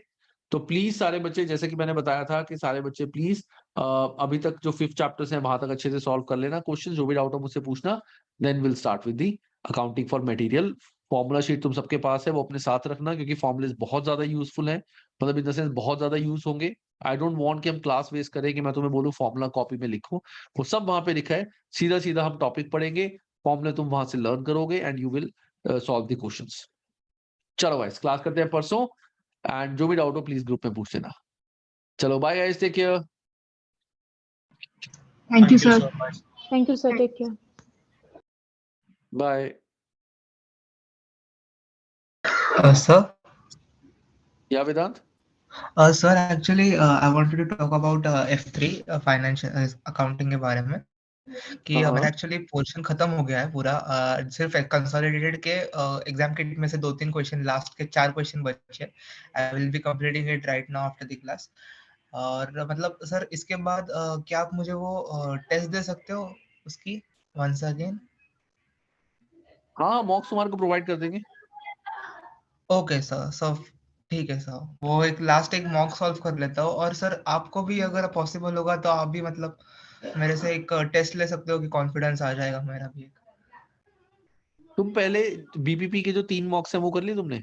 तो प्लीज सारे बच्चे, जैसे कि मैंने बताया था कि सारे बच्चे प्लीज अभी तक जो 5th चैप्टर्स हैं वहां तक अच्छे से सॉल्व कर लेना क्वेश्चन, जो भी डाउट हो मुझसे पूछना। Then will start with the accounting for material. Formula sheet तुम सबके पास है, वो अपने साथ रखना, क्योंकि फॉर्मुलेज बहुत ज्यादा यूजफुल है, मतलब इन द सेंस बहुत ज्यादा यूज होंगे। आई डोंट वांट कि हम क्लास वेस्ट करें कि मैं तुम्हें बोलूं फॉर्मूला कॉपी में लिखो, वो सब वहां पे लिखा है। सीधा सीधा हम टॉपिक पढ़ेंगे, फॉर्मूले तुम वहां से लर्न करोगे and you will solve the questions. चलो गाइस, क्लास करते हैं परसों, एंड जो भी डाउट हो प्लीज ग्रुप में पूछ लेना। चलो bye guys, take care. Thank you sir. Bye. Thank you sir, take care. Bye. Sir, या वेदांत? sir, actually, I wanted to talk about F3 financial accounting के बारे में, कि हाँ। मेरा एक्चुअली पोर्शन खत्म हो गया है पूरा। सिर्फ कंसोलिडेटेड के एग्जाम किट में से 2-3 क्वेश्चन, लास्ट के 4 क्वेश्चन बचे। I will be completing it right now after the class. और मतलब सर इसके बाद क्या आप मुझे वो टेस्ट दे सकते हो उसकी वंस अगेन? हाँ, मॉक्स तुम्हारे को प्रोवाइड कर देंगे। ओके सर, सब ठीक है सर। वो एक लास्ट एक मॉक सॉल्व कर लेता हूँ। और सर आपको भी अगर पॉसिबल होगा तो आप भी मतलब मेरे से एक टेस्ट ले सकते हो, कि कॉन्फिडेंस आ जाएगा मेरा भी एक। तुम पहले बीपीपी के जो 3 मॉक्स हैं वो कर लिए तुमने?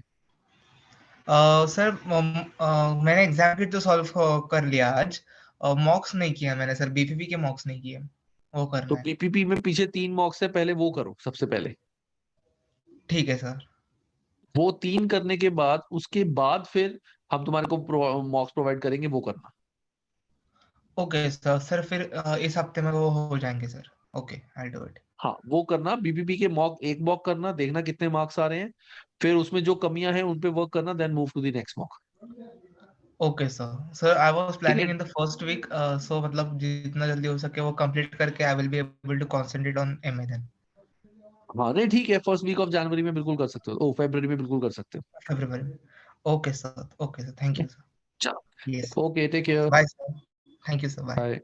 सर मैंने एग्जाम किट तो सॉल्व कर लिया आज। मॉक्स नहीं किया मैंने सर, बीपीपी के मॉक्स नहीं किए, वो तो करना है। बीपीपी में पीछे 3 मॉक्स है, पहले वो करो सबसे पहले। ठीक है सर। वो 3 करने के बाद, उसके बाद फिर हम तुम्हारे को मॉक्स प्रोवाइड करेंगे, वो करना। Okay sir. सर फिर इस हफ्ते में वो हो जाएंगे sir. Okay, I'll do it. हाँ, वो करना। बीपीपी के एक मॉक करना, देखना कितने मार्क्स आ रहे हैं, फिर उसमें जो कमियां हैं उन पे वर्क करना, then move to the next mock. Okay, sir. Sir, I was ठीक planning है? in the first week, so मतलब जितना जल्दी हो सके वो complete करके I will be able to concentrate on MA then. हाँ नहीं ठीक है, फर्स्ट वीक ऑफ जनवरी में बिल्कुल कर सकते हो, फरवरी में बिल्कुल कर सकते हो। February. Okay, sir. Okay, sir. Thank you, sir. चलो, Yes. Okay, take care, Bye, sir. Thank you, sir. Bye. Bye.